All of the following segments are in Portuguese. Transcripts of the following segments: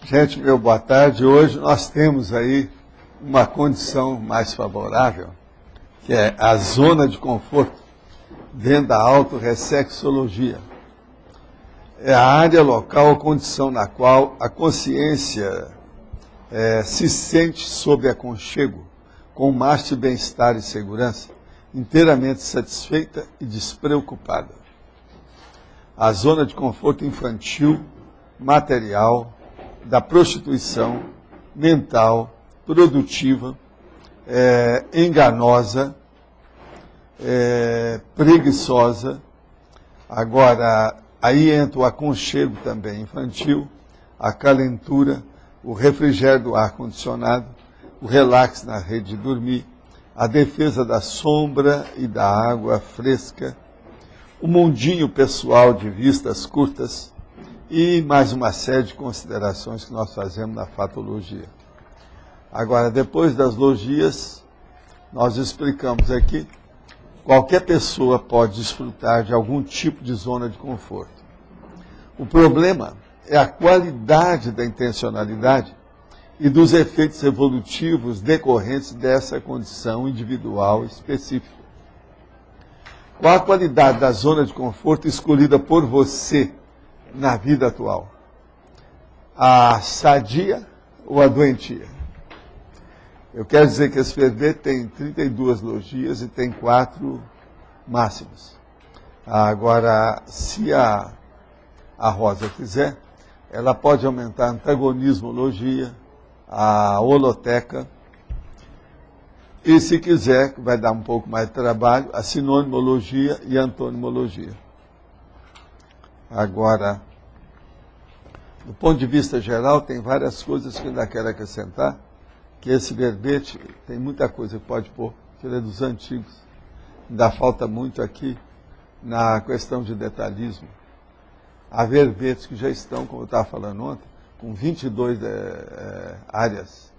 Gente, meu boa tarde. Hoje nós temos aí uma condição mais favorável, que é a zona de conforto dentro da autorreflexologia. É a área local ou condição na qual a consciência se sente sob aconchego, com mais de bem-estar e segurança, inteiramente satisfeita e despreocupada. A zona de conforto infantil, material, da prostituição, mental, produtiva, enganosa, preguiçosa. Agora, aí entra o aconchego também infantil, a calentura, o refrigério do ar-condicionado, o relax na rede de dormir, a defesa da sombra e da água fresca, o mundinho pessoal de vistas curtas e mais uma série de considerações que nós fazemos na fatologia. Agora, depois das logias, nós explicamos aqui, qualquer pessoa pode desfrutar de algum tipo de zona de conforto. O problema é a qualidade da intencionalidade e dos efeitos evolutivos decorrentes dessa condição individual específica. Qual a qualidade da zona de conforto escolhida por você na vida atual? A sadia ou a doentia? Eu quero dizer que esse verbete tem 32 logias e tem 4 máximos. Agora, se a Rosa quiser, ela pode aumentar a antagonismologia, a holoteca, e se quiser, que vai dar um pouco mais de trabalho, a sinonimologia e a antonimologia. Agora, do ponto de vista geral, tem várias coisas que eu ainda quero acrescentar, que esse verbete tem muita coisa que pode pôr, que ele é dos antigos. Ainda falta muito aqui na questão de detalhismo. Há verbetes que já estão, como eu estava falando ontem, com 22 áreas.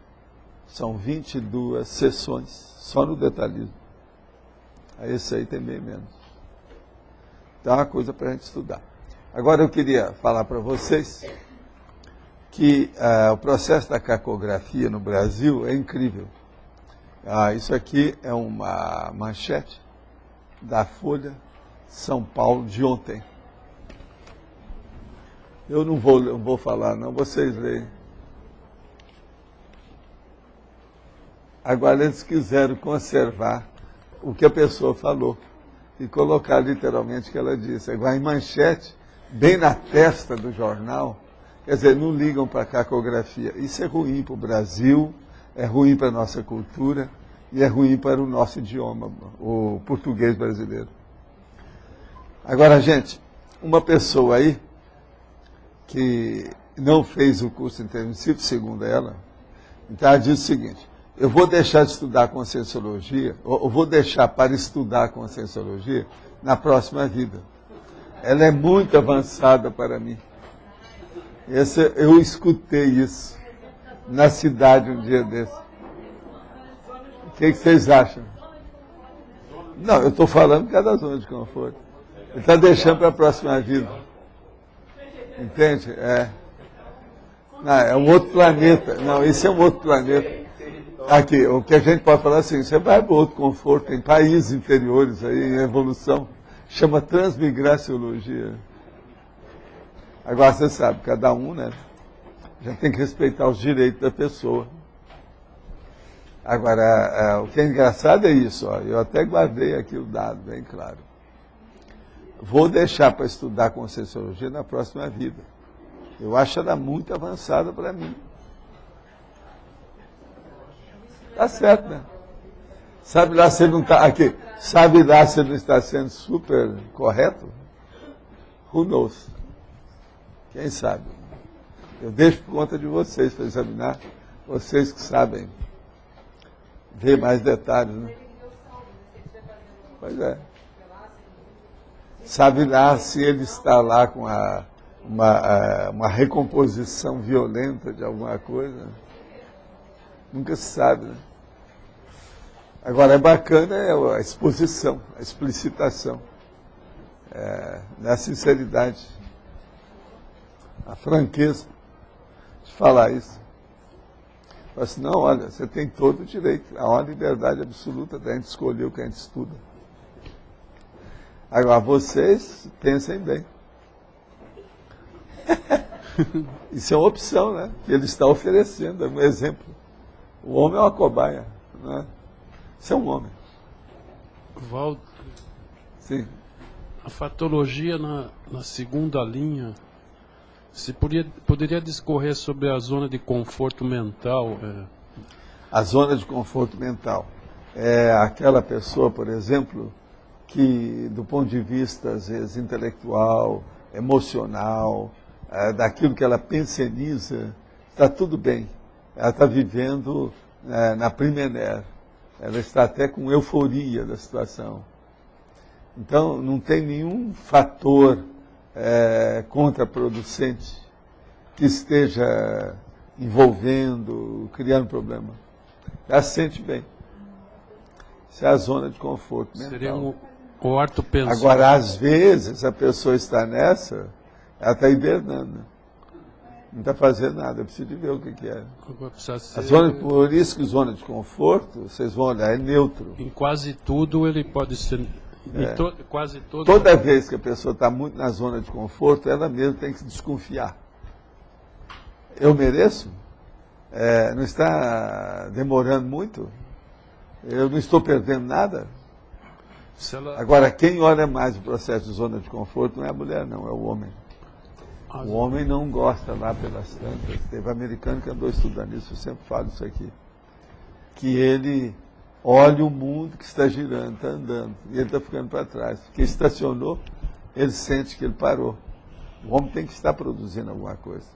São 22 sessões, só no detalhismo. Esse aí tem bem menos. Então é uma coisa para a gente estudar. Agora eu queria falar para vocês que o processo da cacografia no Brasil é incrível. Isso aqui é uma manchete da Folha São Paulo de ontem. Eu não vou falar, não, vocês leem. Agora eles quiseram conservar o que a pessoa falou e colocar literalmente o que ela disse. Agora em manchete, bem na testa do jornal, quer dizer, não ligam para a cacografia. Isso é ruim para o Brasil, é ruim para a nossa cultura e é ruim para o nosso idioma, o português brasileiro. Agora, gente, uma pessoa aí que não fez o curso intermissivo, segundo ela, então ela diz o seguinte: eu vou deixar de estudar Conscienciologia, ou vou deixar para estudar Conscienciologia na próxima vida. Ela é muito avançada para mim. Eu escutei isso na cidade um dia desse. O que vocês acham? Não, eu estou falando que é da zona de conforto. Ele está deixando para a próxima vida. Entende? Não, é um outro planeta. Não, esse é um outro planeta. Aqui, o que a gente pode falar assim, você vai para outro conforto, tem países interiores aí em evolução, chama transmigraciologia. Agora você sabe, cada um, né, já tem que respeitar os direitos da pessoa. Agora, o que é engraçado é isso, ó, eu até guardei aqui o dado, bem claro. Vou deixar para estudar Conscienciologia na próxima vida. Eu acho ela muito avançada para mim. Tá certo, né? Sabe lá se não está aqui? Sabe lá se não está sendo super correto? Who knows? Quem sabe? Eu deixo por conta de vocês para examinar, vocês que sabem ver mais detalhes, né? Pois é. Sabe lá se ele está lá com uma recomposição violenta de alguma coisa? Nunca se sabe, né? Agora, é bacana a exposição, a explicitação, a sinceridade, a franqueza. de falar isso. Fala assim, não, olha, você tem todo o direito, há uma liberdade absoluta da gente escolher o que a gente estuda. Agora, vocês pensem bem. Isso é uma opção, né? Que ele está oferecendo, é um exemplo. O homem é uma cobaia, né? Isso é um homem. Valdo, Sim. a fatologia na segunda linha, você poderia discorrer sobre a zona de conforto mental? A zona de conforto mental é aquela pessoa, por exemplo, que do ponto de vista, às vezes, intelectual, emocional, daquilo que ela pensioniza, está tudo bem. Ela está vivendo na primeira. Ela está até com euforia da situação. Então, não tem nenhum fator contraproducente que esteja envolvendo, criando problema. Ela se sente bem. Isso é a zona de conforto mental. Seria o ortopensor. Agora, às vezes, a pessoa está nessa, ela está hibernando. Não está fazendo nada, eu preciso de ver o que é. Por isso que zona de conforto, vocês vão olhar, é neutro. Em quase tudo ele pode ser... quase todo... Toda vez que a pessoa está muito na zona de conforto, ela mesma tem que se desconfiar. Eu mereço? Não está demorando muito? Eu não estou perdendo nada? Agora, quem olha mais o processo de zona de conforto não é a mulher, não, é o homem. O homem não gosta lá pelas tantas. Teve americano que andou estudando isso, eu sempre falo isso aqui. Que ele olha o mundo que está girando, está andando, e ele está ficando para trás. Porque estacionou, ele sente que ele parou. O homem tem que estar produzindo alguma coisa.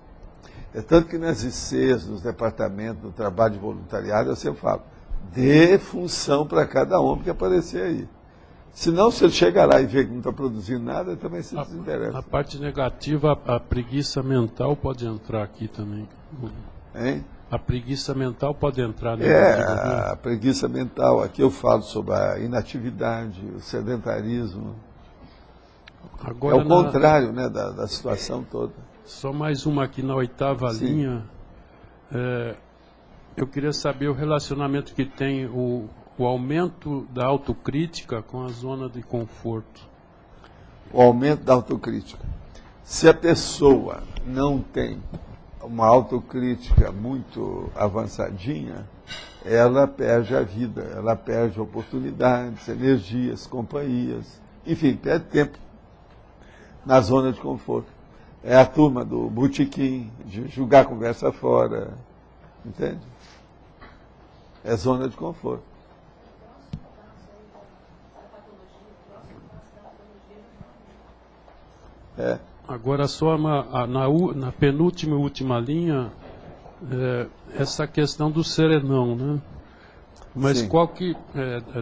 É tanto que nas ICs, nos departamentos do trabalho de voluntariado, eu sempre falo, dê função para cada homem que aparecer aí. Senão, se ele chega lá e vê que não está produzindo nada, ele também se desinteressa. A parte negativa, a preguiça mental pode entrar aqui também. Hein? A preguiça mental pode entrar negativa. A preguiça mental. Aqui eu falo sobre a inatividade, o sedentarismo. Agora, é o contrário, né, da situação toda. Só mais uma aqui na 8ª linha. Eu queria saber o relacionamento que tem o aumento da autocrítica com a zona de conforto. O aumento da autocrítica. Se a pessoa não tem uma autocrítica muito avançadinha, ela perde a vida, ela perde oportunidades, energias, companhias, enfim, perde tempo na zona de conforto. É a turma do botequim, de jogar a conversa fora, entende? É zona de conforto. Agora, só na penúltima e última linha, essa questão do serenão, né? Mas Sim. qual que...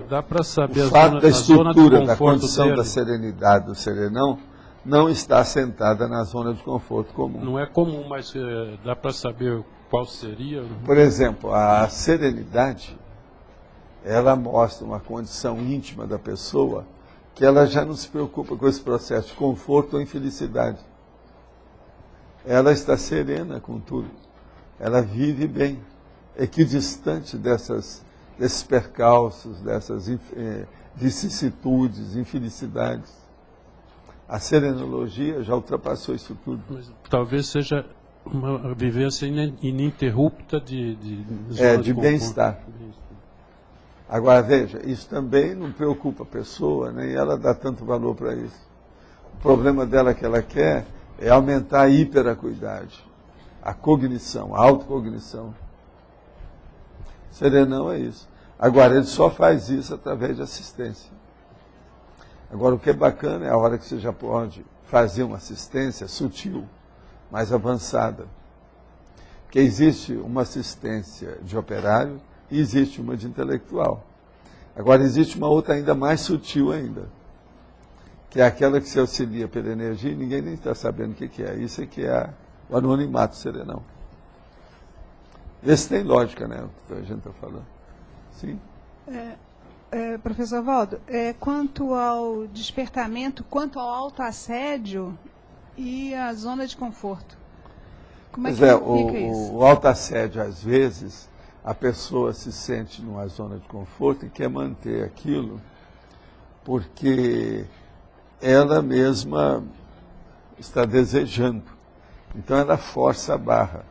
dá para saber o fato da estrutura, da condição dele? da serenidade do serenão não está assentada na zona de conforto comum. Não é comum, mas dá para saber qual seria? Por exemplo, a serenidade, ela mostra uma condição íntima da pessoa que ela já não se preocupa com esse processo de conforto ou infelicidade. Ela está serena com tudo. Ela vive bem, equidistante desses percalços, dessas vicissitudes, infelicidades. A serenologia já ultrapassou isso tudo. Mas talvez seja uma vivência ininterrupta de bem-estar. Agora, veja, isso também não preocupa a pessoa, nem ela dá tanto valor para isso. O problema dela que ela quer é aumentar a hiperacuidade, a cognição, a autocognição. Serenão é isso. Agora, ele só faz isso através de assistência. Agora, o que é bacana é a hora que você já pode fazer uma assistência sutil, mais avançada. Porque existe uma assistência de operário e existe uma de intelectual. Agora, existe uma outra ainda mais sutil ainda, que é aquela que se auxilia pela energia e ninguém nem está sabendo o que é. Isso é que é o anonimato serenão. Esse tem lógica, né, o que a gente está falando. Sim? Professor Valdo, quanto ao despertamento, quanto ao autoassédio e a zona de conforto? Como é Pois que é, fica isso? o autoassédio, às vezes, a pessoa se sente numa zona de conforto e quer manter aquilo porque ela mesma está desejando. Então ela força a barra.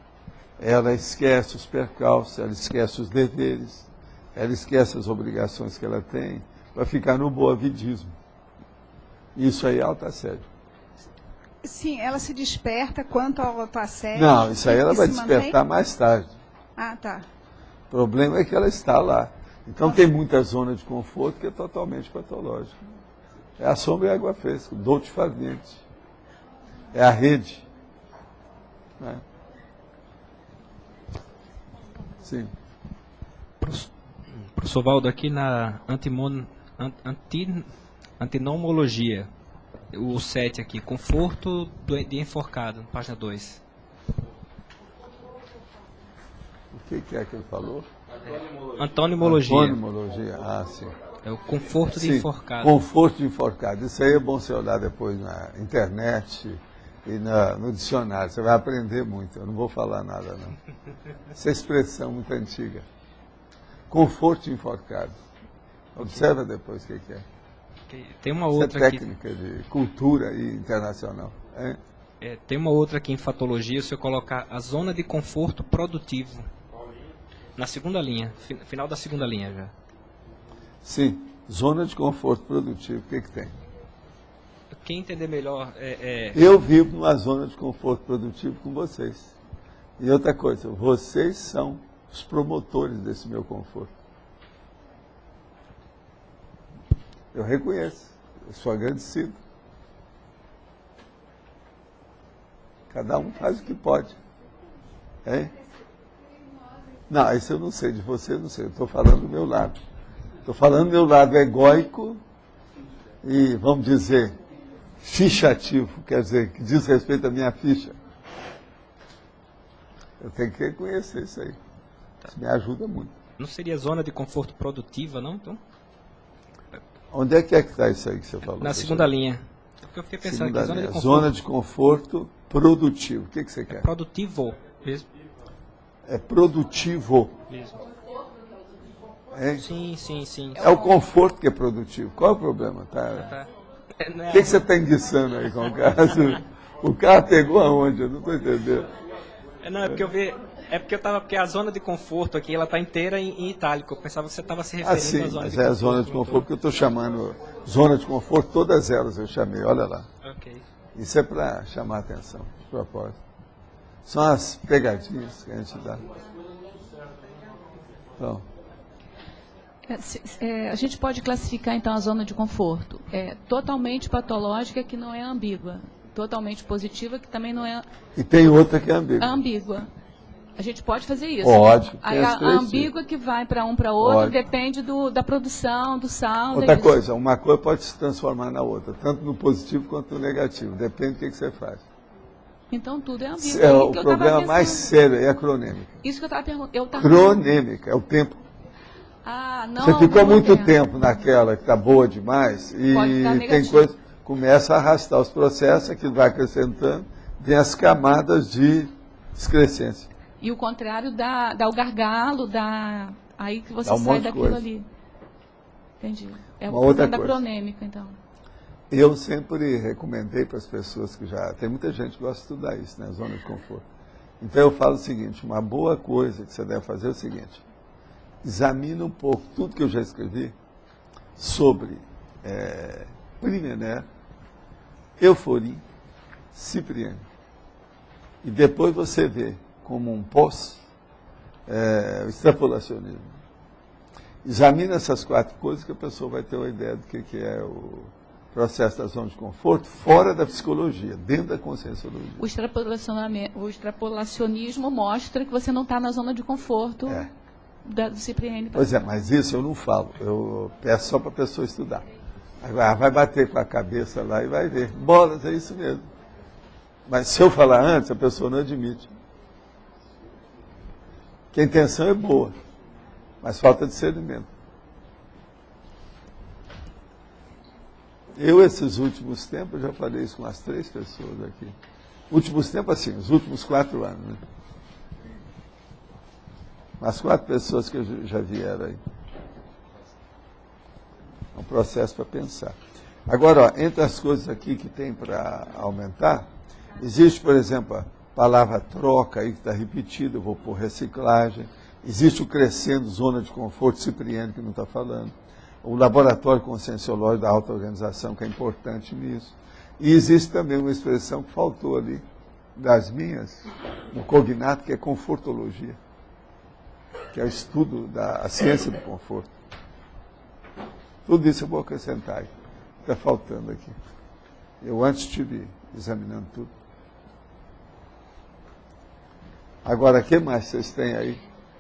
Ela esquece os percalços, ela esquece os deveres, ela esquece as obrigações que ela tem para ficar no boavidismo. Isso aí é autoassédio. Sim, ela se desperta quanto ao autoassédio. Não, isso aí ela e vai se despertar mantém? mais tarde. Ah, tá. O problema é que ela está lá. Então tem muita zona de conforto que é totalmente patológica. É a sombra e a água fresca, dolce far niente. É a rede. Né? Sim. Professor Valdo, aqui na antinomologia, o 7 aqui, conforto de enforcado, página 2. O que é que ele falou? Antonimologia. Antonimologia, sim. É o conforto de Sim, enforcado. conforto de enforcado. Isso aí é bom você olhar depois na internet e no dicionário. Você vai aprender muito. Eu não vou falar nada, não. Essa expressão muito antiga. Conforto de enforcado. Observa depois o que é. Tem uma Isso outra é aqui. técnica de cultura e internacional. Hein? Tem uma outra aqui em fatologia, se eu colocar a zona de conforto produtivo. Na segunda linha, final da segunda linha já. Sim, zona de conforto produtivo, o que tem? Quem entender melhor Eu vivo numa zona de conforto produtivo com vocês. E outra coisa, vocês são os promotores desse meu conforto. Eu reconheço, eu sou agradecido. Cada um faz o que pode. Hein? Não, isso eu não sei, de você eu não sei, eu estou falando do meu lado. Estou falando do meu lado egóico e, vamos dizer, fichativo, quer dizer, que diz respeito à minha ficha. Eu tenho que reconhecer isso aí. Isso me ajuda muito. Não seria zona de conforto produtiva, não? Então, Onde é que está isso aí que você falou? na segunda linha. Porque eu fiquei pensando Segunda aqui, zona de linha, conforto zona de conforto produtivo. O que você quer? produtivo mesmo. É produtivo. Mesmo. Hein? Sim. É o conforto que é produtivo. Qual é o problema? Tá? O que você está enguiçando aí com o caso? O cara pegou aonde? Eu não estou entendendo. Não, é porque eu vi. Porque a zona de conforto aqui, ela está inteira em itálico. Eu pensava que você estava se referindo Sim, à zona mas de é a conforto. zona de conforto que eu estou chamando. Zona de conforto, todas elas eu chamei, olha lá. Ok. Isso é para chamar a atenção, de propósito. São as pegadinhas que a gente dá. Então, A gente pode classificar, então, a zona de conforto. Totalmente patológica, que não é ambígua. Totalmente positiva, que também não é e tem outra que é ambígua. ambígua. A gente pode fazer isso. Pode. Tem Aí as a três ambígua que vai para um para outro Pode. depende da produção, do sal. Outra disso. coisa, uma coisa pode se transformar na outra, tanto no positivo quanto no negativo. Depende do que você faz. Então tudo é ambíguo. É, Aí o que eu problema tava mais pensando. sério é a cronêmica. Isso que eu estava perguntando. Cronêmica, é o tempo. Não. Você ficou não muito entendo. tempo naquela que está boa demais Pode dar e tem negativo. coisa, começa a arrastar os processos, aquilo vai acrescentando, vem as camadas de excrescência. E o contrário dá o gargalo, aí que você Dá um sai monte de daquilo coisa. ali. Entendi. É o Uma outra problema da coisa. cronêmica, então. Eu sempre recomendei para as pessoas que já... Tem muita gente que gosta de estudar isso, né? Zona de conforto. Então eu falo o seguinte, uma boa coisa que você deve fazer é o seguinte, examina um pouco tudo que eu já escrevi sobre Primener, Euforim, Cipriano. E depois você vê como um o extrapolacionismo. Examina essas 4 coisas que a pessoa vai ter uma ideia do que é o processo da zona de conforto fora da psicologia, dentro da conscienciologia. O extrapolacionismo mostra que você não está na zona de conforto do Cipriani. Pois é, mas isso eu não falo. Eu peço só para a pessoa estudar. Agora, vai bater com a cabeça lá e vai ver. Bolas, é isso mesmo. Mas se eu falar antes, a pessoa não admite. Que a intenção é boa, mas falta discernimento. Eu, esses últimos tempos, já falei isso com as 3 pessoas aqui. Últimos tempos, assim, os últimos 4 anos. Né? As 4 pessoas que já vieram aí. É um processo para pensar. Agora, ó, entre as coisas aqui que tem para aumentar, existe, por exemplo, a palavra troca aí que está repetida, eu vou pôr reciclagem. Existe o crescendo zona de conforto, Cipriano que não está falando. O laboratório conscienciológico da auto-organização, que é importante nisso. E existe também uma expressão que faltou ali, das minhas, no cognato, que é confortologia, que é o estudo da ciência do conforto. Tudo isso eu vou acrescentar aí. Está faltando aqui. Eu antes estive examinando tudo. Agora, o que mais vocês têm aí?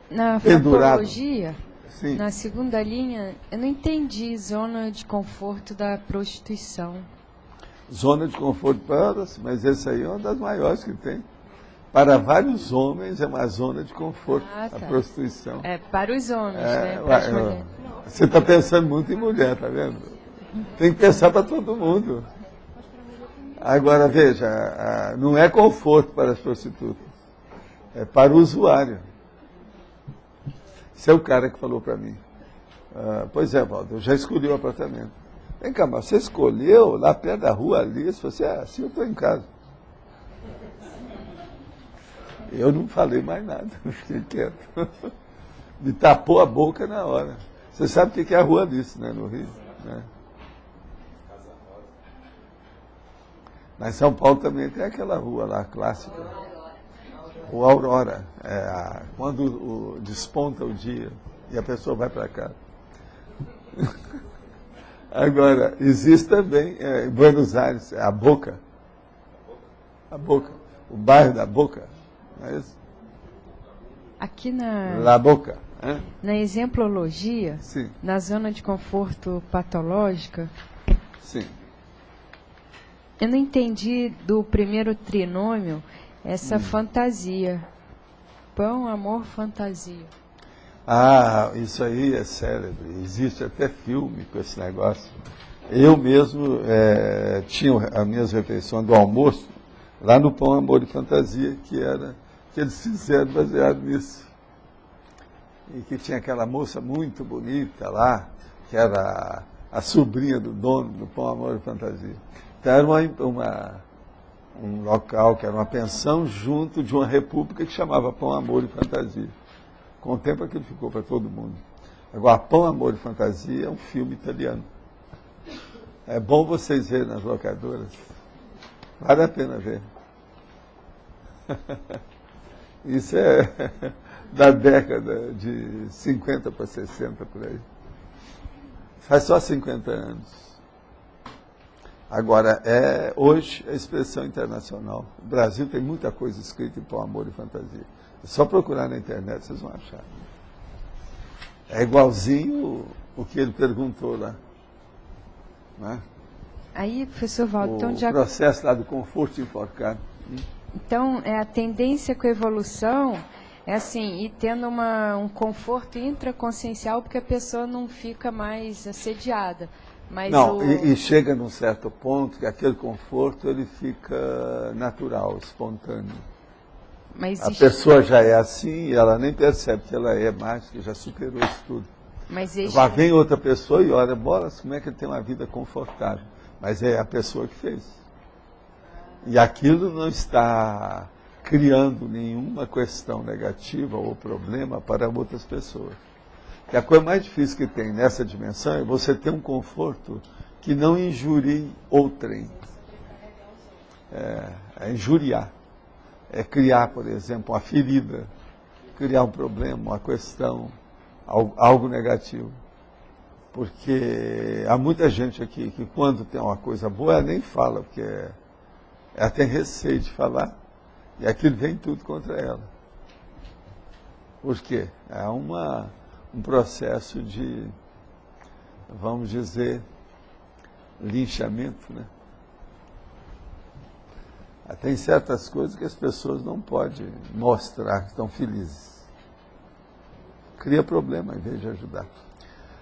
Na Pendurado. fatologia, Sim. na segunda linha, eu não entendi zona de conforto da prostituição. Zona de conforto para, mas essa aí é uma das maiores que tem. Para vários homens é uma zona de conforto, Ah, tá. a prostituição. É, para os homens, né? Para as mulheres. Você está pensando muito em mulher, tá vendo? Tem que pensar para todo mundo. Agora, veja, não é conforto para as prostitutas, é para o usuário. Esse é o cara que falou para mim. Pois é, Walter, eu já escolhi o apartamento. Vem cá, mas você escolheu lá perto da rua ali, se você assim, eu estou em casa. Eu não falei mais nada, fiquei quieto. Me tapou a boca na hora. Você sabe o que é a Rua Alice, né, no Rio? Né? Mas em São Paulo também tem aquela rua lá, clássica. O Aurora, quando desponta o dia e a pessoa vai para cá. Agora, existe também, em Buenos Aires, a Boca. A Boca. O bairro da Boca. Não é isso? Aqui na, La Boca. Hein? na exemplologia, Sim, na zona de conforto patológica, sim. eu não entendi do primeiro trinômio essa fantasia. Pão, amor, fantasia. Ah, isso aí é célebre. Existe até filme com esse negócio. Eu mesmo tinha as minhas refeições do almoço lá no Pão, Amor e Fantasia, que eles fizeram baseado nisso. E que tinha aquela moça muito bonita lá, que era a sobrinha do dono do Pão, Amor e Fantasia. Então era um local que era uma pensão junto de uma república que chamava Pão, Amor e Fantasia. Com o tempo aquilo ficou para todo mundo. Agora, Pão, Amor e Fantasia é um filme italiano. É bom vocês verem nas locadoras. Vale a pena ver. Isso é da década de 50 para 60, por aí. Faz só 50 anos. Agora, hoje é expressão internacional. O Brasil tem muita coisa escrita em Pão, Amor e Fantasia. É só procurar na internet, vocês vão achar. É igualzinho o que ele perguntou lá. Né? Aí, professor Valdo, então, O processo lá do conforto enforcado. então a tendência com a evolução é assim, ir tendo um conforto intraconsciencial, porque a pessoa não fica mais assediada. Mas Não, e chega num certo ponto que aquele conforto ele fica natural, espontâneo. Mas A pessoa já é assim e ela nem percebe que ela é mágica, já superou isso tudo. Mas Lá vem outra pessoa e olha, bolas, como é que ele tem uma vida confortável? Mas é a pessoa que fez. E aquilo não está criando nenhuma questão negativa ou problema para outras pessoas. E a coisa mais difícil que tem nessa dimensão é você ter um conforto que não injurie outrem. É injuriar. É criar, por exemplo, uma ferida, criar um problema, uma questão, algo negativo. Porque há muita gente aqui que quando tem uma coisa boa, ela nem fala, porque ela tem receio de falar, e aquilo vem tudo contra ela. Por quê? É um processo de, vamos dizer, linchamento, né? Tem certas coisas que as pessoas não podem mostrar que estão felizes. Cria problema em vez de ajudar.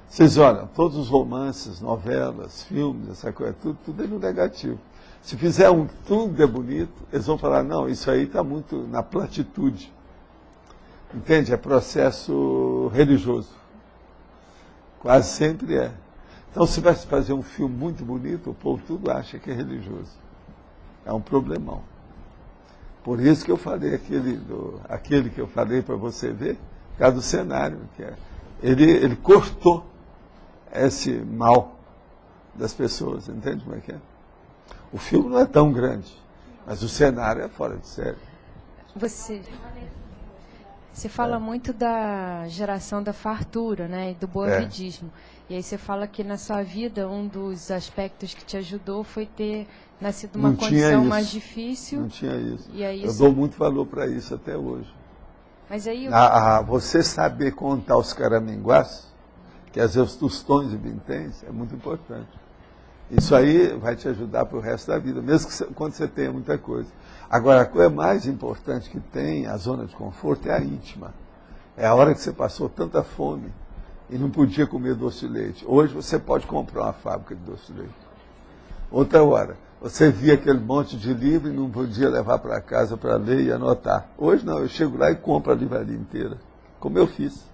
Vocês olham, todos os romances, novelas, filmes, essa coisa, tudo é no negativo. Se fizer tudo é bonito, eles vão falar, não, isso aí está muito na platitude. Entende? É processo religioso. Quase sempre é. Então, se vai fazer um filme muito bonito, o povo tudo acha que é religioso. É um problemão. Por isso que eu falei aquele que eu falei para você ver, por causa do cenário, que é, ele cortou esse mal das pessoas, entende como é que é? O filme não é tão grande, mas o cenário é fora de série. Você fala muito da geração da fartura, né, e do boavidismo. E aí você fala que na sua vida um dos aspectos que te ajudou foi ter nascido numa condição mais difícil. Não tinha isso. E aí eu dou muito valor para isso até hoje. Mas aí você saber contar os caraminguás, que às vezes os tostões e vinténs, é muito importante. Isso aí vai te ajudar para o resto da vida, mesmo que quando você tenha muita coisa. Agora, a coisa mais importante que tem, a zona de conforto, é a íntima. É a hora que você passou tanta fome e não podia comer doce de leite. Hoje você pode comprar uma fábrica de doce de leite. Outra hora, você via aquele monte de livro e não podia levar para casa para ler e anotar. Hoje não, eu chego lá e compro a livraria inteira, como eu fiz.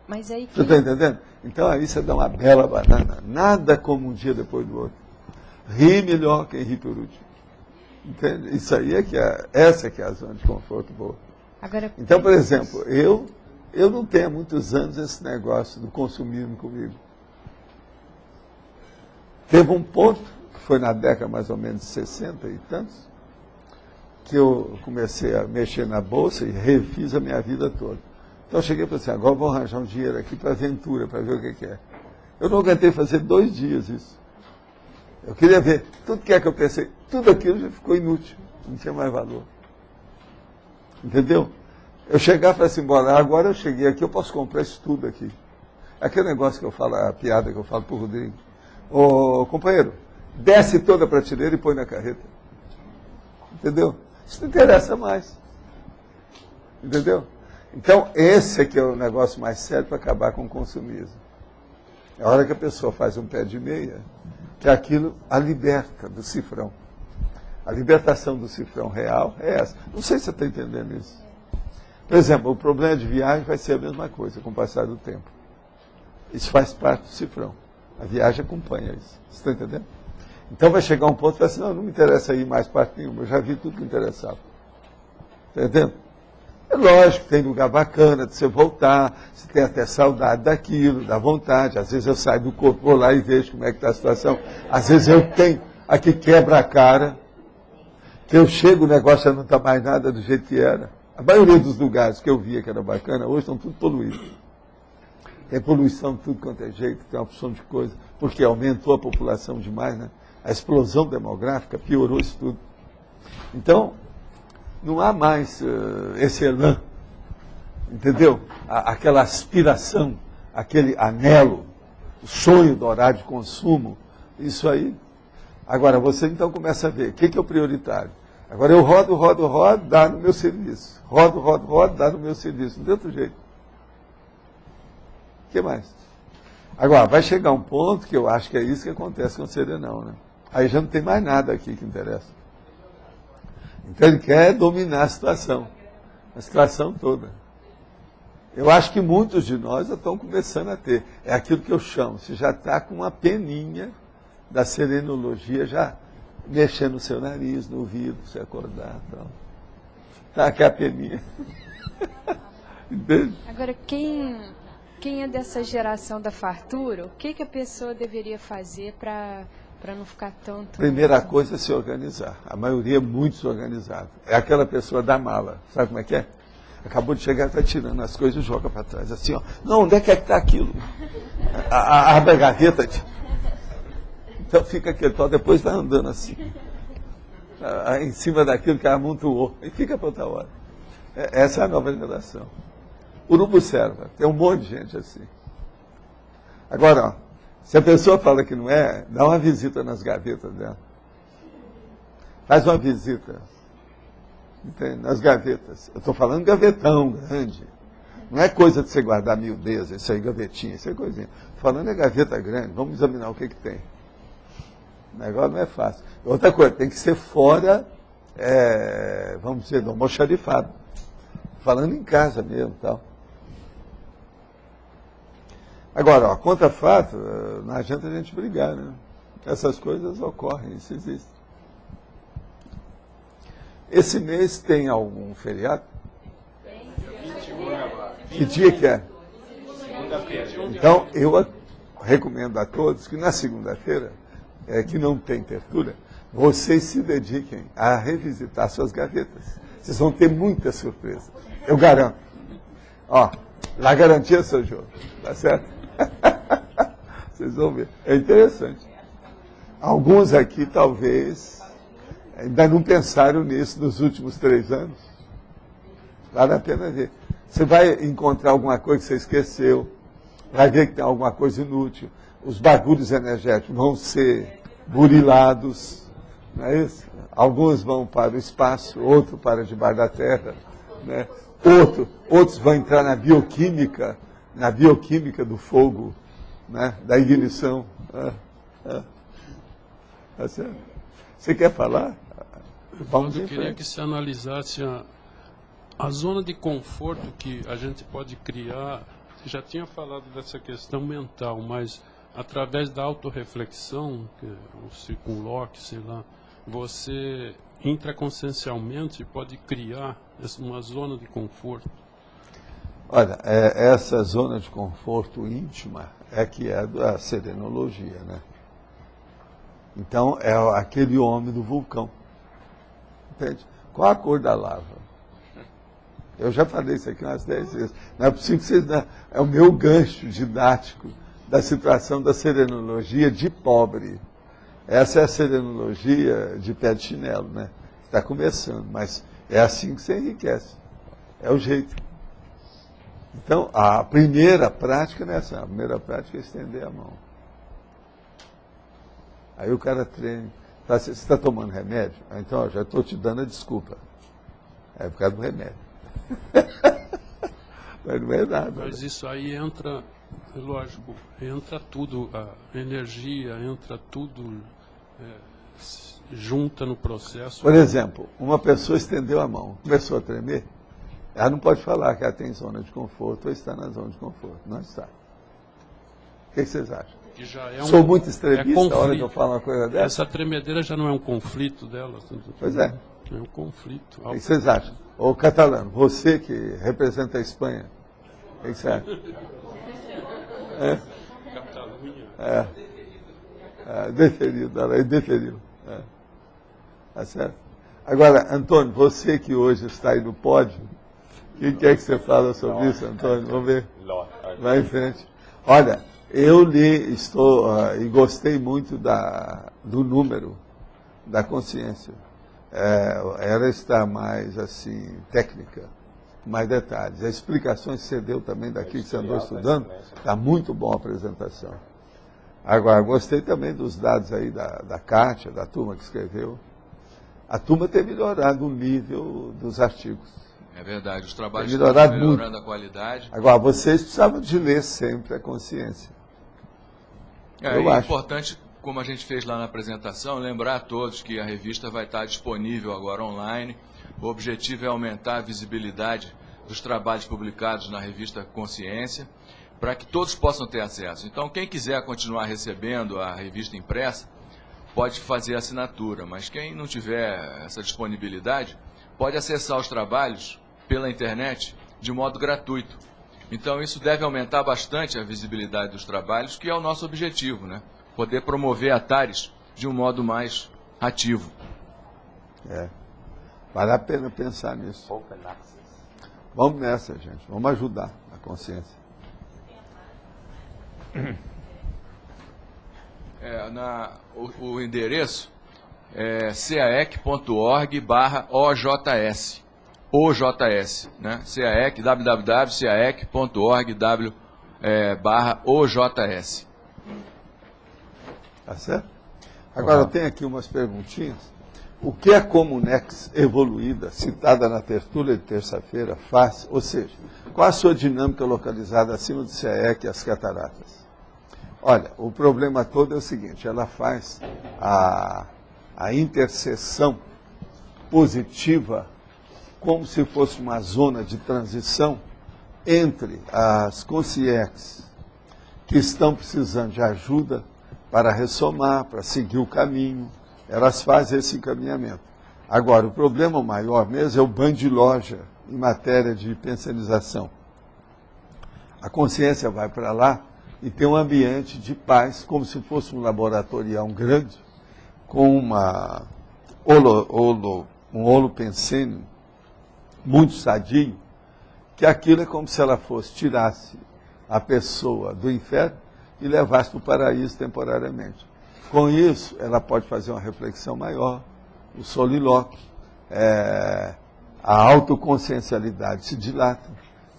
Mas aí Você está entendendo? Então aí você dá uma bela banana. Nada como um dia depois do outro. Ri melhor quem ri por último. Entende? Isso aí essa que é a zona de conforto boa. Agora, então, por exemplo, eu não tenho há muitos anos esse negócio do consumismo comigo. Teve um ponto, que foi na década mais ou menos de 60 e tantos, que eu comecei a mexer na bolsa e refiz a minha vida toda. Então eu cheguei e falei assim, agora eu vou arranjar um dinheiro aqui para aventura, para ver o que é. Eu não aguentei fazer 2 dias isso. Eu queria ver tudo que eu pensei, tudo aquilo já ficou inútil, não tinha mais valor. Entendeu? Eu chegava e falei assim, bora, agora eu cheguei aqui, eu posso comprar isso tudo aqui. Aquele negócio que eu falo, a piada que eu falo para o Rodrigo. Ô, companheiro, desce toda a prateleira e põe na carreta. Entendeu? Isso não interessa mais. Entendeu? Então, esse aqui é o negócio mais sério para acabar com o consumismo. É a hora que a pessoa faz um pé de meia, que aquilo a liberta do cifrão. A libertação do cifrão real é essa. Não sei se você está entendendo isso. Por exemplo, o problema de viagem vai ser a mesma coisa com o passar do tempo. Isso faz parte do cifrão. A viagem acompanha isso. Você está entendendo? Então vai chegar um ponto que vai assim, não me interessa ir mais parte nenhuma, eu já vi tudo que interessava. Está entendendo? É lógico, tem lugar bacana de você voltar, você tem até saudade daquilo, dá vontade. Às vezes eu saio do corpo, vou lá e vejo como é que está a situação. Às vezes eu tenho, aqui quebra a cara, que eu chego, o negócio já não está mais nada do jeito que era. A maioria dos lugares que eu via que era bacana, hoje estão tudo poluídos. Tem poluição de tudo quanto é jeito, tem uma opção de coisa, porque aumentou a população demais, né? A explosão demográfica piorou isso tudo. Então, não há mais esse elan, entendeu? Aquela aspiração, aquele anelo, o sonho do horário de consumo, isso aí. Agora, você então começa a ver, o que é o prioritário? Agora eu rodo, dá no meu serviço. Rodo, dá no meu serviço. Não tem outro jeito. O que mais? Agora, vai chegar um ponto que eu acho que é isso que acontece com o Serenão, né? Aí já não tem mais nada aqui que interessa. Então ele quer dominar a situação toda. Eu acho que muitos de nós já estão começando a ter. É aquilo que eu chamo, você já está com uma peninha da serenologia já mexendo no seu nariz, no ouvido, você acordar e tal. Tá, que é a peninha. Entende? Agora, quem é dessa geração da fartura, o que a pessoa deveria fazer para não ficar tanto... Primeira coisa é se organizar. A maioria é muito desorganizada. É aquela pessoa da mala. Sabe como é que é? Acabou de chegar, está tirando as coisas e joga para trás. Assim, ó. Não, onde é que está aquilo? Abre a gaveta. Então fica aquele tal, depois vai andando assim. Em cima daquilo que amontoou. E fica para outra hora. Essa é a nova geração. Urubu serva. Tem um monte de gente assim. Agora, ó, se a pessoa fala que não é, dá uma visita nas gavetas dela. Faz uma visita. Entende? Nas gavetas. Eu estou falando gavetão grande. Não é coisa de você guardar miudeza, isso aí, gavetinha, isso é coisinha. Falando é gaveta grande, vamos examinar o que tem. O negócio não é fácil. Outra coisa, tem que ser fora, vamos dizer, do almoxarifado. Falando em casa mesmo e tal. Agora, ó, contra fato, não adianta a gente brigar, né? Essas coisas ocorrem, isso existe. Esse mês tem algum feriado? Que dia que é? Então, eu recomendo a todos que na segunda-feira, que não tem tertúlia, vocês se dediquem a revisitar suas gavetas. Vocês vão ter muita surpresa. Eu garanto. Ó, lá garantia, seu jogo. Tá certo? Vocês vão ver. É interessante. Alguns aqui, talvez, ainda não pensaram nisso nos últimos 3 anos. Vale a pena ver. Você vai encontrar alguma coisa que você esqueceu, vai ver que tem alguma coisa inútil. Os bagulhos energéticos vão ser burilados, não é isso? Alguns vão para o espaço, outros para debaixo da terra, né? Outros vão entrar na bioquímica do fogo, né? Da ignição. Tá certo? Você quer falar? Eu queria que se analisasse a zona de conforto que a gente pode criar. Você já tinha falado dessa questão mental, mas através da autorreflexão, o circunloque, sei lá, você intraconsciencialmente pode criar uma zona de conforto. Olha, essa zona de conforto íntima que é da serenologia, né? Então, é aquele homem do vulcão. Entende? Qual a cor da lava? Eu já falei isso aqui umas 10 vezes. Não é possível que vocês... É o meu gancho didático da situação da serenologia de pobre. Essa é a serenologia de pé de chinelo, né? Está começando, mas é assim que você enriquece. É o jeito. Então, a primeira prática não é essa. A primeira prática é estender a mão. Aí o cara treina. Você está tomando remédio? Então, eu já estou te dando a desculpa. É por causa do remédio. Mas não é nada. Mas isso aí entra, lógico, entra tudo, a energia, entra tudo, junta no processo. Por exemplo, uma pessoa estendeu a mão, começou a tremer, ela não pode falar que ela tem zona de conforto ou está na zona de conforto. Não está. O que vocês acham? Que já Sou muito extremista na hora que eu falo uma coisa dessa? Essa tremedeira já não é um conflito dela? Pois é. É um conflito. O que vocês acham? Ô, Catalano, você que representa a Espanha, o que você acha? Catalunha. Deferido, ela é deferido. Tá certo? Agora, Antônio, você que hoje está aí no pódio, o que quer que você fala sobre isso, Antônio? Vamos ver. Vai em frente. Olha, eu e gostei muito do número da consciência. Ela está mais assim, técnica, mais detalhes. As explicações que você deu também daqui que você andou estudando, está muito bom a apresentação. Agora, gostei também dos dados aí da Kátia, da turma que escreveu. A turma tem melhorado o nível dos artigos. É verdade, os trabalhos estão melhorando muito a qualidade. Agora, vocês precisavam de ler sempre a consciência. Eu acho importante, como a gente fez lá na apresentação, lembrar a todos que a revista vai estar disponível agora online. O objetivo é aumentar a visibilidade dos trabalhos publicados na revista Consciência, para que todos possam ter acesso. Então, quem quiser continuar recebendo a revista impressa, pode fazer a assinatura, mas quem não tiver essa disponibilidade, pode acessar os trabalhos pela internet de modo gratuito. Então, isso deve aumentar bastante a visibilidade dos trabalhos, que é o nosso objetivo, né? Poder promover a TARES de um modo mais ativo. Vale a pena pensar nisso. Vamos nessa, gente. Vamos ajudar a consciência. O endereço é caec.org/OJS. OJS, né? CAEC, www.caec.org/OJS. Tá certo? Agora, eu tenho aqui umas perguntinhas. O que a Comunex evoluída, citada na tertúlia de terça-feira, faz, ou seja, qual a sua dinâmica localizada acima do CEEC e as cataratas? Olha, o problema todo é o seguinte, ela faz a interseção positiva como se fosse uma zona de transição entre as consciex que estão precisando de ajuda para ressomar, para seguir o caminho, elas fazem esse encaminhamento. Agora, o problema maior mesmo é o banho de loja em matéria de pensionização. A consciência vai para lá e tem um ambiente de paz, como se fosse um laboratorial grande, com um holopensênio muito sadio, que aquilo é como se ela tirasse a pessoa do inferno e levasse para o paraíso temporariamente. Com isso, ela pode fazer uma reflexão maior, o soliloquio, a autoconsciencialidade se dilata,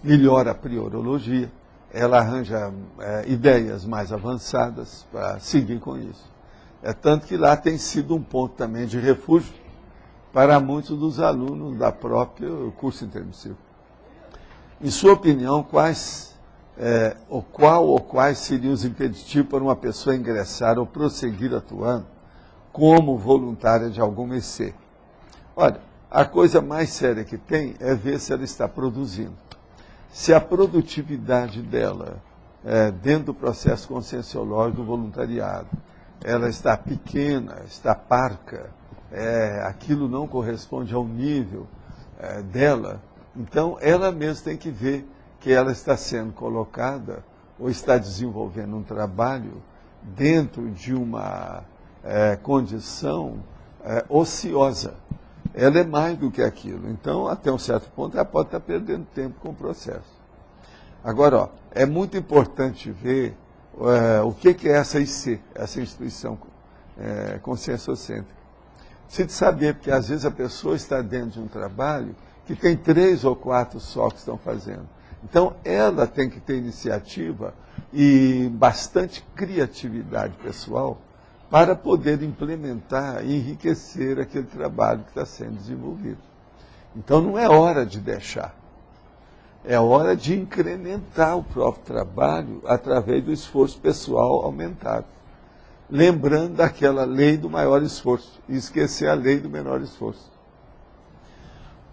melhora a priorologia, ela arranja ideias mais avançadas para seguir com isso. É tanto que lá tem sido um ponto também de refúgio para muitos dos alunos da própria curso intermissivo. Em sua opinião, quais seriam os impeditivos para uma pessoa ingressar ou prosseguir atuando como voluntária de alguma EC? Olha, a coisa mais séria que tem é ver se ela está produzindo. Se a produtividade dela, dentro do processo conscienciológico do voluntariado, ela está pequena, está parca, aquilo não corresponde ao nível dela, então ela mesma tem que ver que ela está sendo colocada ou está desenvolvendo um trabalho dentro de uma condição ociosa. Ela é mais do que aquilo. Então, até um certo ponto, ela pode estar perdendo tempo com o processo. Agora, é muito importante ver o que é essa IC, essa instituição conscienciocêntrica. Precisa saber, porque às vezes a pessoa está dentro de um trabalho que tem 3 ou 4 só que estão fazendo. Então, ela tem que ter iniciativa e bastante criatividade pessoal para poder implementar e enriquecer aquele trabalho que está sendo desenvolvido. Então, não é hora de deixar. É hora de incrementar o próprio trabalho através do esforço pessoal aumentado. Lembrando daquela lei do maior esforço e esquecer a lei do menor esforço.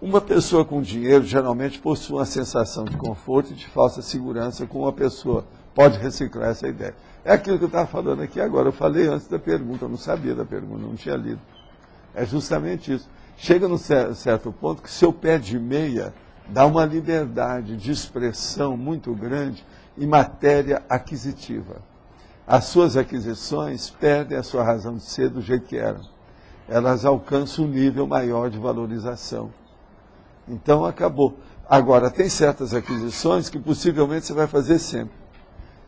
Uma pessoa com dinheiro geralmente possui uma sensação de conforto e de falsa segurança com uma pessoa. Pode reciclar essa ideia. É aquilo que eu estava falando aqui agora. Eu falei antes da pergunta, eu não sabia da pergunta, não tinha lido. É justamente isso. Chega num certo ponto que seu pé de meia dá uma liberdade de expressão muito grande em matéria aquisitiva. As suas aquisições perdem a sua razão de ser do jeito que eram. Elas alcançam um nível maior de valorização. Então, acabou. Agora, tem certas aquisições que possivelmente você vai fazer sempre.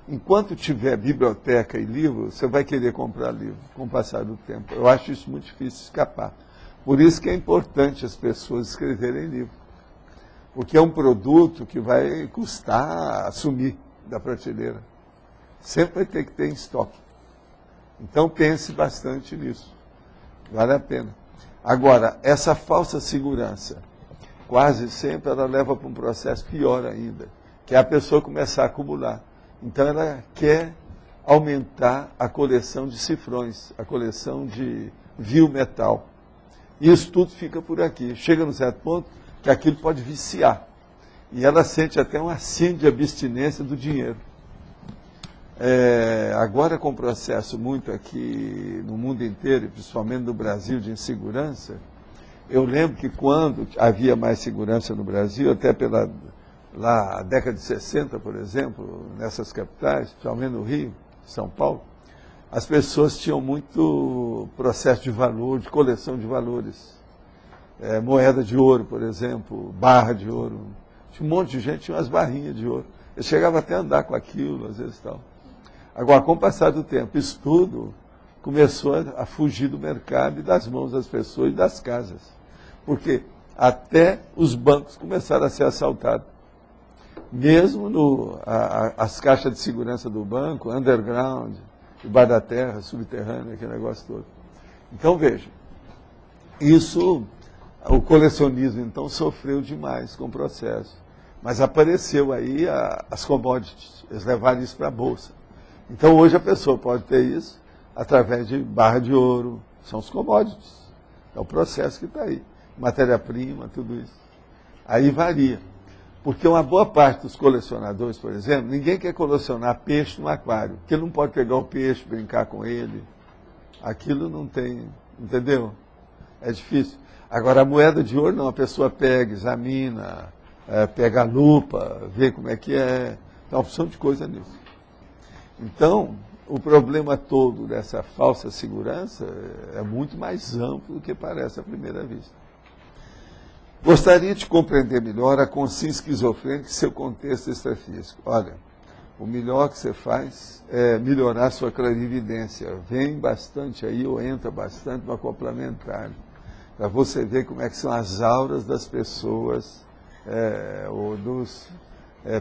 Enquanto tiver biblioteca e livro, você vai querer comprar livro com o passar do tempo. Eu acho isso muito difícil de escapar. Por isso que é importante as pessoas escreverem livro. Porque é um produto que vai custar sumir da prateleira. Sempre vai ter que ter em estoque. Então, pense bastante nisso. Vale a pena. Agora, essa falsa segurança, quase sempre ela leva para um processo pior ainda, que é a pessoa começar a acumular. Então ela quer aumentar a coleção de cifrões, a coleção de vil metal. E isso tudo fica por aqui. Chega num certo ponto que aquilo pode viciar. E ela sente até um assíndio de abstinência do dinheiro. Agora com o processo muito aqui no mundo inteiro, principalmente no Brasil, de insegurança, eu lembro que quando havia mais segurança no Brasil, até pela década de 60, por exemplo, nessas capitais, principalmente no Rio, São Paulo, as pessoas tinham muito processo de valor, de coleção de valores. Moeda de ouro, por exemplo, barra de ouro. Tinha um monte de gente, tinha umas barrinhas de ouro. Eu chegava até a andar com aquilo, às vezes tal. Agora, com o passar do tempo, isso tudo começou a fugir do mercado e das mãos das pessoas e das casas. Porque até os bancos começaram a ser assaltados. Mesmo as caixas de segurança do banco, underground, debaixo da terra, subterrâneo, aquele negócio todo. Então, veja, Isso, o colecionismo, então, sofreu demais com o processo. Mas apareceu aí as commodities, eles levaram isso para a Bolsa. Então, hoje a pessoa pode ter isso através de barra de ouro, são os commodities. É o processo que está aí. Matéria-prima, tudo isso. Aí varia. Porque uma boa parte dos colecionadores, por exemplo, ninguém quer colecionar peixe no aquário, porque não pode pegar o peixe, brincar com ele. Aquilo não tem, entendeu? É difícil. Agora, a moeda de ouro não, a pessoa pega, examina, pega a lupa, vê como é que é. Tem uma opção de coisa nisso. Então, o problema todo dessa falsa segurança é muito mais amplo do que parece à primeira vista. Gostaria de compreender melhor a consciência esquizofrênica e seu contexto extrafísico. Olha, o melhor que você faz é melhorar sua clarividência. Vem bastante aí, ou entra bastante no acoplamento, para você ver como é que são as auras das pessoas ou dos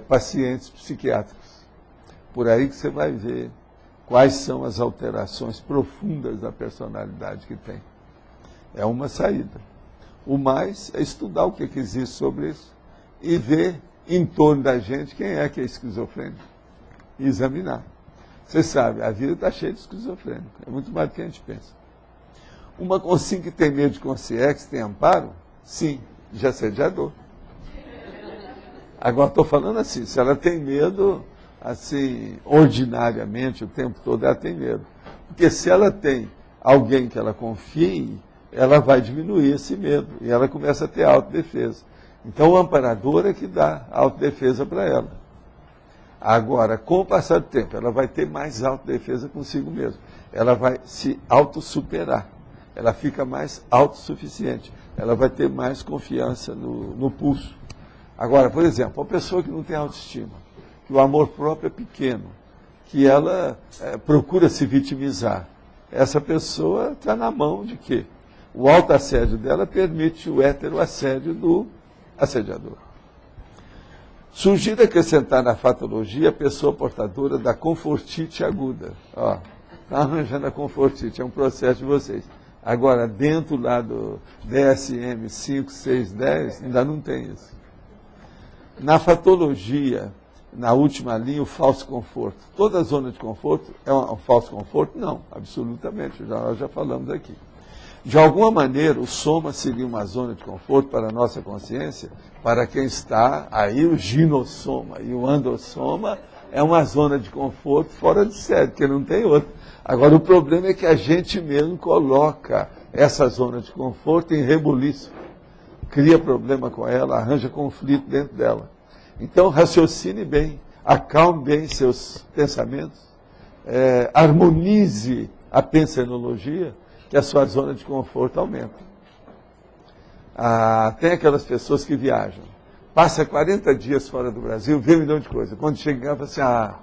pacientes psiquiátricos. Por aí que você vai ver quais são as alterações profundas da personalidade que tem. É uma saída. O mais é estudar o que existe sobre isso e ver em torno da gente quem é que é esquizofrênico. E examinar. Você sabe, a vida está cheia de esquizofrênico. É muito mais do que a gente pensa. Uma consciência que tem medo de consciência, tem amparo? Sim, de assediador. Agora, estou falando assim, se ela tem medo, assim, ordinariamente, o tempo todo, ela tem medo. Porque se ela tem alguém que ela confie, ela vai diminuir esse medo. E ela começa a ter autodefesa. Então, o amparador é que dá autodefesa para ela. Agora, com o passar do tempo, ela vai ter mais autodefesa consigo mesma. Ela vai se autossuperar. Ela fica mais autossuficiente. Ela vai ter mais confiança no pulso. Agora, por exemplo, uma pessoa que não tem autoestima, que o amor próprio é pequeno, que ela procura se vitimizar, essa pessoa está na mão de quê? O autoassédio dela permite o heteroassédio do assediador. Sugiro acrescentar na fatologia a pessoa portadora da confortite aguda. Está arranjando a confortite, é um processo de vocês. Agora, dentro lá do DSM 5, 6, 10, ainda não tem isso. Na fatologia, na última linha, o falso conforto. Toda zona de conforto é um falso conforto? Não, absolutamente, nós já falamos aqui. De alguma maneira, o soma seria uma zona de conforto para a nossa consciência, para quem está aí, o ginossoma e o andossoma é uma zona de conforto fora de série, porque não tem outra. Agora, o problema é que a gente mesmo coloca essa zona de conforto em rebuliço, cria problema com ela, arranja conflito dentro dela. Então, raciocine bem, acalme bem seus pensamentos, harmonize a pensenologia, que a sua zona de conforto aumenta. Tem aquelas pessoas que viajam, passa 40 dias fora do Brasil, vê um milhão de coisas. Quando chega em casa, fala assim,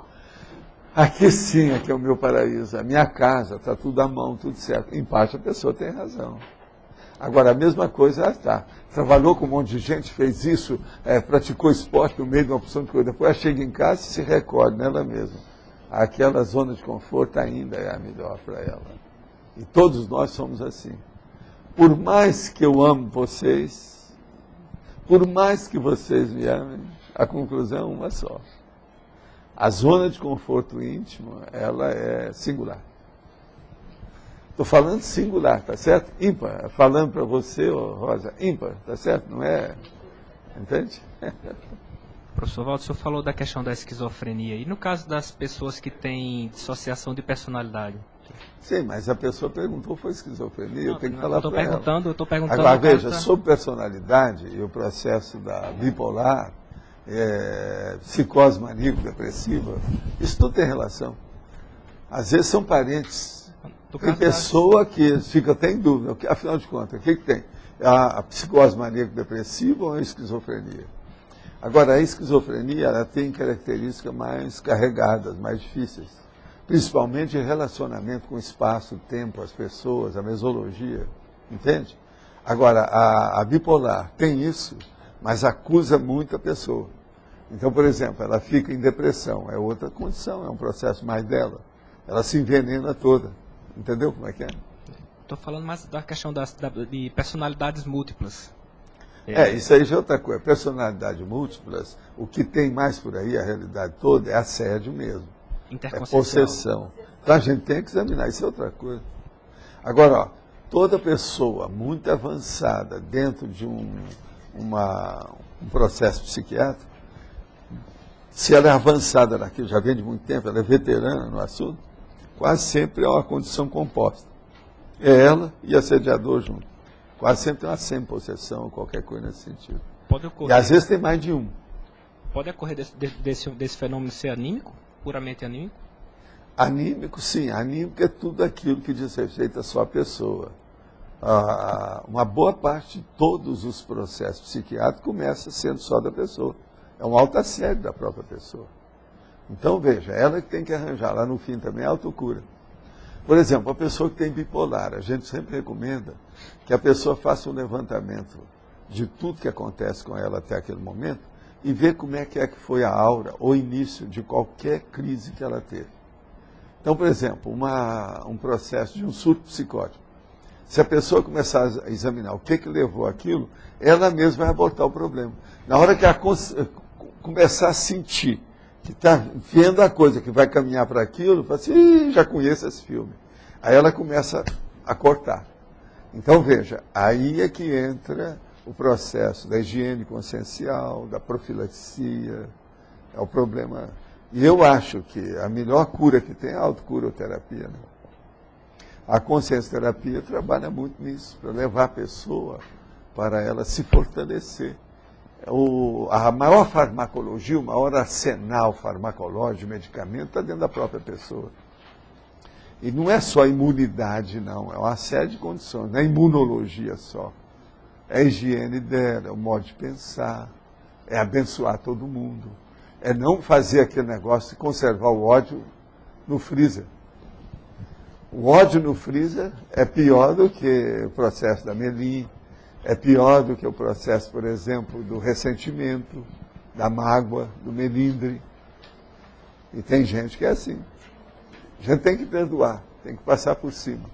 aqui sim, aqui é o meu paraíso, a minha casa, está tudo à mão, tudo certo. Em parte a pessoa tem razão. Agora, a mesma coisa, trabalhou com um monte de gente, fez isso, praticou esporte no meio de uma opção de coisa. Depois ela chega em casa e se recorda nela mesma. Aquela zona de conforto ainda é a melhor para ela. E todos nós somos assim. Por mais que eu amo vocês, por mais que vocês me amem, a conclusão é uma só. A zona de conforto íntimo, ela é singular. Estou falando singular, tá certo? Ímpar. Falando para você, Rosa, ímpar, tá certo? Não é... Entende? Professor Walter, o senhor falou da questão da esquizofrenia. E no caso das pessoas que têm dissociação de personalidade? Sim, mas a pessoa perguntou, foi esquizofrenia, eu tenho que falar para ela. Eu estou perguntando... Agora, veja, sobre personalidade e o processo da bipolar, psicose maníaco-depressiva, isso tudo tem relação. Às vezes são parentes. Tem pessoa que fica até em dúvida, afinal de contas, o que tem? A psicose maníaco-depressiva ou a esquizofrenia? Agora, a esquizofrenia ela tem características mais carregadas, mais difíceis. Principalmente em relacionamento com o espaço, o tempo, as pessoas, a mesologia, entende? Agora, a bipolar tem isso, mas acusa muito a pessoa. Então, por exemplo, ela fica em depressão, é outra condição, é um processo mais dela. Ela se envenena toda, entendeu como é que é? estou falando mais da questão de personalidades múltiplas. Isso aí já é outra coisa. Personalidade múltiplas, o que tem mais por aí, a realidade toda, é assédio mesmo. É possessão. Então a gente tem que examinar, isso é outra coisa. Agora, ó, toda pessoa muito avançada dentro de um processo psiquiátrico, se ela é avançada naquilo, já vem de muito tempo, ela é veterana no assunto, quase sempre é uma condição composta. É ela e assediador junto. Quase sempre tem uma semi-possessão, qualquer coisa nesse sentido. Pode ocorrer. E às vezes tem mais de um. Pode ocorrer desse fenômeno ser anímico? Puramente anímico? Anímico, sim. Anímico é tudo aquilo que diz respeito à sua pessoa. Uma boa parte de todos os processos psiquiátricos começa sendo só da pessoa. É um autoassédio da própria pessoa. Então, veja, ela que tem que arranjar. Lá no fim também é autocura. Por exemplo, a pessoa que tem bipolar, a gente sempre recomenda que a pessoa faça um levantamento de tudo que acontece com ela até aquele momento e ver como é que foi a aura, o início de qualquer crise que ela teve. Então, por exemplo, um processo de um surto psicótico. Se a pessoa começar a examinar o que levou aquilo, ela mesma vai abortar o problema. Na hora que ela começar a sentir que está vendo a coisa que vai caminhar para aquilo, fala assim, já conheço esse filme. Aí ela começa a cortar. Então, veja, aí é que entra o processo da higiene consciencial, da profilaxia, é o problema. E eu acho que a melhor cura que tem é a autocuroterapia. Né? A consciência-terapia trabalha muito nisso, para levar a pessoa para ela se fortalecer. A maior farmacologia, o maior arsenal farmacológico, medicamento, está dentro da própria pessoa. E não é só imunidade, não, é uma série de condições, não é imunologia só. É a higiene dela, é o modo de pensar, é abençoar todo mundo, é não fazer aquele negócio de conservar o ódio no freezer. O ódio no freezer é pior do que o processo da Melim, é pior do que o processo, por exemplo, do ressentimento, da mágoa, do melindre. E tem gente que é assim. A gente tem que perdoar, tem que passar por cima.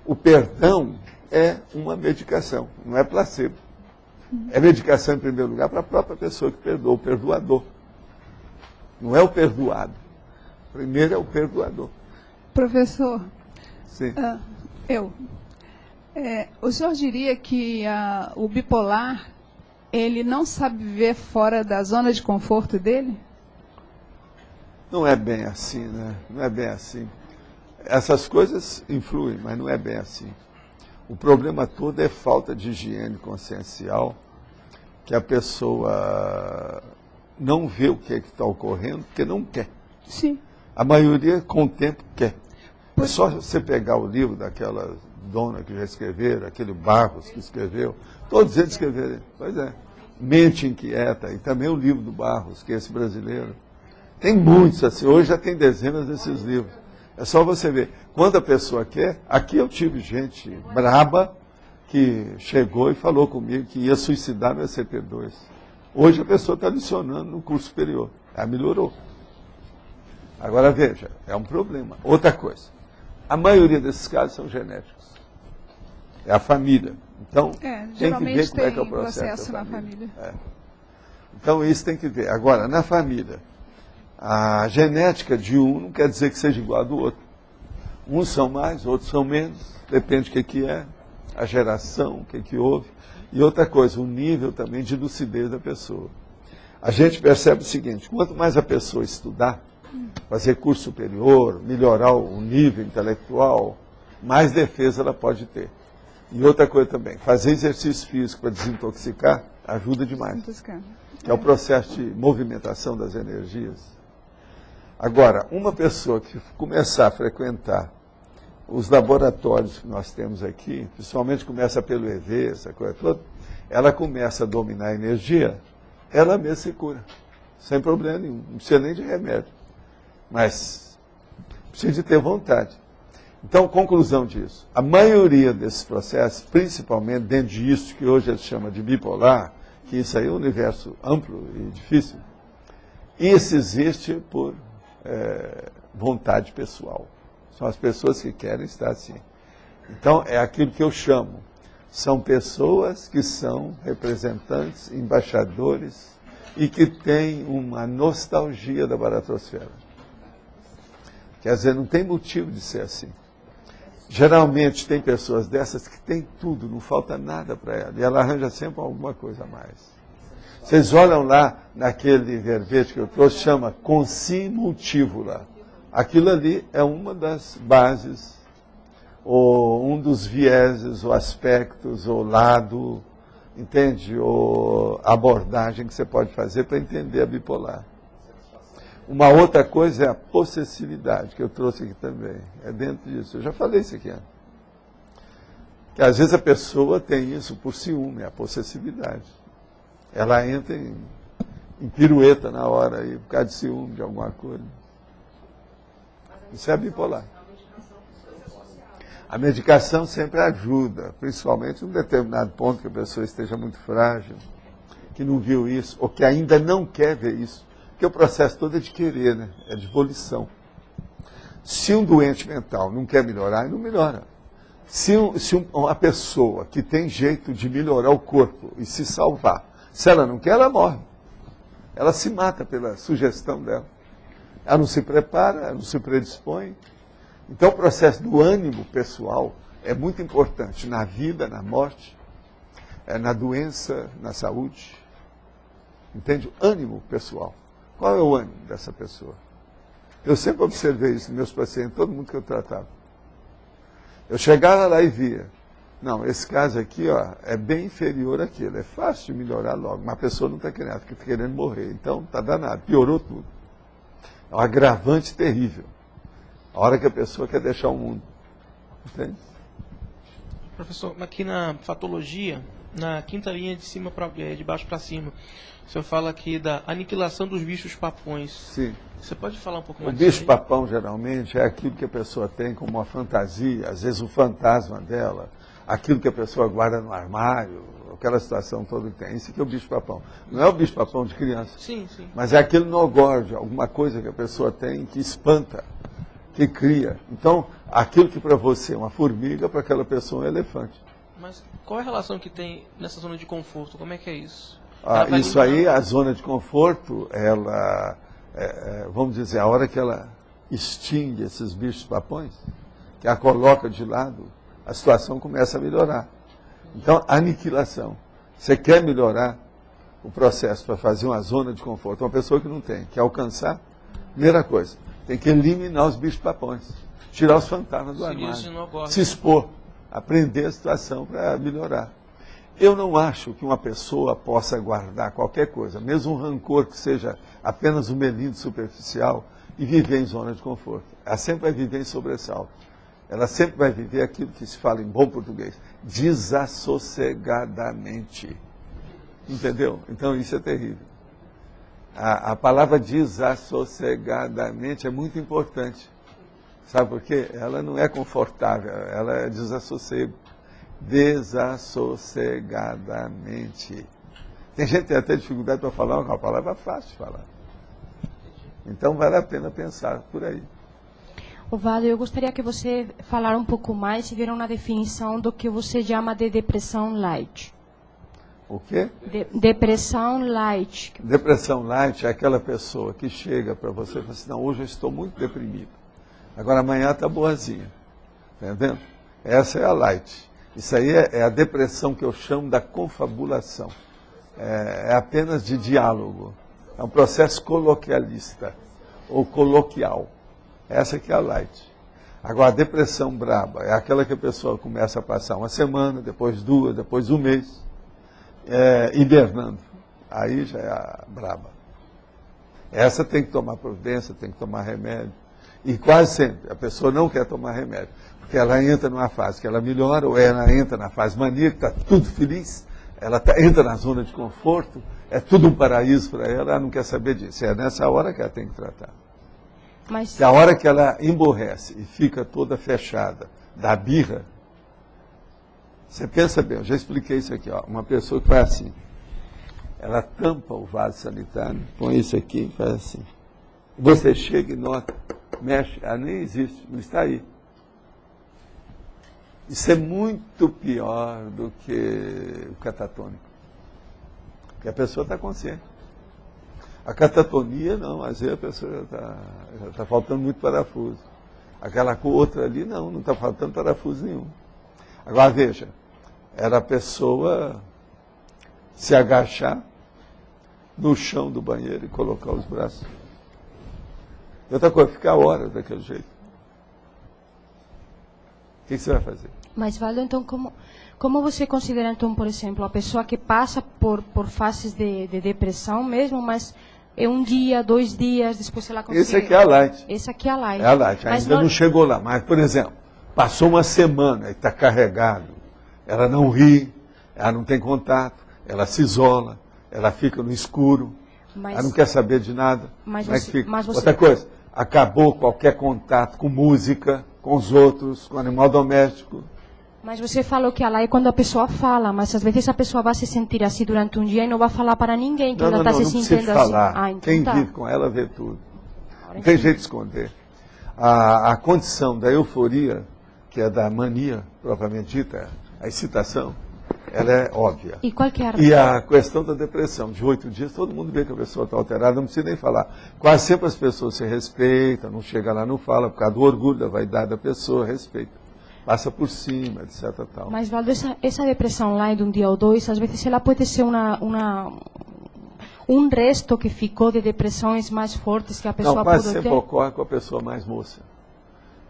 O perdão é uma medicação, não é placebo. É medicação, em primeiro lugar, para a própria pessoa que perdoa, o perdoador. Não é o perdoado. Primeiro é o perdoador. Professor, sim. O senhor diria que o bipolar, ele não sabe viver fora da zona de conforto dele? Não é bem assim, né? Não é bem assim. Essas coisas influem, mas não é bem assim. O problema todo é falta de higiene consciencial, que a pessoa não vê o que está ocorrendo, porque não quer. Sim. A maioria, com o tempo, quer. É só você pegar o livro daquela dona que já escreveram, aquele Barros que escreveu, todos eles escreveram. Pois é. Mente Inquieta, e também o livro do Barros, que é esse brasileiro. Tem muitos assim, hoje já tem dezenas desses livros. É só você ver. Quando a pessoa quer, aqui eu tive gente braba que chegou e falou comigo que ia suicidar no SCP-2. Hoje a pessoa está adicionando no curso superior. Ela melhorou. Agora veja, é um problema. Outra coisa, a maioria desses casos são genéticos. É a família. Então, tem que ver como é que é o processo na família. Então, isso tem que ver. Agora, na família, a genética de um não quer dizer que seja igual a do outro. Uns são mais, outros são menos. Depende do que é, a geração, o que houve. E outra coisa, o nível também de lucidez da pessoa. A gente percebe o seguinte, quanto mais a pessoa estudar, fazer curso superior, melhorar o nível intelectual, mais defesa ela pode ter. E outra coisa também, fazer exercício físico para desintoxicar ajuda demais. Que é o processo de movimentação das energias. Agora, uma pessoa que começar a frequentar os laboratórios que nós temos aqui, principalmente começa pelo EV, essa coisa toda, ela começa a dominar a energia, ela mesma se cura, sem problema nenhum, não precisa nem de remédio. Mas precisa de ter vontade. Então, conclusão disso, a maioria desses processos, principalmente dentro disso que hoje se chama de bipolar, que isso aí é um universo amplo e difícil, isso existe por vontade pessoal. São as pessoas que querem estar assim. Então, é aquilo que eu chamo. São pessoas que são representantes, embaixadores e que têm uma nostalgia da baratrosfera. Quer dizer, não tem motivo de ser assim. Geralmente tem pessoas dessas que têm tudo, não falta nada para ela. E ela arranja sempre alguma coisa a mais. Vocês olham lá naquele verbete que eu trouxe, chama consimultívula. Aquilo ali é uma das bases, ou um dos vieses, ou aspectos, ou lado, entende? Ou abordagem que você pode fazer para entender a bipolar. Uma outra coisa é a possessividade, que eu trouxe aqui também. É dentro disso. Eu já falei isso aqui antes. Que às vezes a pessoa tem isso por ciúme, a possessividade. Ela entra em pirueta na hora, aí, por causa de ciúme de alguma coisa. Isso é bipolar. A medicação sempre ajuda, principalmente em um determinado ponto que a pessoa esteja muito frágil, que não viu isso, ou que ainda não quer ver isso. Porque o processo todo é de querer, né? É de volição. Se um doente mental não quer melhorar, ele não melhora. Se uma pessoa que tem jeito de melhorar o corpo e se salvar, se ela não quer, ela morre. Ela se mata pela sugestão dela. Ela não se prepara, ela não se predispõe. Então o processo do ânimo pessoal é muito importante na vida, na morte, na doença, na saúde. Entende? O ânimo pessoal. Qual é o ânimo dessa pessoa? Eu sempre observei isso nos meus pacientes, todo mundo que eu tratava. Eu chegava lá e via. Não, esse caso aqui, ó, é bem inferior àquilo. É fácil de melhorar logo. Mas a pessoa não está querendo, fica querendo morrer. Então, está danado. Piorou tudo. É um agravante terrível. A hora que a pessoa quer deixar o mundo. Entende? Professor, aqui na fatologia, na quinta linha de baixo para cima, o senhor fala aqui da aniquilação dos bichos papões. Sim. Você pode falar um pouco mais disso? O bicho papão, geralmente, é aquilo que a pessoa tem como uma fantasia, às vezes o fantasma dela, aquilo que a pessoa guarda no armário, aquela situação toda que tem. Isso que é o bicho papão. Não é o bicho papão de criança. Sim, sim. Mas é aquele nogórdio, alguma coisa que a pessoa tem que espanta, que cria. Então, aquilo que para você é uma formiga, para aquela pessoa é um elefante. Mas qual é a relação que tem nessa zona de conforto? Como é que é isso? Isso aí, a zona de conforto, ela, vamos dizer, a hora que ela extingue esses bichos papões, que a coloca de lado, a situação começa a melhorar. Então, aniquilação. Você quer melhorar o processo para fazer uma zona de conforto? Uma pessoa que não tem, quer alcançar, primeira coisa, tem que eliminar os bichos papões, tirar os fantasmas do armário, se expor, aprender a situação para melhorar. Eu não acho que uma pessoa possa guardar qualquer coisa, mesmo um rancor que seja apenas um melindre superficial, e viver em zona de conforto. Ela sempre vai viver em sobressalto. Ela sempre vai viver aquilo que se fala em bom português, desassossegadamente. Entendeu? Então isso é terrível. A palavra desassossegadamente é muito importante. Sabe por quê? Ela não é confortável, ela é desassossego. Desassossegadamente. Tem gente que tem até dificuldade para falar uma palavra fácil de falar. Então vale a pena pensar por aí. Ovaldo, eu gostaria que você falara um pouco mais, se vier uma definição do que você chama de depressão light. O quê? Depressão light. Depressão light é aquela pessoa que chega para você e fala assim, não, hoje eu estou muito deprimido. Agora amanhã está boazinha. Entendeu? Essa é a light. Isso aí é a depressão que eu chamo da confabulação. É apenas de diálogo. É um processo coloquialista ou coloquial. Essa que é a light. Agora, a depressão braba é aquela que a pessoa começa a passar uma semana, depois duas, depois um mês, hibernando. Aí já é a braba. Essa tem que tomar providência, tem que tomar remédio. E quase sempre a pessoa não quer tomar remédio, porque ela entra numa fase que ela melhora, ou ela entra na fase maníaca, está tudo feliz, ela entra na zona de conforto, é tudo um paraíso para ela, ela não quer saber disso. É nessa hora que ela tem que tratar. Mas... a hora que ela emborrece e fica toda fechada, da birra, você pensa bem, eu já expliquei isso aqui, ó, uma pessoa que faz assim, ela tampa o vaso sanitário, põe isso aqui e faz assim. Você chega e nota, mexe, ela nem existe, não está aí. Isso é muito pior do que o catatônico. Porque a pessoa está consciente. A catatonia, não, às vezes a pessoa já está faltando muito parafuso. Aquela outra ali, não está faltando parafuso nenhum. Agora, veja, era a pessoa se agachar no chão do banheiro e colocar os braços. E outra coisa, ficar horas daquele jeito. O que você vai fazer? Mas, Valdo, então, como você considera, então, por exemplo, a pessoa que passa por fases de depressão mesmo, mas é um dia, 2 dias, depois ela consegue... Esse aqui é a light. Esse aqui é a light. É a light, mas ainda não chegou lá. Mas, por exemplo, passou uma semana e está carregado. Ela não ri, ela não tem contato, ela se isola, ela fica no escuro, ela não quer saber de nada. Mas como é que fica? Mas você... Outra coisa, acabou qualquer contato com música, com os outros, com o animal doméstico. Mas você falou que ela é quando a pessoa fala, mas às vezes a pessoa vai se sentir assim durante um dia e não vai falar para ninguém que ela está se sentindo assim. Então quem vive com ela vê tudo. Não tem jeito de esconder. A condição da euforia, que é da mania, propriamente dita, a excitação, ela é óbvia. E qual que é E a questão da depressão, de 8 dias, todo mundo vê que a pessoa está alterada, não precisa nem falar. Quase sempre as pessoas se respeitam, não chega lá, não fala, por causa do orgulho, da vaidade da pessoa, respeita. Passa por cima, etc. Tal. Mas, Valdo, essa depressão lá de um dia ou 2, às vezes ela pode ser um resto que ficou de depressões mais fortes que a pessoa pode ter? Não, quase sempre ocorre com a pessoa mais moça.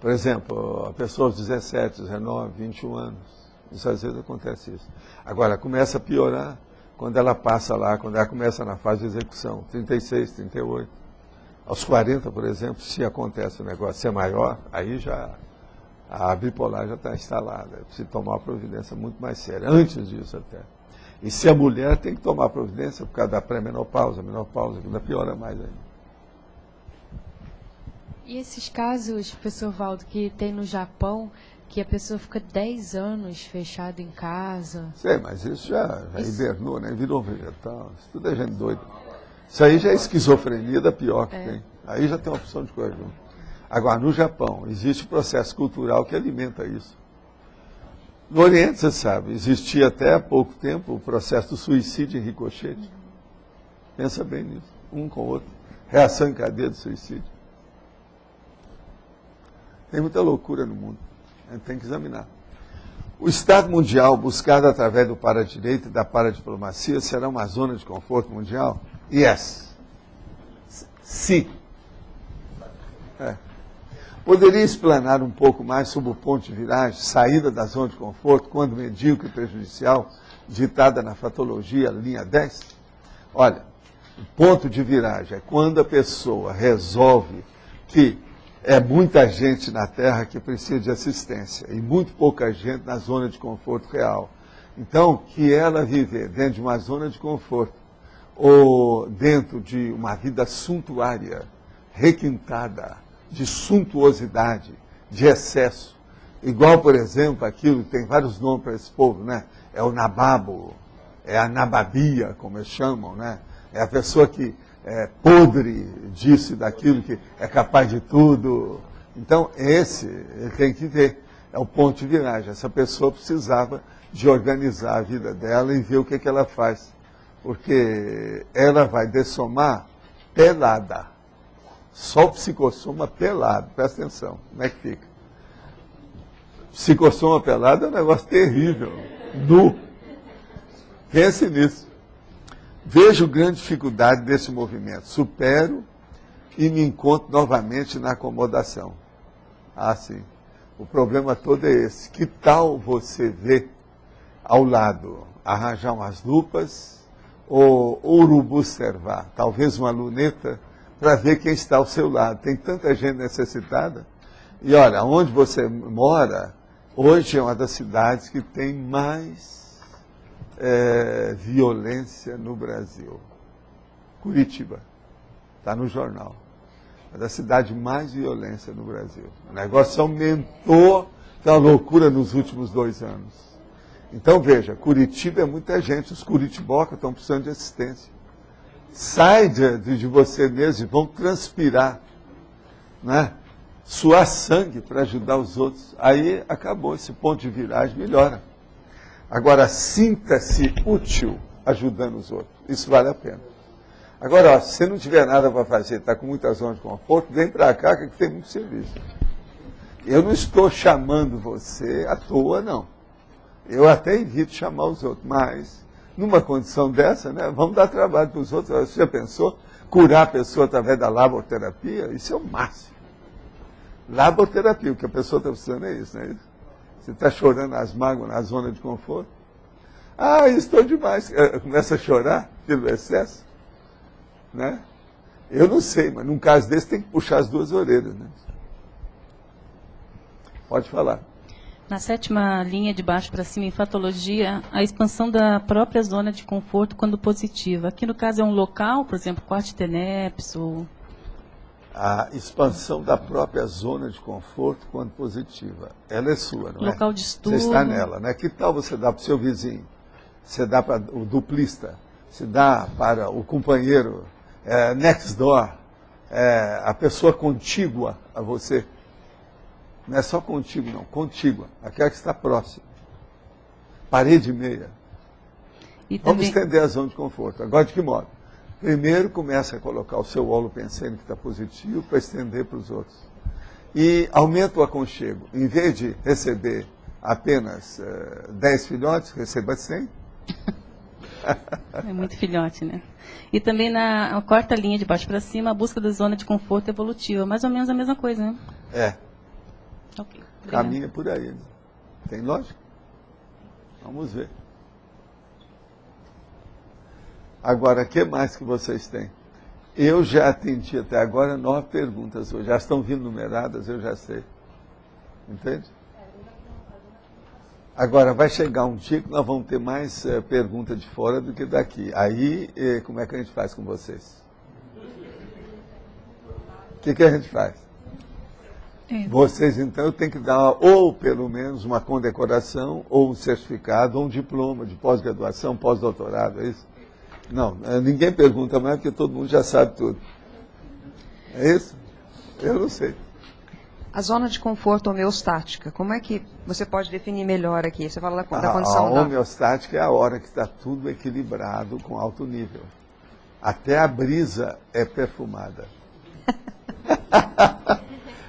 Por exemplo, a pessoa aos 17, 19, 21 anos. Isso às vezes acontece isso. Agora, começa a piorar quando ela passa lá, quando ela começa na fase de execução, 36, 38. Aos 40, por exemplo, se acontece o negócio ser maior, aí já... a bipolar já está instalada, é preciso tomar uma providência muito mais séria, antes disso até. E se a mulher tem que tomar providência por causa da pré-menopausa, menopausa, que ainda piora mais ainda. E esses casos, professor Valdo, que tem no Japão, que a pessoa fica 10 anos fechada em casa? Sei, mas isso já hibernou, né? Virou vegetal, isso tudo é gente doida. Isso aí já é esquizofrenia da pior que tem. Aí já tem uma opção de coisa junto. Agora, no Japão, existe um processo cultural que alimenta isso. No Oriente, você sabe, existia até há pouco tempo o processo do suicídio em ricochete. Pensa bem nisso, um com o outro. Reação em cadeia do suicídio. Tem muita loucura no mundo, a gente tem que examinar. O Estado mundial, buscado através do para-direito e da paradiplomacia, será uma zona de conforto mundial? Yes. Sim. Poderia explanar um pouco mais sobre o ponto de viragem, saída da zona de conforto, quando medíocre e prejudicial, ditada na fatologia, linha 10? Olha, o ponto de viragem é quando a pessoa resolve que é muita gente na Terra que precisa de assistência e muito pouca gente na zona de conforto real. Então, que ela viver dentro de uma zona de conforto ou dentro de uma vida suntuária, requintada, de suntuosidade, de excesso. Igual, por exemplo, aquilo, tem vários nomes para esse povo, né? É o nababo, é a nababia, como eles chamam, né? É a pessoa que é podre disso e daquilo, que é capaz de tudo. Então, ele tem que ver. É o ponto de viragem. Essa pessoa precisava de organizar a vida dela e ver o que ela faz. Porque ela vai dessomar pelada. Só o psicossoma pelado, presta atenção, como é que fica? Psicossoma pelado é um negócio terrível, nu. Pense nisso. Vejo grande dificuldade desse movimento. Supero e me encontro novamente na acomodação. Ah, sim. O problema todo é esse. Que tal você ver ao lado, arranjar umas lupas ou urubu-servar, talvez uma luneta, para ver quem está ao seu lado. Tem tanta gente necessitada. E olha, onde você mora, hoje é uma das cidades que tem mais violência no Brasil. Curitiba. Está no jornal. É da cidade mais violência no Brasil. O negócio aumentou, tá uma loucura nos últimos 2 anos. Então, veja, Curitiba é muita gente. Os curitibocas estão precisando de assistência. Sai de você mesmo e vão transpirar, né? suar sangue para ajudar os outros. Aí acabou, esse ponto de viragem melhora. Agora, sinta-se útil ajudando os outros. Isso vale a pena. Agora, ó, se você não tiver nada para fazer, está com muita zona de conforto, vem para cá que tem muito serviço. Eu não estou chamando você à toa, não. Eu até evito chamar os outros, mas numa condição dessa, né, vamos dar trabalho para os outros. Você já pensou? Curar a pessoa através da laboterapia? Isso é o máximo. Laboterapia, o que a pessoa está precisando é isso, não é isso? Você está chorando as mágoas na zona de conforto? Ah, estou demais. Começa a chorar pelo excesso. Né? Eu não sei, mas num caso desse tem que puxar as duas orelhas. Né? Pode falar. Na 7ª linha de baixo para cima, em fatologia, a expansão da própria zona de conforto quando positiva. Aqui no caso é um local, por exemplo, corte tenepes ou... A expansão da própria zona de conforto quando positiva. Ela é sua, não é? Local de estudo. Você está nela, né? Que tal você dar para o seu vizinho? Você dá para o duplista? Você dá para o companheiro next door? A pessoa contígua a você? Não é só contigo, não. Contígua. Aquela que está próxima. Parede e meia. Vamos estender a zona de conforto. Agora de que modo? Primeiro, começa a colocar o seu holopensene que está positivo para estender para os outros. E aumenta o aconchego. Em vez de receber apenas 10 filhotes, receba 100. É muito filhote, né? E também na 4ª linha de baixo para cima, a busca da zona de conforto evolutiva. Mais ou menos a mesma coisa, né? É. Ok. Caminha por aí. Né? Tem lógica? Vamos ver. Agora, o que mais que vocês têm? Eu já atendi até agora 9 perguntas hoje. Já estão vindo numeradas, eu já sei. Entende? Agora, vai chegar um dia que nós vamos ter mais pergunta de fora do que daqui. Aí, como é que a gente faz com vocês? O que a gente faz? Vocês, então, eu tenho que dar ou, pelo menos, uma condecoração, ou um certificado, ou um diploma de pós-graduação, pós-doutorado, é isso? Não, ninguém pergunta mais, porque todo mundo já sabe tudo. É isso? Eu não sei. A zona de conforto homeostática, como é que você pode definir melhor aqui? Você fala da condição A homeostática é a hora que está tudo equilibrado com alto nível. Até a brisa é perfumada.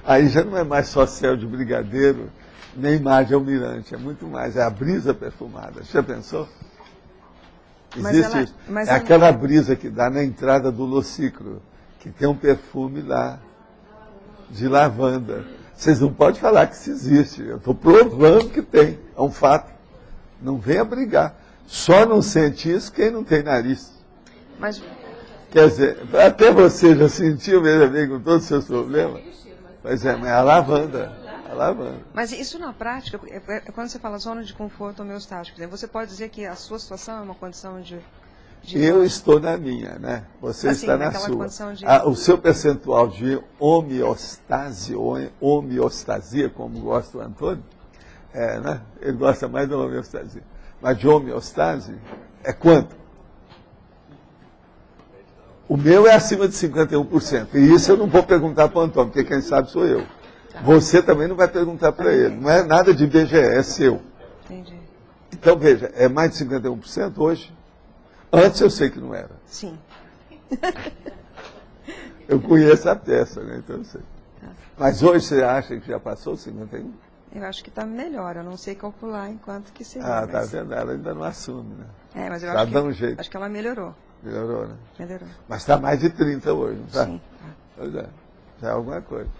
Aí já não é mais só céu de brigadeiro, nem mar de almirante, é muito mais, é a brisa perfumada. Você já pensou? Existe isso. É aquela brisa que dá na entrada do Lociclo, que tem um perfume lá de lavanda. Vocês não podem falar que isso existe. Eu estou provando que tem. É um fato. Não venha brigar. Só não sente isso quem não tem nariz. Mas... Quer dizer, até você já sentiu, meu amigo, com todos os seus problemas? Pois é, mas é a lavanda. A lavanda. Mas isso na prática, quando você fala zona de conforto homeostático, você pode dizer que a sua situação é uma condição de eu estou na minha, né? Você assim, está na sua. De... O seu percentual de homeostase, ou homeostasia, como gosta o Antônio, né? Ele gosta mais da homeostasia. Mas de homeostase é quanto? O meu é acima de 51%. E isso eu não vou perguntar para o Antônio, porque quem sabe sou eu. Você também não vai perguntar para ele. Não é nada de IBGE, é seu. Entendi. Então, veja, é mais de 51% hoje? Antes eu sei que não era. Sim. Eu conheço a peça, né? Então eu sei. Mas hoje você acha que já passou 51%? Eu acho que está melhor. Eu não sei calcular enquanto que seria. Ah, tá vendo? Ela ainda não assume, né? Mas eu já dá um jeito. Acho que ela melhorou. Melhorou, né? Melhorou. Mas está mais de 30 hoje, não está? Sim. Pois é. Já é alguma coisa.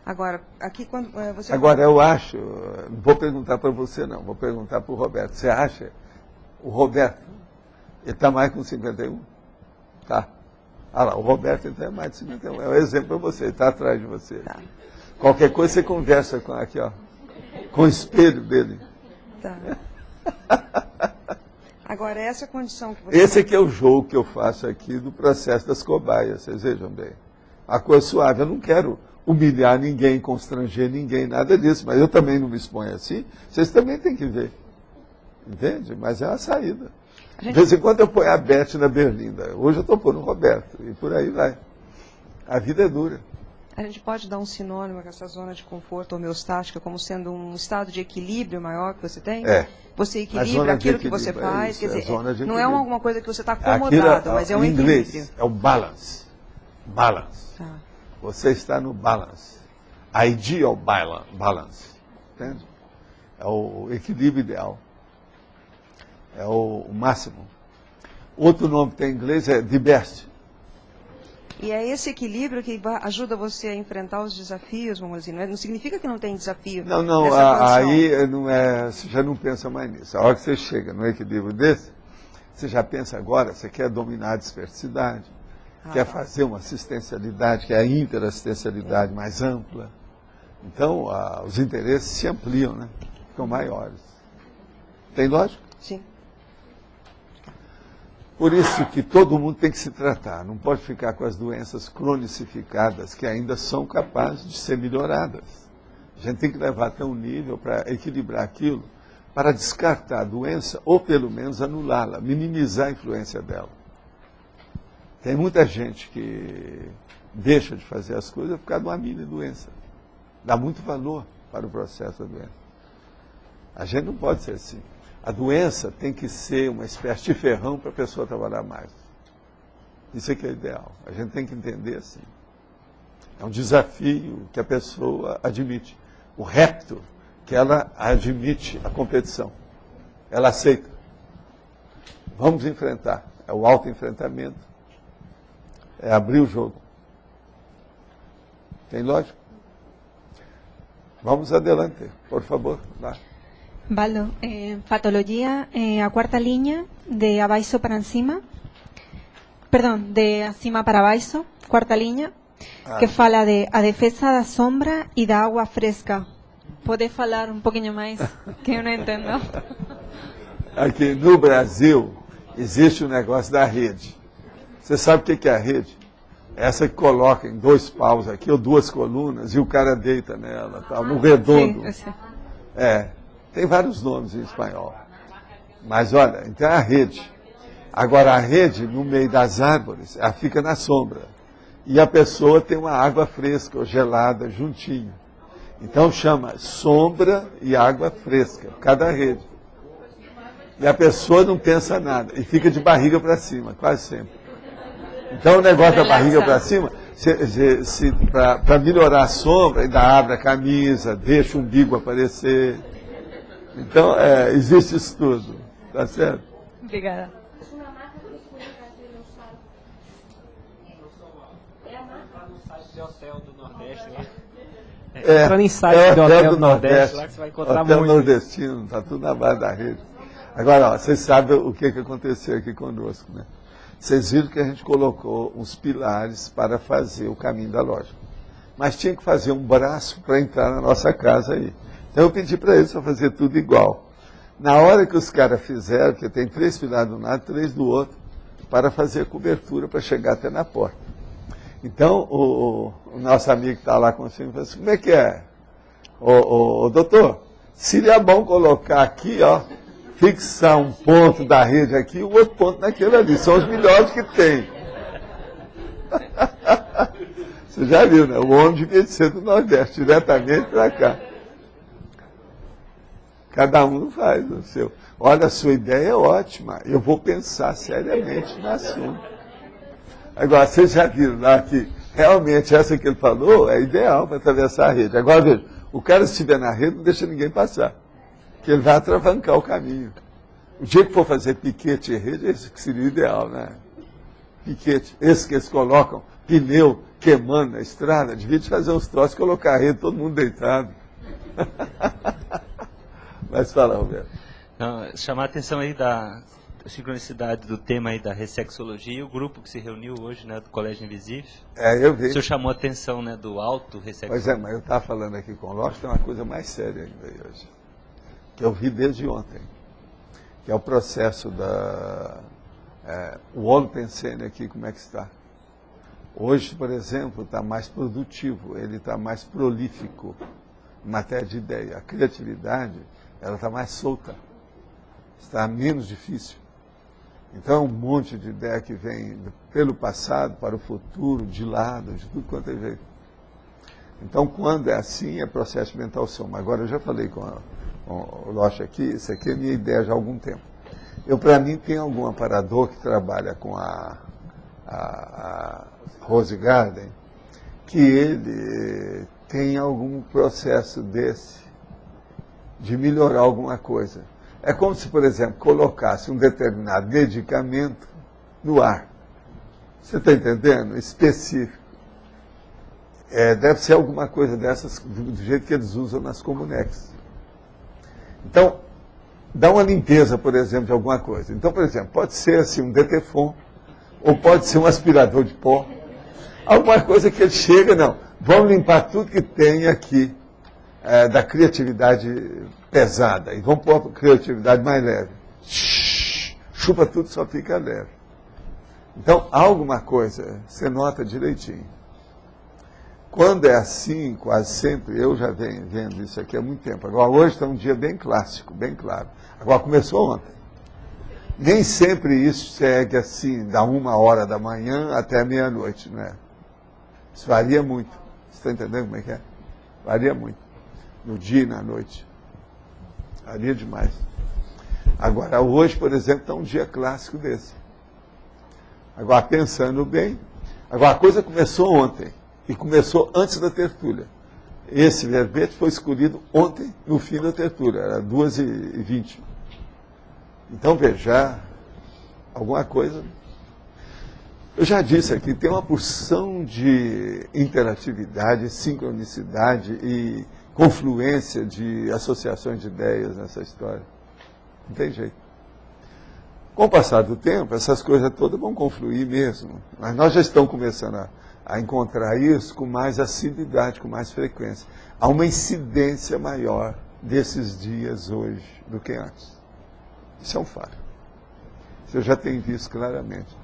Agora, aqui quando você... Agora, eu acho, não vou perguntar para você não, vou perguntar para o Roberto. Você acha, o Roberto, ele está mais com 51? Tá. Ah lá, o Roberto então é mais de 51. É um exemplo para você, ele está atrás de você. Tá. Qualquer coisa você conversa com aqui, ó, com o espelho dele. Tá. Agora, essa condição que você... Esse aqui é o jogo que eu faço aqui do processo das cobaias, vocês vejam bem. A coisa suave, eu não quero humilhar ninguém, constranger ninguém, nada disso, mas eu também não me exponho assim, vocês também têm que ver. Entende? Mas é uma saída. De vez em quando eu ponho a Beth na berlinda, hoje eu estou pondo o Roberto, e por aí vai. A vida é dura. A gente pode dar um sinônimo com essa zona de conforto homeostática como sendo um estado de equilíbrio maior que você tem? É. Você equilibra aquilo que você faz, quer dizer, não é alguma coisa que você está acomodado, mas é um equilíbrio. Em inglês, é o balance. Balance. Tá. Você está no balance. Ideal balance. Entende? É o equilíbrio ideal. É o máximo. Outro nome que tem em inglês é the best. E é esse equilíbrio que ajuda você a enfrentar os desafios, vamos dizer, não significa que não tem desafio. Não, aí não é, você já não pensa mais nisso. A hora que você chega no equilíbrio desse, você já pensa agora, você quer dominar a dispersidade, quer fazer uma assistencialidade, que é a interassistencialidade mais ampla. Então, os interesses se ampliam, né? Ficam maiores. Tem lógica? Sim. Por isso que todo mundo tem que se tratar, não pode ficar com as doenças cronicificadas que ainda são capazes de ser melhoradas. A gente tem que levar até um nível para equilibrar aquilo, para descartar a doença ou pelo menos anulá-la, minimizar a influência dela. Tem muita gente que deixa de fazer as coisas por causa de uma mini doença. Dá muito valor para o processo da doença. A gente não pode ser assim. A doença tem que ser uma espécie de ferrão para a pessoa trabalhar mais. Isso é que é ideal. A gente tem que entender assim. É um desafio que a pessoa admite. O repto, que ela admite a competição. Ela aceita. Vamos enfrentar. É o autoenfrentamento. É abrir o jogo. Tem lógica? Vamos adelante, por favor. Lá. Baldo, patologia, a quarta linha, de abaixo para cima, perdão, de acima para baixo, quarta linha, que fala de a defesa da sombra e da água fresca. Pode falar um pouquinho mais, que eu não entendo. Aqui no Brasil, existe um negócio da rede. Você sabe o que é a rede? Essa que coloca em 2 paus aqui, ou 2 colunas, e o cara deita nela, tal, no redondo. Sim, tem vários nomes em espanhol. Mas olha, então é a rede. Agora a rede, no meio das árvores, ela fica na sombra. E a pessoa tem uma água fresca ou gelada juntinho. Então chama sombra e água fresca, cada rede. E a pessoa não pensa nada, e fica de barriga para cima, quase sempre. Então o negócio da barriga para cima, para melhorar a sombra, ainda abre a camisa, deixa o umbigo aparecer. Então, existe isso tudo, tá certo? Obrigada. Entrando em site do Hotel do Nordeste, lá que você vai encontrar Hotel muito. Nordestino, está tudo na base da rede. Agora, ó, vocês sabem o que aconteceu aqui conosco, né? Vocês viram que a gente colocou uns pilares para fazer o caminho da lógica. Mas tinha que fazer um braço para entrar na nossa casa aí. Então eu pedi para eles para fazer tudo igual. Na hora que os caras fizeram, porque tem 3 pilares de um lado, 3 do outro, para fazer a cobertura para chegar até na porta. Então o nosso amigo que está lá com o filho falou assim, como é que é? Doutor, seria bom colocar aqui, ó, fixar um ponto da rede aqui e o outro ponto naquele ali. São os melhores que tem. Você já viu, né? O homem devia ser do Nordeste, diretamente para cá. Cada um faz o seu. Olha, a sua ideia é ótima. Eu vou pensar seriamente no assunto. Agora, vocês já viram lá que realmente essa que ele falou é ideal para atravessar a rede. Agora, veja, o cara se estiver na rede não deixa ninguém passar. Que ele vai atravancar o caminho. O dia que for fazer piquete e rede, esse que seria o ideal, né? Piquete. Esse que eles colocam pneu queimando na estrada, devia de fazer os troços, colocar a rede, todo mundo deitado. Mas fala, Roberto. Não, chamar a atenção aí da sincronicidade do tema aí da ressexologia, o grupo que se reuniu hoje, né, do Colégio Invisível. Eu vi. O senhor chamou a atenção, né, do auto-ressexologia. Pois é, mas eu estava falando aqui com o Lopes, tem uma coisa mais séria ainda aí hoje, que eu vi desde ontem, que é o processo o holopensene aqui, como é que está? Hoje, por exemplo, está mais produtivo, ele está mais prolífico em matéria de ideia. A criatividade, ela está mais solta, está menos difícil. Então é um monte de ideia que vem pelo passado para o futuro, de lado, de tudo quanto é jeito. Então, quando é assim, é processo mental soma. Agora, eu já falei com o Loche aqui, isso aqui é minha ideia já há algum tempo. Para mim, tem algum aparador que trabalha com a Rose Garden, que ele tem algum processo desse, de melhorar alguma coisa. É como se, por exemplo, colocasse um determinado medicamento no ar. Você está entendendo? Específico. Deve ser alguma coisa dessas, do jeito que eles usam nas Comunex. Então, dá uma limpeza, por exemplo, de alguma coisa. Então, por exemplo, pode ser assim, um Detefon, ou pode ser um aspirador de pó. Alguma coisa que ele chega, não. Vamos limpar tudo que tem aqui da criatividade pesada. E vamos pôr a criatividade mais leve. Chupa tudo, só fica leve. Então, alguma coisa, você nota direitinho. Quando é assim, quase sempre, eu já venho vendo isso aqui há muito tempo. Agora, hoje está um dia bem clássico, bem claro. Agora, começou ontem. Nem sempre isso segue assim, da 1h da manhã até meia-noite, não é? Isso varia muito. Você está entendendo como é que é? Varia muito. No dia e na noite. Varia demais. Agora, hoje, por exemplo, está um dia clássico desse. Agora, pensando bem, agora a coisa começou ontem. E começou antes da tertúlia. Esse verbete foi escolhido ontem, no fim da tertúlia, era 2h20. Então, veja, alguma coisa. Eu já disse aqui, tem uma porção de interatividade, sincronicidade e confluência de associações de ideias nessa história. Não tem jeito. Com o passar do tempo, essas coisas todas vão confluir mesmo. Mas nós já estamos começando a encontrar isso com mais assiduidade, com mais frequência. Há uma incidência maior desses dias hoje do que antes. Isso é um fato. Isso eu já tenho visto claramente.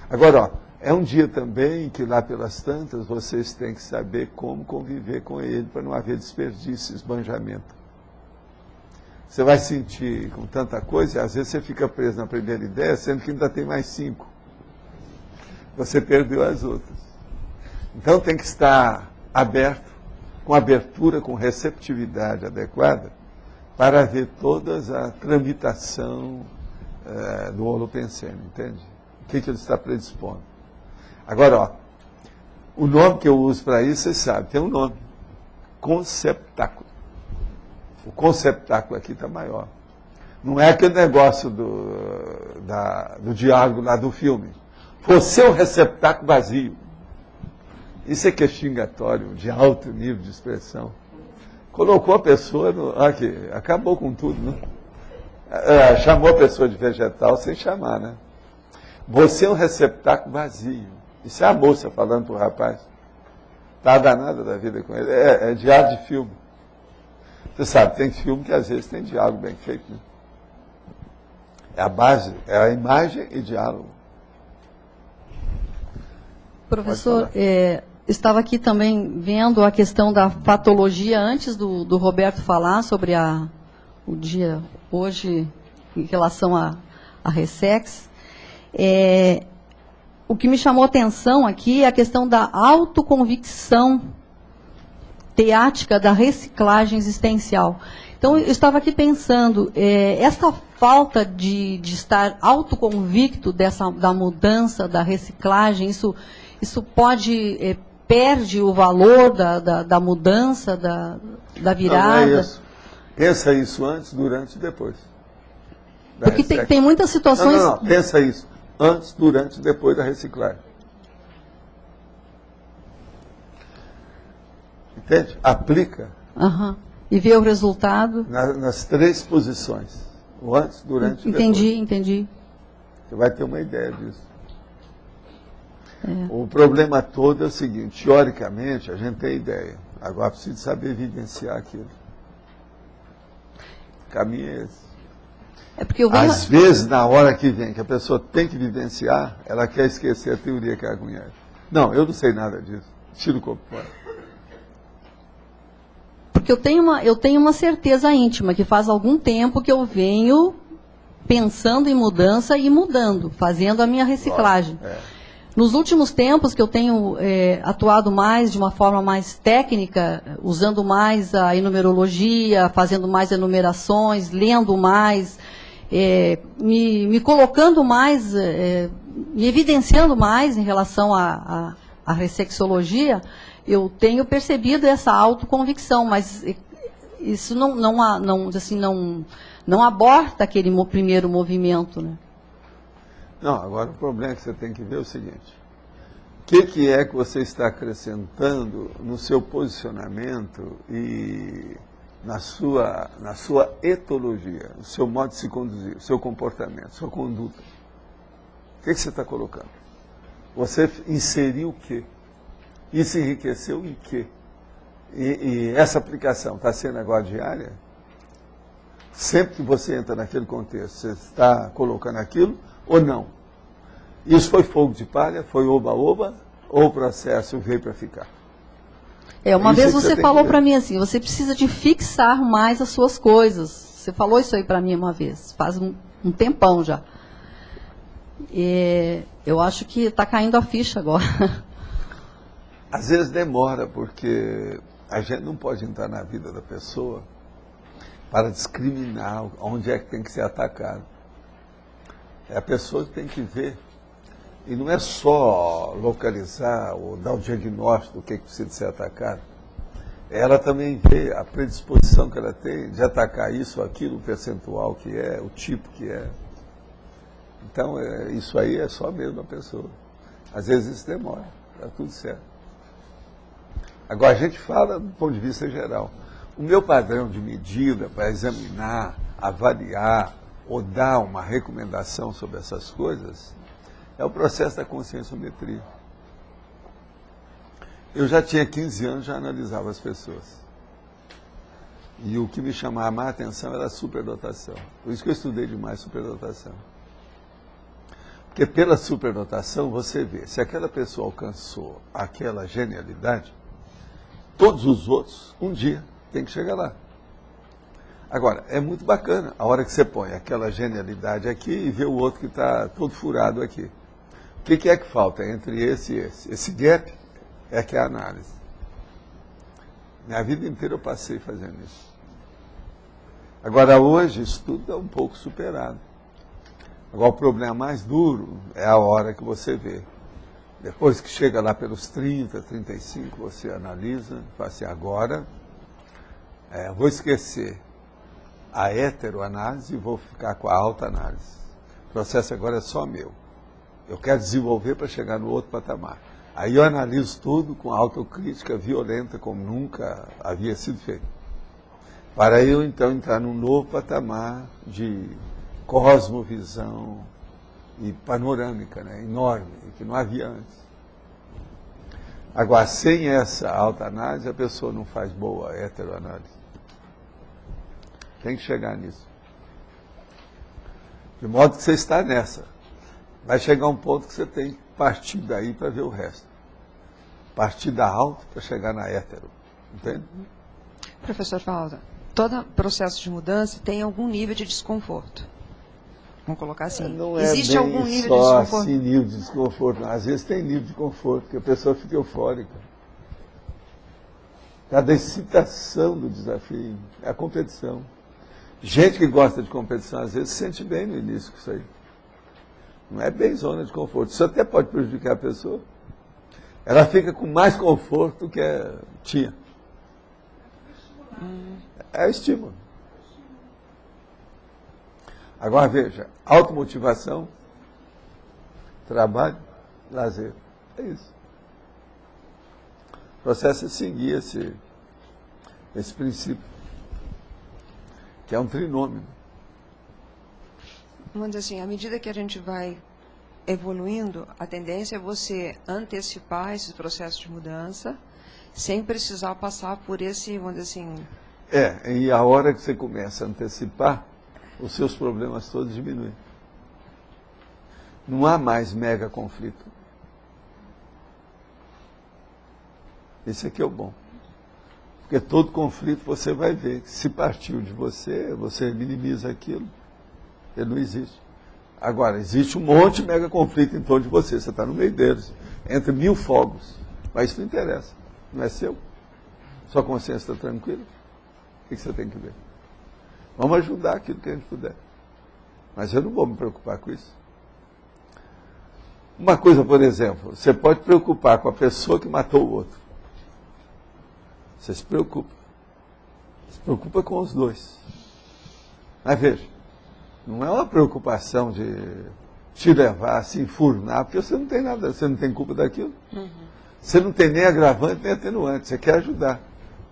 Agora, é um dia também que lá pelas tantas vocês têm que saber como conviver com ele para não haver desperdício, esbanjamento. Você vai sentir com tanta coisa e às vezes você fica preso na primeira ideia, sendo que ainda tem mais 5. Você perdeu as outras. Então tem que estar aberto, com abertura, com receptividade adequada, para ver toda a tramitação do holopensene, entende? O que ele está predispondo. Agora, o nome que eu uso para isso, vocês sabem, tem um nome. Conceptáculo. O conceptáculo aqui está maior. Não é aquele negócio do diálogo lá do filme. Você é um receptáculo vazio. Isso é que é xingatório, de alto nível de expressão. Colocou a pessoa aqui, acabou com tudo, né? Chamou a pessoa de vegetal sem chamar, né? Você é um receptáculo vazio. Isso é a moça falando para o rapaz. Está danada da vida com ele. É diálogo de filme. Você sabe, tem filme que às vezes tem diálogo bem feito, né? É a base, é a imagem e diálogo. Professor, estava aqui também vendo a questão da patologia antes do Roberto falar sobre o dia hoje em relação à Ressex. O que me chamou a atenção aqui é a questão da autoconvicção teática da reciclagem existencial. Então, eu estava aqui pensando, essa falta de estar autoconvicto da mudança, da reciclagem, isso pode, perde o valor da mudança, da virada? Não é isso. Pensa isso antes, durante e depois. Porque tem muitas situações... Não, pensa isso antes, durante e depois da reciclagem. Entende? Aplica. E vê o resultado. Nas 3 posições. O antes, durante e depois. Entendi. Você vai ter uma ideia disso. O problema todo é o seguinte, teoricamente a gente tem ideia. Agora precisa saber vivenciar aquilo. O caminho é esse. Às vezes, na hora que vem, que a pessoa tem que vivenciar, ela quer esquecer a teoria que ela conhece. Não, eu não sei nada disso. Tira o corpo fora. Porque eu tenho uma certeza íntima, que faz algum tempo que eu venho pensando em mudança e mudando, fazendo a minha reciclagem. Nos últimos tempos que eu tenho atuado mais de uma forma mais técnica, usando mais a enumerologia, fazendo mais enumerações, lendo mais, me colocando mais, me evidenciando mais em relação à ressexologia, eu tenho percebido essa autoconvicção, mas isso não aborta aquele primeiro movimento, né? Não, agora o problema que você tem que ver é o seguinte: o que é que você está acrescentando no seu posicionamento e na sua etologia, no seu modo de se conduzir, seu comportamento, sua conduta? O que você está colocando? Você inseriu o quê? Isso enriqueceu em quê? E essa aplicação está sendo agora diária? Sempre que você entra naquele contexto, você está colocando aquilo ou não? Isso foi fogo de palha, foi oba-oba, ou o processo veio para ficar? Uma vez você falou para mim assim, você precisa de fixar mais as suas coisas. Você falou isso aí para mim uma vez, faz um tempão já. Eu acho que está caindo a ficha agora. Às vezes demora, porque a gente não pode entrar na vida da pessoa para discriminar onde é que tem que ser atacado. É a pessoa que tem que ver. E não é só localizar ou dar o diagnóstico do que precisa ser atacado. Ela também vê a predisposição que ela tem de atacar isso ou aquilo, o percentual que é, o tipo que é. Então, isso aí é só mesmo a pessoa. Às vezes isso demora, está tudo certo. Agora, a gente fala do ponto de vista geral. O meu padrão de medida para examinar, avaliar ou dar uma recomendação sobre essas coisas é o processo da conscienciometria. Eu já tinha 15 anos, já analisava as pessoas. E o que me chamava a atenção era a superdotação. Por isso que eu estudei demais superdotação. Porque pela superdotação você vê, se aquela pessoa alcançou aquela genialidade, todos os outros, um dia, tem que chegar lá. Agora, é muito bacana a hora que você põe aquela genialidade aqui e vê o outro que está todo furado aqui. O que é que falta entre esse e esse? Esse gap é que é a análise. Minha vida inteira eu passei fazendo isso. Agora, hoje, isso tudo é um pouco superado. Agora, o problema mais duro é a hora que você vê. Depois que chega lá pelos 30, 35, você analisa, fala assim, agora vou esquecer a heteroanálise e vou ficar com a autoanálise. O processo agora é só meu. Eu quero desenvolver para chegar no outro patamar. Aí eu analiso tudo com autocrítica violenta, como nunca havia sido feito. Para eu, então, entrar num novo patamar de cosmovisão e panorâmica, né, enorme, que não havia antes. Agora, sem essa autoanálise, a pessoa não faz boa heteroanálise. Tem que chegar nisso. De modo que você está nessa. Vai chegar um ponto que você tem que partir daí para ver o resto. Partir da auto para chegar na hétero. Entende? Professor Falda, todo processo de mudança tem algum nível de desconforto. Vamos colocar assim. Não existe algum nível de desconforto? Assim, nível de desconforto. Às vezes tem nível de conforto, porque a pessoa fica eufórica. Cada excitação do desafio é a competição. Gente que gosta de competição, às vezes, se sente bem no início com isso aí. Não é bem zona de conforto. Isso até pode prejudicar a pessoa. Ela fica com mais conforto do que tinha. É estímulo. Agora veja, automotivação, trabalho, lazer. É isso. O processo é seguir esse princípio, que é um trinômio. Vamos dizer assim, à medida que a gente vai evoluindo, a tendência é você antecipar esses processos de mudança, sem precisar passar por esse, vamos dizer assim... E a hora que você começa a antecipar, os seus problemas todos diminuem. Não há mais mega conflito. Esse aqui é o bom. Porque todo conflito você vai ver que se partiu de você, você minimiza aquilo. Ele não existe. Agora, existe um monte de mega conflito em torno de você. Você está no meio deles, entre 1000 fogos. Mas isso não interessa. Não é seu? Sua consciência está tranquila? O que você tem que ver? Vamos ajudar aquilo que a gente puder. Mas eu não vou me preocupar com isso. Uma coisa, por exemplo, você pode preocupar com a pessoa que matou o outro. Você se preocupa. Se preocupa com os dois. Mas veja, não é uma preocupação de te levar a se enfurnar, porque você não tem nada, você não tem culpa daquilo. Você não tem nem agravante nem atenuante, você quer ajudar.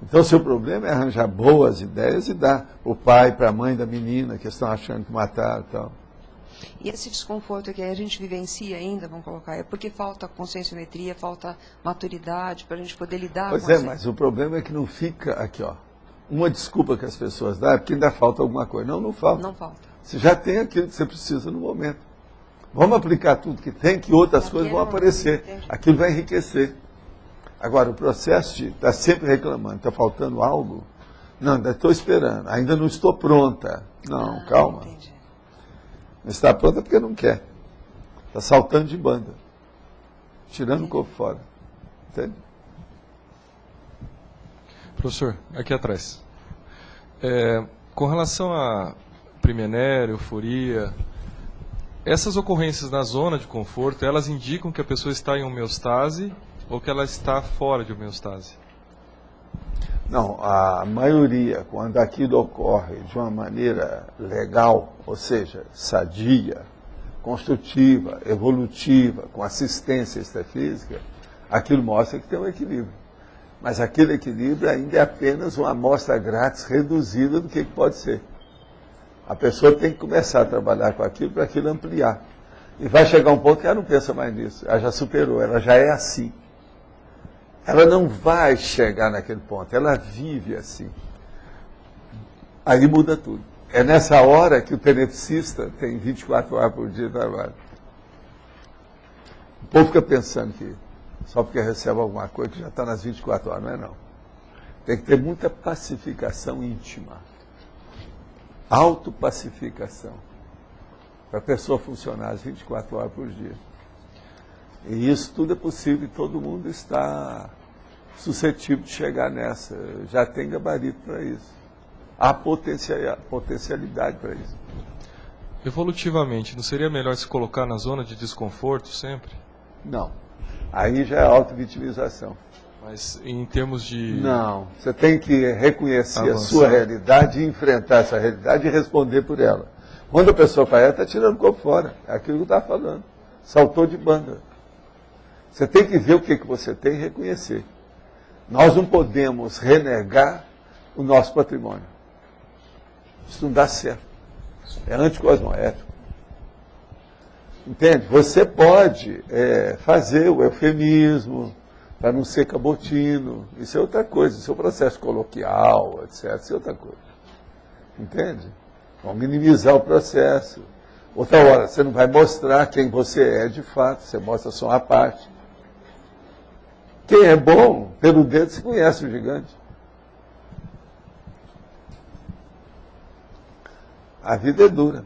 Então, o seu problema é arranjar boas ideias e dar para o pai, para a mãe da menina que estão achando que mataram e tal. E esse desconforto que a gente vivencia ainda, vamos colocar, é porque falta conscienciometria, falta maturidade para a gente poder lidar pois com é, mas o problema é que não fica aqui, ó. Uma desculpa que as pessoas dão é porque ainda falta alguma coisa. Não, não falta. Não falta. Você já tem aquilo que você precisa no momento. Vamos aplicar tudo que tem, que outras coisas vão aparecer. Aquilo vai enriquecer. Agora, o processo de estar sempre reclamando, está faltando algo, não, ainda estou esperando, ainda não estou pronta. Não, calma. Entendi. Não está pronta porque não quer. Está saltando de banda. Tirando o corpo fora. Entende? Professor, aqui atrás. Com relação a primenério, euforia, essas ocorrências na zona de conforto, elas indicam que a pessoa está em homeostase ou que ela está fora de homeostase? Não, a maioria, quando aquilo ocorre de uma maneira legal, ou seja, sadia, construtiva, evolutiva, com assistência extrafísica, aquilo mostra que tem um equilíbrio. Mas aquele equilíbrio ainda é apenas uma amostra grátis reduzida do que pode ser. A pessoa tem que começar a trabalhar com aquilo para aquilo ampliar. E vai chegar um ponto que ela não pensa mais nisso, ela já superou, ela já é assim. Ela não vai chegar naquele ponto, ela vive assim. Aí muda tudo. É nessa hora que o tenepsista tem 24 horas por dia de trabalho. O povo fica pensando que só porque recebe alguma coisa que já está nas 24 horas, não é não. Tem que ter muita pacificação íntima. Autopacificação. Para a pessoa funcionar as 24 horas por dia. E isso tudo é possível e todo mundo está suscetível de chegar nessa. Já tem gabarito para isso. Há potencialidade para isso. Evolutivamente, não seria melhor se colocar na zona de desconforto sempre? Não. Aí já é auto-vitimização. Mas em termos de... Não. Você tem que reconhecer a sua realidade e enfrentar essa realidade e responder por ela. Quando a pessoa faz, ela está tirando o corpo fora. É aquilo que eu estava falando. Saltou de banda. Você tem que ver o que você tem e reconhecer. Nós não podemos renegar o nosso patrimônio. Isso não dá certo. É anticosmoético. Entende? Você pode fazer o eufemismo para não ser cabotino. Isso é outra coisa. Isso é um processo coloquial, etc. Isso é outra coisa. Entende? Vamos minimizar o processo. Outra hora, você não vai mostrar quem você é de fato. Você mostra só uma parte. Quem é bom, pelo dedo se conhece o gigante. A vida é dura.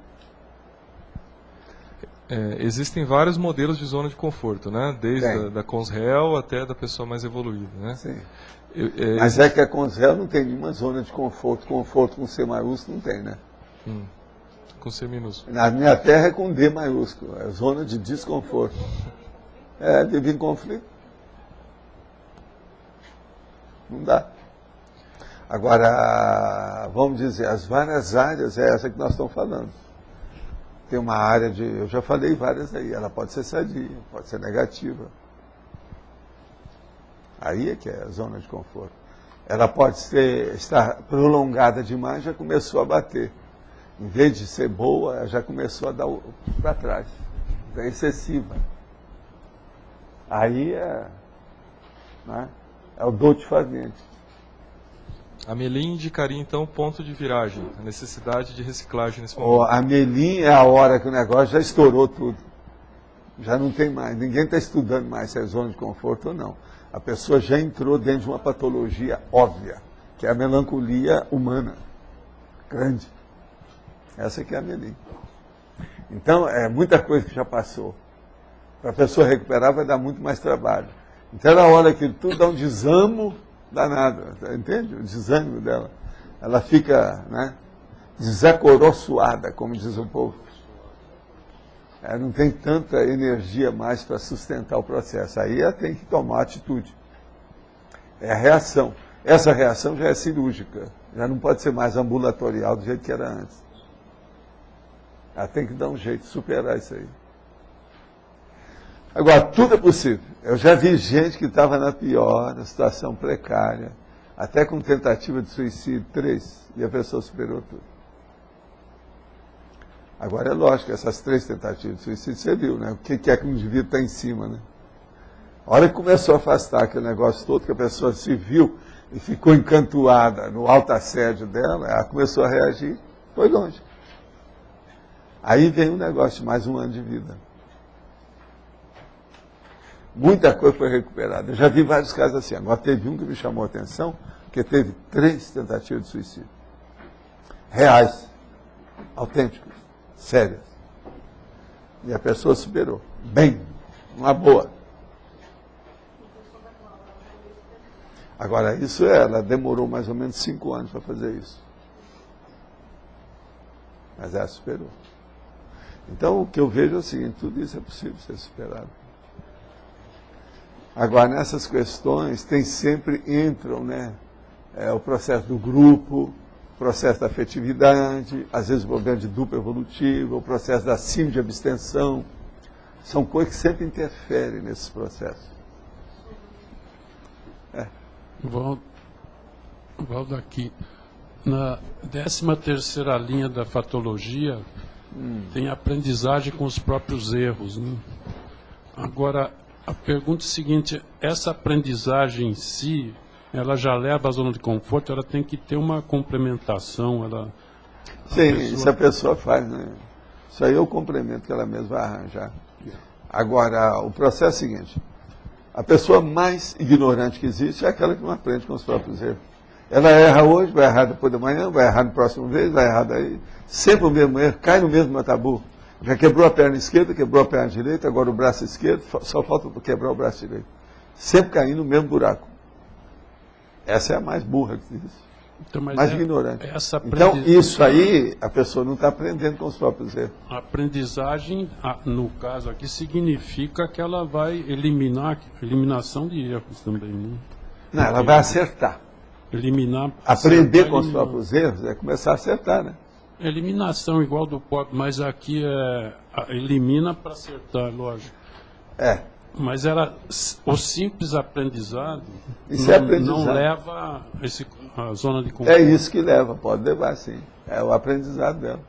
Existem vários modelos de zona de conforto, né? Desde da Consréu até da pessoa mais evoluída, né? Sim. Mas é que a Consréu não tem nenhuma zona de conforto. Conforto com C maiúsculo não tem, né? Com C minúsculo. Na minha terra é com D maiúsculo. É zona de desconforto. Vive em conflito. Não dá. Agora, vamos dizer, as várias áreas é essa que nós estamos falando. Tem uma área de, eu já falei várias aí, ela pode ser sadia, pode ser negativa. Aí é que é a zona de conforto. Ela pode estar prolongada demais, já começou a bater. Em vez de ser boa, ela já começou a dar para trás. É excessiva. Aí é o dote fazente. A Melim indicaria, então, ponto de viragem, a necessidade de reciclagem nesse momento. A Melim é a hora que o negócio já estourou tudo. Já não tem mais. Ninguém está estudando mais se é zona de conforto ou não. A pessoa já entrou dentro de uma patologia óbvia, que é a melancolia humana. Grande. Essa que é a Melim. Então, é muita coisa que já passou. Para a pessoa recuperar vai dar muito mais trabalho. Então, na hora que tudo dá um desamo danado, entende? O desânimo dela. Ela fica, né, desacoroçoada, como diz o povo. Ela não tem tanta energia mais para sustentar o processo. Aí ela tem que tomar atitude. É a reação. Essa reação já é cirúrgica. Já não pode ser mais ambulatorial do jeito que era antes. Ela tem que dar um jeito de superar isso aí. Agora, tudo é possível. Eu já vi gente que estava na pior, na situação precária, até com tentativa de suicídio, 3, e a pessoa superou tudo. Agora é lógico, essas 3 tentativas de suicídio, você viu, né? O que é que o indivíduo está em cima, né? A hora que começou a afastar aquele negócio todo, que a pessoa se viu e ficou encantuada no alto assédio dela, ela começou a reagir, foi longe. Aí vem um negócio de mais um ano de vida. Muita coisa foi recuperada. Eu já vi vários casos assim. Agora teve um que me chamou a atenção, que teve 3 tentativas de suicídio. Reais, autênticas, sérias. E a pessoa superou. Bem, uma boa. Agora, isso ela demorou mais ou menos 5 anos para fazer isso. Mas ela superou. Então, o que eu vejo é o seguinte, tudo isso é possível ser superado. Agora, nessas questões, entram, né, o processo do grupo, o processo da afetividade, às vezes o problema de dupla evolutiva, o processo da síndrome de abstenção. São coisas que sempre interferem nesses processos. Valdo, aqui. Na 13ª linha da fatologia, tem aprendizagem com os próprios erros, né? Agora, a pergunta é a seguinte, essa aprendizagem em si, ela já leva à zona de conforto, ela tem que ter uma complementação, Sim, isso a pessoa faz, né? Isso aí é o complemento que ela mesma vai arranjar. Agora, o processo é o seguinte, a pessoa mais ignorante que existe é aquela que não aprende com os próprios erros. Ela erra hoje, vai errar depois da manhã, vai errar no próximo vez, vai errar daí. Sempre o mesmo erro, cai no mesmo matabu. Já quebrou a perna esquerda, quebrou a perna direita, agora o braço esquerdo, só falta quebrar o braço direito. Sempre caindo no mesmo buraco. Essa é a mais burra que existe. Então, mais ignorante. Então, isso aí, a pessoa não está aprendendo com os próprios erros. A aprendizagem, no caso aqui, significa que ela vai eliminação de erros também, né? Não, ela vai acertar. Aprender com os próprios erros é começar a acertar, né? Eliminação igual do pobre, mas aqui elimina para acertar, lógico. Mas o simples aprendizado, não leva a zona de conforto. É isso que leva, pode levar sim. É o aprendizado dela.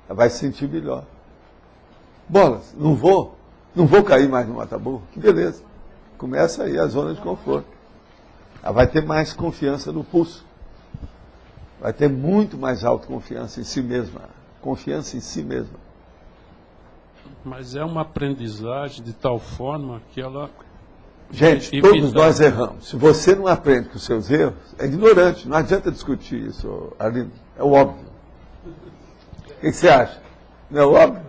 Ela vai se sentir melhor. Bolas, não vou cair mais no mataburro. Que beleza. Começa aí a zona de conforto. Ela vai ter mais confiança no pulso. Vai ter muito mais autoconfiança em si mesma. Confiança em si mesma. Mas é uma aprendizagem de tal forma que ela... Gente, todos nós erramos. Se você não aprende com os seus erros, é ignorante. Não adianta discutir isso, Arlindo. É o óbvio. O que você acha? Não é o óbvio?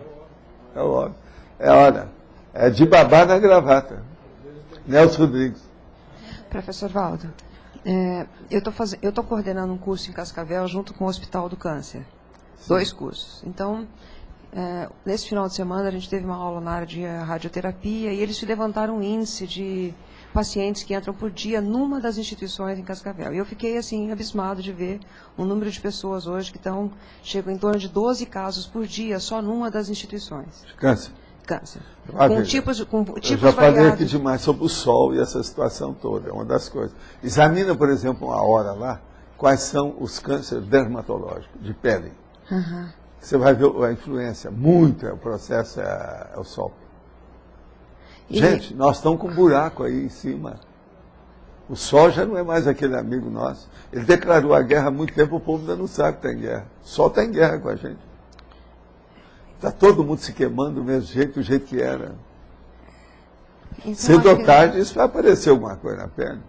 É o óbvio. É de gravata. Nelson Rodrigues. Professor Valdo, eu estou coordenando um curso em Cascavel junto com o Hospital do Câncer. Sim. 2 cursos. Então, nesse final de semana, a gente teve uma aula na área de radioterapia e eles levantaram um índice de pacientes que entram por dia numa das instituições em Cascavel. E eu fiquei, assim, abismado de ver o número de pessoas hoje que chegam em torno de 12 casos por dia só numa das instituições. Câncer. Com tipos eu já falei aqui demais sobre o sol e essa situação toda, é uma das coisas. Examina, por exemplo, uma hora lá, quais são os cânceres dermatológicos, de pele. Uhum. Você vai ver a influência, muito, o processo é o sol. Gente, nós estamos com um buraco aí em cima. O sol já não é mais aquele amigo nosso. Ele declarou a guerra há muito tempo, o povo ainda não sabe que está em guerra. O sol está em guerra com a gente. Está todo mundo se queimando do mesmo jeito, do jeito que era. Então, cedo ou tarde, isso vai aparecer alguma coisa na perna.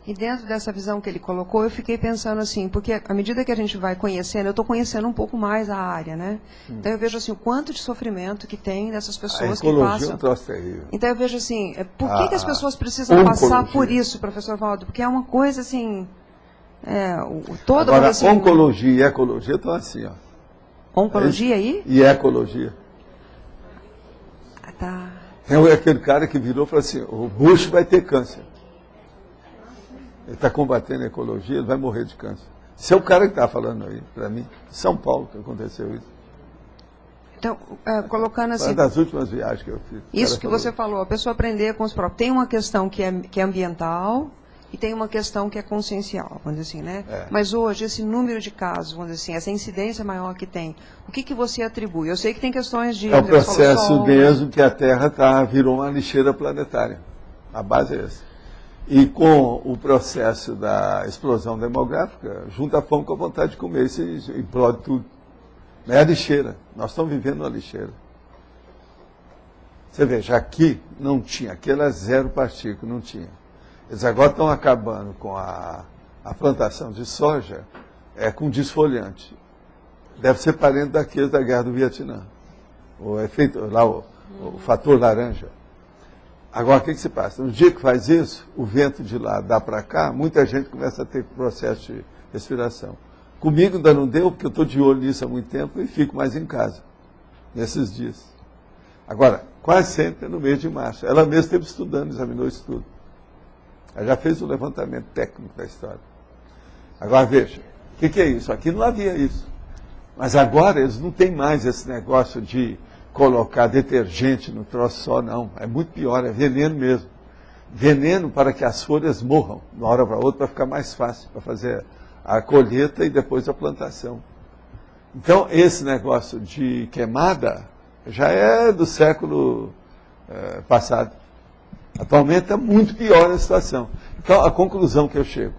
E dentro dessa visão que ele colocou, eu fiquei pensando assim, porque à medida que a gente vai conhecendo, eu estou conhecendo um pouco mais a área, né? Então eu vejo assim, o quanto de sofrimento que tem dessas pessoas que passam. É um troço terrível. Então eu vejo assim, por que as pessoas precisam passar por isso, professor Valdo? Porque é uma coisa assim, todo agora, oncologia e ecologia estão assim, ó. Oncologia aí? E ecologia. Tá. É aquele cara que virou e falou assim, o Bush vai ter câncer. Ele está combatendo a ecologia, ele vai morrer de câncer. Esse é o cara que está falando aí, para mim, em São Paulo que aconteceu isso. Então, colocando assim... Uma das últimas viagens que eu fiz. Isso que você falou, a pessoa aprender com os próprios. Tem uma questão que é ambiental e tem uma questão que é consciencial, vamos dizer assim, né? Mas hoje, esse número de casos, vamos dizer assim, essa incidência maior que tem, o que você atribui? Eu sei que tem questões de... É o processo mesmo que a Terra virou uma lixeira planetária. A base é essa. E com o processo da explosão demográfica, junta a fome com a vontade de comer, isso implode tudo. Não é a lixeira. Nós estamos vivendo uma lixeira. Você veja, aqui não tinha, aqui era zero partícula, não tinha. Eles agora estão acabando com a plantação de soja com desfolhante. Deve ser parente daqueles da Guerra do Vietnã. O efeito, lá, o fator laranja. Agora, o que se passa? No dia que faz isso, o vento de lá dá para cá, muita gente começa a ter processo de respiração. Comigo ainda não deu, porque eu estou de olho nisso há muito tempo e fico mais em casa, nesses dias. Agora, quase sempre é no mês de março. Ela mesma esteve estudando, examinou isso tudo. Ela já fez o levantamento técnico da história. Agora, veja, o que é isso? Aqui não havia isso. Mas agora eles não têm mais esse negócio de colocar detergente no troço só, não. É muito pior, é veneno mesmo. Veneno para que as folhas morram, de uma hora para outra, para ficar mais fácil, para fazer a colheita e depois a plantação. Então, esse negócio de queimada já é do século passado. Atualmente está muito pior a situação. Então, a conclusão que eu chego,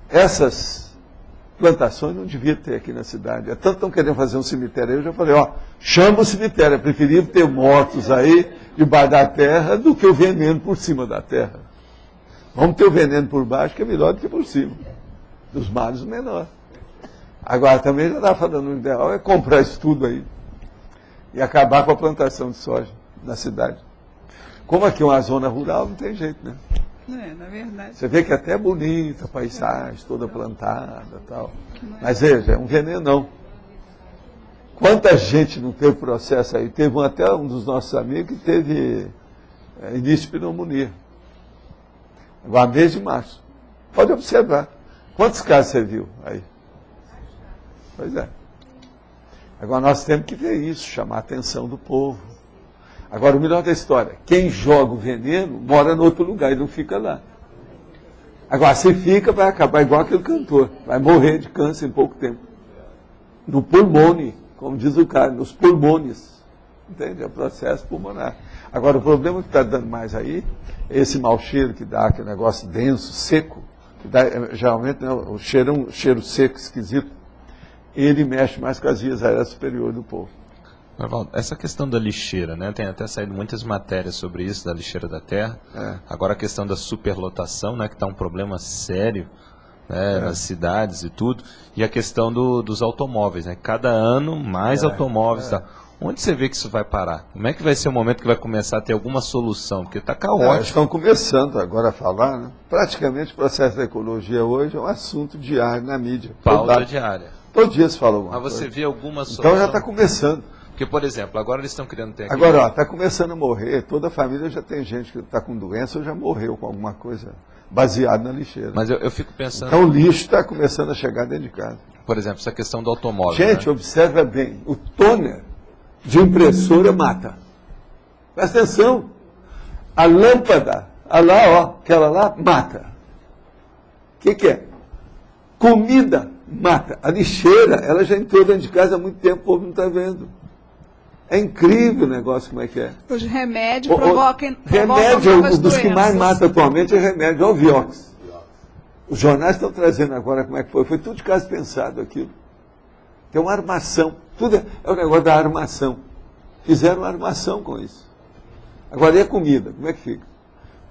essas plantações não devia ter aqui na cidade. Tanto estão querendo fazer um cemitério aí, eu já falei, chama o cemitério, é preferível ter mortos aí debaixo da terra do que o veneno por cima da terra. Vamos ter o veneno por baixo, que é melhor do que por cima. Dos males, o menor. Agora, também já estava falando, o ideal é comprar isso tudo aí e acabar com a plantação de soja na cidade. Como aqui é uma zona rural, não tem jeito, né? Na verdade. Você vê que até é bonita a paisagem, toda plantada e tal. Mas veja, é um venenão. Quanta gente não teve processo aí? Teve até um dos nossos amigos que teve início de pneumonia. Agora, mês de março. Pode observar. Quantos casos você viu aí? Pois é. Agora, nós temos que ver isso, chamar a atenção do povo. Agora, o melhor da história, quem joga o veneno mora em outro lugar e não fica lá. Agora, se fica, vai acabar igual aquele cantor. Vai morrer de câncer em pouco tempo. No pulmone, como diz o cara, nos pulmones. Entende? É o processo pulmonar. Agora, o problema que está dando mais aí, é esse mau cheiro que dá, aquele negócio denso, seco, que dá, geralmente, né, o cheiro é um cheiro seco, esquisito. Ele mexe mais com as vias aéreas superiores do povo. Valdo, essa questão da lixeira, né? Tem até saído muitas matérias sobre isso, da lixeira da terra. Agora a questão da superlotação, né? Que está um problema sério, né? Nas cidades e tudo. E a questão dos automóveis, né? Cada ano mais automóveis. Tá. Onde você vê que isso vai parar? Como é que vai ser o momento que vai começar a ter alguma solução? Porque está caótico. Estão começando agora a falar, né? Praticamente o processo da ecologia hoje é um assunto diário na mídia. Pauta diária. Todo dia se fala alguma coisa. Mas você vê alguma solução? Então já está começando. Porque, por exemplo, agora eles estão criando... Agora, está começando a morrer, toda a família já tem gente que está com doença ou já morreu com alguma coisa baseada na lixeira. Mas eu fico pensando... Então o lixo está começando a chegar dentro de casa. Por exemplo, essa questão do automóvel. Gente, observa bem, o toner de impressora mata. Presta atenção. A lâmpada, aquela lá, mata. O que é? Comida mata. A lixeira, ela já entrou dentro de casa há muito tempo, o povo não está vendo. É incrível o negócio, como é que é. Os remédios provocam remédio, um dos que mais mata atualmente é remédio, é o Vioxx. Os jornais estão trazendo agora como é que foi. Foi tudo de caso pensado aquilo. Tem uma armação. Tudo é o negócio da armação. Fizeram uma armação com isso. Agora, e a comida? Como é que fica?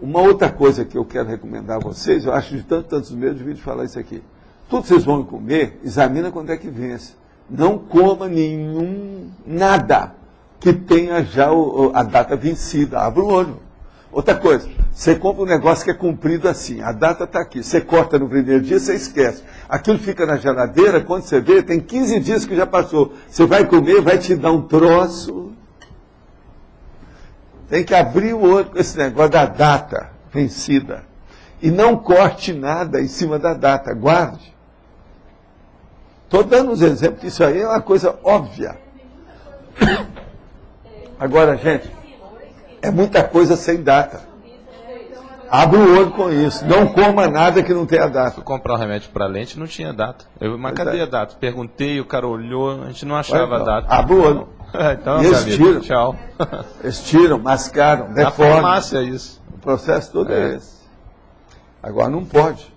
Uma outra coisa que eu quero recomendar a vocês, eu acho de tantos meses, devia falar isso aqui. Tudo que vocês vão comer, examina quando é que vence. Não coma nada que tenha já a data vencida. Abra o olho. Outra coisa, você compra um negócio que é comprido assim, a data está aqui, você corta no primeiro dia, você esquece. Aquilo fica na geladeira, quando você vê, tem 15 dias que já passou. Você vai comer, vai te dar um troço. Tem que abrir o olho com esse negócio da data vencida. E não corte nada em cima da data, guarde. Estou dando uns exemplos, que isso aí é uma coisa óbvia. Agora, gente, é muita coisa sem data. Abra o olho com isso. Não coma nada que não tenha data. Fui comprar um remédio para lente, não tinha data. Mas cadê a data? Perguntei, o cara olhou, a gente não achava a data. Abra o olho. Então, e eles tiram. Tchau. Eles tiram, mascaram, deformam. Na farmácia, isso. O processo todo é esse. Agora não pode.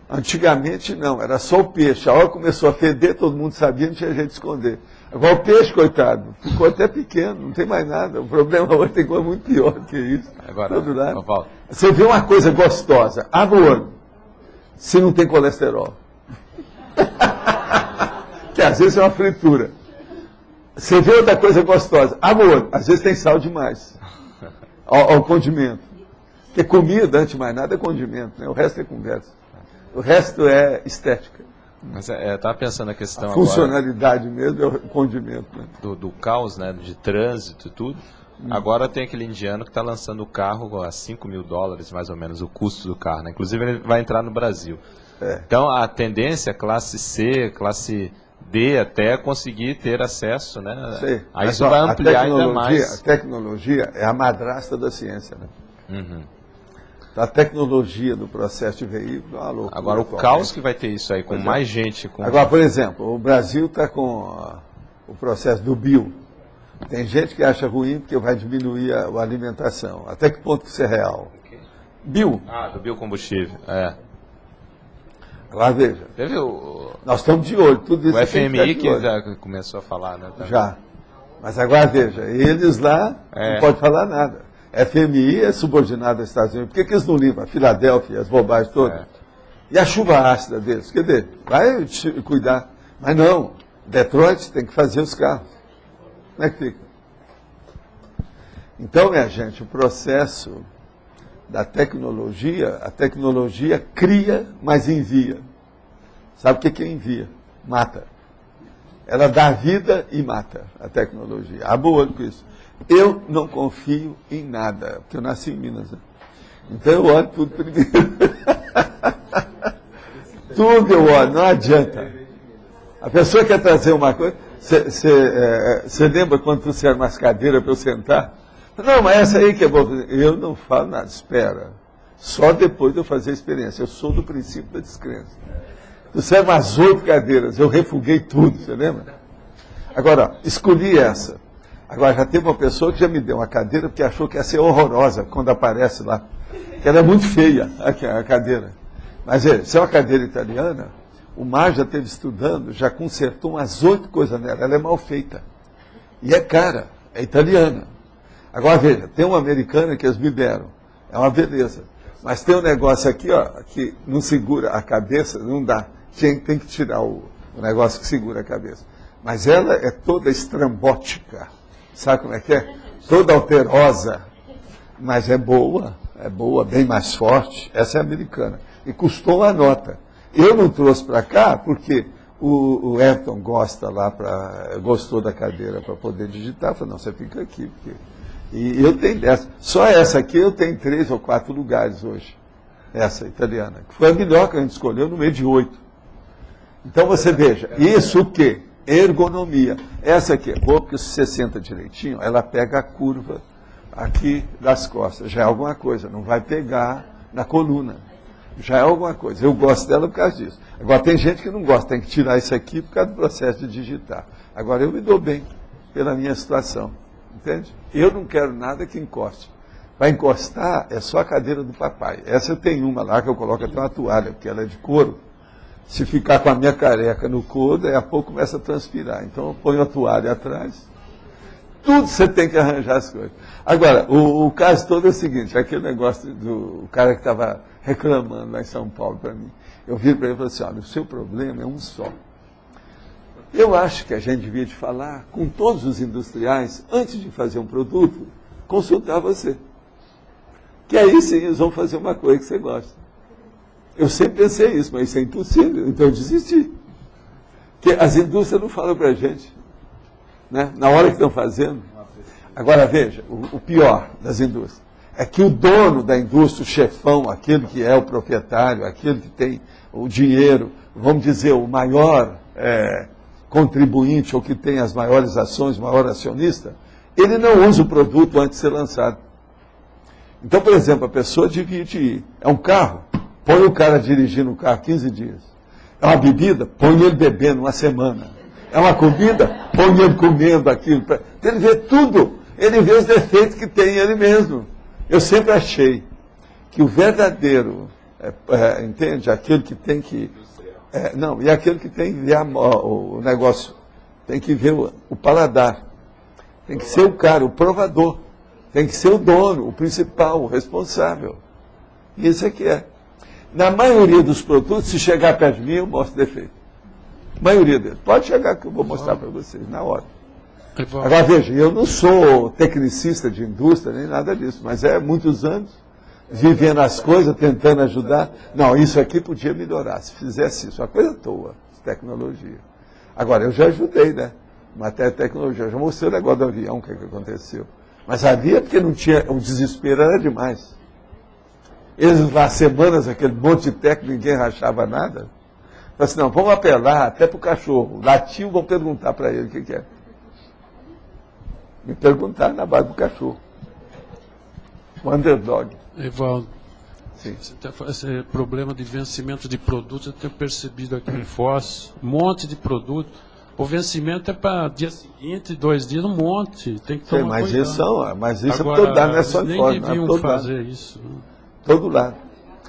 Antigamente não, era só o peixe. A hora que começou a feder, todo mundo sabia, não tinha jeito de esconder. Agora o peixe, coitado, ficou até pequeno, não tem mais nada. O problema hoje tem coisa muito pior do que isso. Agora, você vê uma coisa gostosa, abre o olho, se não tem colesterol. Que às vezes é uma fritura. Você vê outra coisa gostosa, abre o olho, às vezes tem sal demais. Ao condimento. Porque comida, antes de mais nada, é condimento, né? O resto é conversa. O resto é estética. Mas estava pensando na questão a funcionalidade agora, mesmo é o condimento. Né? Do caos, né, de trânsito e tudo. Agora tem aquele indiano que está lançando o carro a $5.000, mais ou menos, o custo do carro. Né? Inclusive ele vai entrar no Brasil. Então a tendência, classe C, classe D, até conseguir ter acesso, né? Sei. Aí isso vai ampliar ainda mais. A tecnologia é a madrasta da ciência. Né? A tecnologia do processo de veículo é uma loucura. Agora, o caos que vai ter isso aí, com mais gente... Agora, por exemplo, o Brasil está com o processo do bio. Tem gente que acha ruim porque vai diminuir a alimentação. Até que ponto que isso é real? Bio. Do biocombustível, Agora, veja. Nós estamos de olho. Tudo isso o FMI que já começou a falar, né? Já. Mas agora, veja, eles lá não podem falar nada. FMI é subordinado aos Estados Unidos. Por que eles não limpam a Filadélfia, as bobagens todas? E a chuva ácida deles? Quer dizer, vai cuidar. Mas não, Detroit tem que fazer os carros. Como é que fica? Então, minha gente, o processo da tecnologia, a tecnologia cria, mas envia. Sabe o que é envia? Mata. Ela dá vida e mata, a tecnologia. Abra o olho com isso. Eu não confio em nada, porque eu nasci em Minas. Né? Então eu olho tudo primeiro. Tudo eu olho, não adianta. A pessoa quer trazer uma coisa. Você lembra quando trouxeram umas cadeiras para eu sentar? Não, mas essa aí que é boa. Eu não falo nada, espera. Só depois de eu fazer a experiência. Eu sou do princípio da descrença. Trouxeram umas 8 cadeiras, eu refuguei tudo, você lembra? Agora, escolhi essa. Agora, já teve uma pessoa que já me deu uma cadeira porque achou que ia ser horrorosa quando aparece lá. Que ela é muito feia, a cadeira. Mas se é uma cadeira italiana, o Mar já esteve estudando, já consertou umas 8 coisas nela. Ela é mal feita. E é cara, é italiana. Agora, veja, tem uma americana que eles me deram. É uma beleza. Mas tem um negócio aqui, ó, que não segura a cabeça, não dá. Tem que tirar o negócio que segura a cabeça. Mas ela é toda estrambótica. Sabe como é que é? Toda alterosa, mas é boa, bem mais forte. Essa é americana. E custou uma nota. Eu não trouxe para cá porque o Ayrton gostou da cadeira para poder digitar. Falei, não, você fica aqui. E eu tenho dessa. Só essa aqui eu tenho 3 ou 4 lugares hoje. Essa italiana. Que foi a melhor que a gente escolheu no meio de 8. Então você veja, isso o quê? Ergonomia. Essa aqui é boa porque se você senta direitinho, ela pega a curva aqui das costas. Já é alguma coisa, não vai pegar na coluna. Já é alguma coisa. Eu gosto dela por causa disso. Agora tem gente que não gosta, tem que tirar isso aqui por causa do processo de digitar. Agora eu me dou bem pela minha situação. Entende? Eu não quero nada que encoste. Para encostar é só a cadeira do papai. Essa eu tenho uma lá que eu coloco até uma toalha, porque ela é de couro. Se ficar com a minha careca no couro, daí a pouco começa a transpirar. Então eu ponho a toalha atrás. tudo você tem que arranjar as coisas. Agora, o caso todo é o seguinte, aquele negócio do cara que estava reclamando lá em São Paulo para mim. Eu vi para ele e falei assim, olha, o seu problema é um só. Eu acho que a gente devia te falar com todos os industriais, antes de fazer um produto, consultar você. Que aí sim eles vão fazer uma coisa que você gosta. Eu sempre pensei isso, mas isso é impossível, então eu desisti. Porque as indústrias não falam para a gente, né? Na hora que estão fazendo. Agora veja, o pior das indústrias é que o dono da indústria, o chefão, aquele que é o proprietário, aquele que tem o dinheiro, vamos dizer, o maior contribuinte ou que tem as maiores ações, o maior acionista, ele não usa o produto antes de ser lançado. Então, por exemplo, a pessoa divide ir. É um carro, põe o cara dirigindo o carro 15 dias. É uma bebida, põe ele bebendo uma semana. É uma comida, põe ele comendo aquilo. Ele vê tudo, ele vê os defeitos que tem ele mesmo. Eu sempre achei que o verdadeiro, entende, aquele que tem que... não, e aquele que tem que ver o negócio, tem que ver o paladar. Tem que ser o cara, o provador. Tem que ser o dono, o principal, o responsável. Isso é que é. Na maioria dos produtos, se chegar perto de mim, eu mostro defeito. A maioria deles. Pode chegar que eu vou mostrar para vocês, na hora. Agora, veja, eu não sou tecnicista de indústria, nem nada disso, mas muitos anos vivendo as coisas, tentando ajudar. Não, isso aqui podia melhorar, se fizesse isso. Uma coisa à toa, tecnologia. Agora, eu já ajudei, né? Matéria de tecnologia. Eu já mostrei o negócio do avião, o que aconteceu. Mas havia porque não tinha, o desespero era demais. Eles lá, semanas, aquele monte de técnico, ninguém rachava nada. Falei assim, não, vamos apelar até para o cachorro. Latiu, vão perguntar para ele o que é. Me perguntaram na base do cachorro. O underdog. Evaldo, esse problema de vencimento de produtos, eu tenho percebido aqui em Foz, um monte de produto. O vencimento é para dia seguinte, 2 dias, um monte. Tem que tomar cuidado. Mas isso agora, é todo lado, não é só em Foz. Nem deviam fazer isso. Todo lado.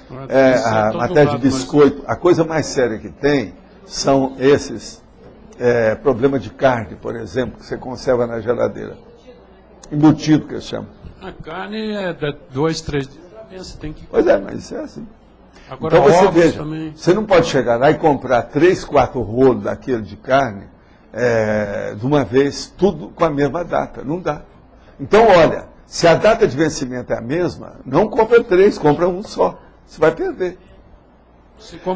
A matéria de biscoito, a coisa mais séria que tem são esses problemas de carne, por exemplo, que você conserva na geladeira. Embutido, que eles chamam. A carne é 2, 3 dias. Você tem que... Pois é, mas isso é assim. Agora, então você veja, também... você não pode chegar lá e comprar 3, 4 rolos daquele de carne de uma vez, tudo com a mesma data. Não dá. Então, olha, se a data de vencimento é a mesma, não compra 3, compra um só. Você vai perder.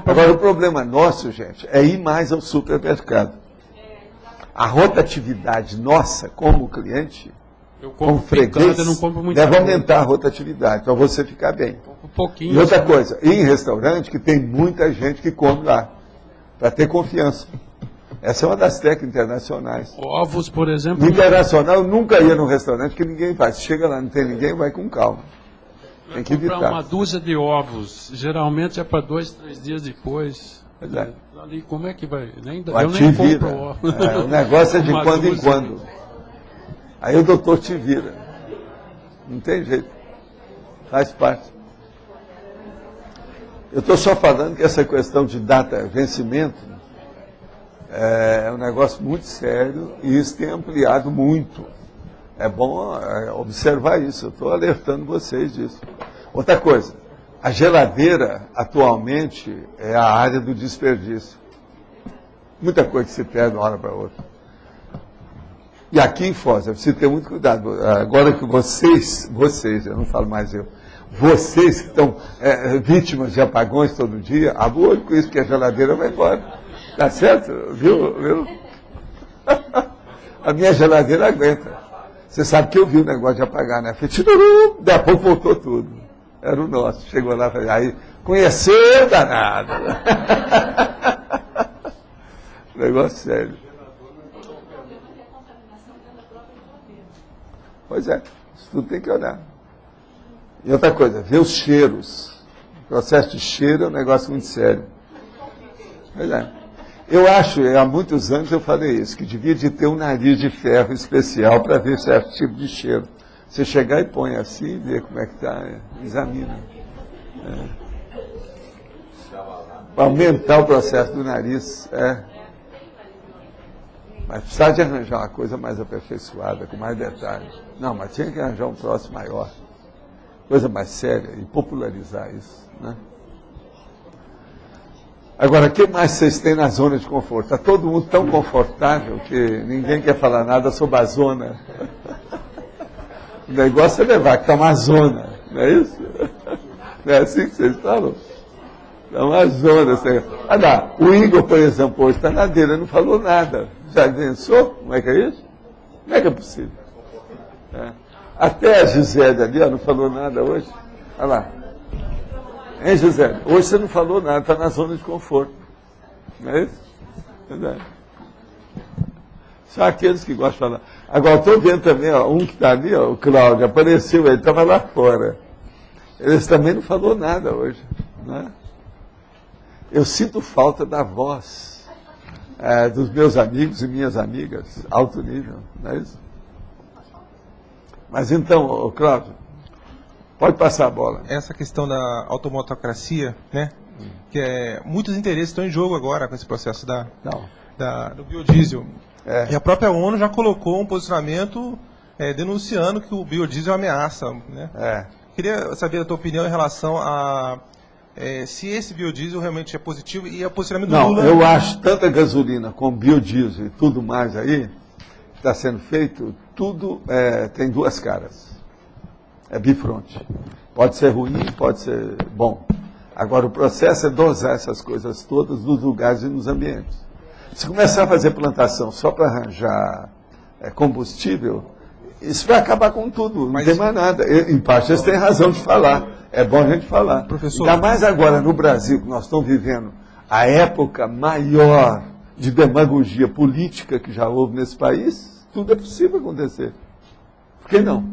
Agora, o problema nosso, gente, é ir mais ao supermercado. A rotatividade nossa, como cliente, como freguês, deve aumentar a rotatividade, para você ficar bem. Um pouquinho. E outra coisa, ir em restaurante que tem muita gente que come lá, para ter confiança. Essa é uma das técnicas internacionais. Ovos, por exemplo. No internacional, eu nunca ia num restaurante que ninguém vai. Se chega lá não tem ninguém, vai com calma. Tem que evitar. Comprar uma dúzia de ovos, geralmente é para 2, 3 dias depois. Ali, como é que vai? Eu nem compro ovo. O negócio é de quando em quando. Aí o doutor te vira. Não tem jeito. Faz parte. Eu estou só falando que essa questão de data, vencimento, é um negócio muito sério e isso tem ampliado muito. É bom observar isso. Eu estou alertando vocês disso. Outra coisa, a geladeira atualmente é a área do desperdício. Muita coisa que se perde de uma hora para outra. E aqui em Foz, é preciso ter muito cuidado. Agora que vocês, eu não falo mais eu, vocês que estão vítimas de apagões todo dia, abra o olho com isso, porque a geladeira vai embora. Tá certo? Viu? A minha geladeira aguenta. Você sabe que eu vi o negócio de apagar, né? Daí a pouco voltou tudo. Era o nosso. Chegou lá e falei, aí, conheceu danado. Negócio sério. Pois é, isso tudo tem que olhar. E outra coisa, ver os cheiros. O processo de cheiro é um negócio muito sério. Pois é. Eu acho, há muitos anos eu falei isso, que devia de ter um nariz de ferro especial para ver certo tipo de cheiro. Você chegar e põe assim, ver como é que está, examina. Para aumentar o processo do nariz. Mas precisava de arranjar uma coisa mais aperfeiçoada, com mais detalhes. Não, mas tinha que arranjar um troço maior, coisa mais séria, e popularizar isso, né? Agora, o que mais vocês têm na zona de conforto? Está todo mundo tão confortável que ninguém quer falar nada sobre a zona. O negócio é levar que está uma zona, não é isso? Não é assim que vocês falam? Está uma zona. Ah, não. O Igor, por exemplo, hoje está na dele, não falou nada. Já pensou? Como é que é isso? Como é que é possível? É. Até a Gisele ali, ó, não falou nada hoje. Olha lá. Hein, Gisele? Hoje você não falou nada, está na zona de conforto. Não é isso? Verdade. São aqueles que gostam de falar. Agora, estou vendo também, ó, um que está ali, ó, o Cláudio, apareceu, ele estava lá fora. Eles também não falou nada hoje. Né? Eu sinto falta da voz dos meus amigos e minhas amigas, alto nível, não é isso? Mas então, ô, Cláudio, pode passar a bola. Essa questão da automotocracia, né? Que muitos interesses estão em jogo agora com esse processo do biodiesel. E a própria ONU já colocou um posicionamento denunciando que o biodiesel é uma ameaça, né? Queria saber a tua opinião em relação a se esse biodiesel realmente é positivo e é o posicionamento do Lula. Não, eu acho tanta gasolina com biodiesel e tudo mais aí que está sendo feito, tudo tem duas caras. É bifronte. Pode ser ruim, pode ser bom. Agora, o processo é dosar essas coisas todas nos lugares e nos ambientes. Se começar a fazer plantação só para arranjar combustível, isso vai acabar com tudo, não tem mais nada. Em parte, eles têm razão de falar. É bom a gente falar. Professor, ainda mais agora no Brasil, que nós estamos vivendo a época maior de demagogia política que já houve nesse país, tudo é possível acontecer. Por que não?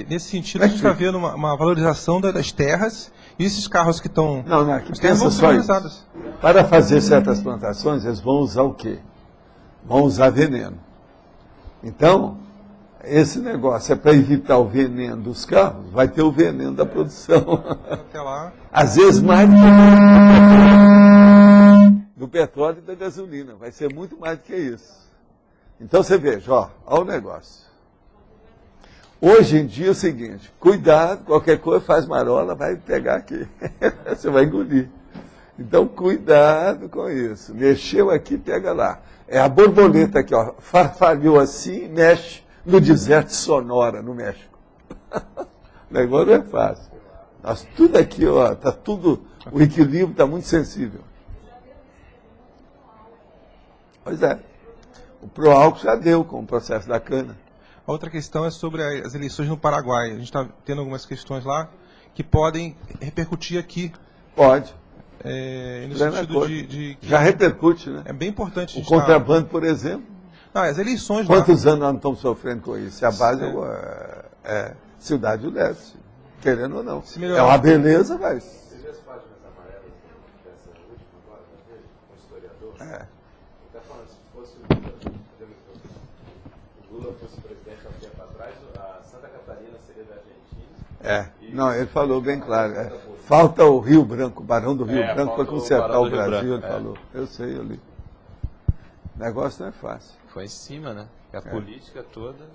Nesse sentido, a gente está vendo uma valorização das terras e esses carros que estão... Não, que pensa só isso. Para fazer certas plantações, eles vão usar o quê? Vão usar veneno. Então, esse negócio é para evitar o veneno dos carros, vai ter o veneno da produção. Até lá. Às vezes mais do petróleo e da gasolina. Vai ser muito mais do que isso. Então você veja, olha o negócio. Hoje em dia é o seguinte, cuidado, qualquer coisa faz marola, vai pegar aqui. Você vai engolir. Então, cuidado com isso. Mexeu aqui, pega lá. É a borboleta aqui, ó, farfalhou assim, mexe no deserto de Sonora, no México. O negócio não é fácil. Nós, tudo aqui, ó, tá tudo, o equilíbrio está muito sensível. Pois é. O Proálcool já deu com o processo da cana. A outra questão é sobre as eleições no Paraguai. A gente está tendo algumas questões lá que podem repercutir aqui. Pode. No sentido de já repercute, né? É bem importante. O contrabando, por exemplo. Não, as eleições Quantos anos nós não estamos sofrendo com isso? A base é Cidade do Leste, querendo ou não. É uma beleza, mas... Você viu as páginas amarelas dessa última agora, um historiador? Ele está falando, se fosse o Lula fosse presidente há um tempo atrás, a Santa Catarina seria da Argentina. Não, ele falou bem claro. Falta o Rio Branco, o Barão do Rio Branco, para consertar o Brasil, ele falou. Eu sei, eu li. O negócio não é fácil. Foi em cima, né? A política toda...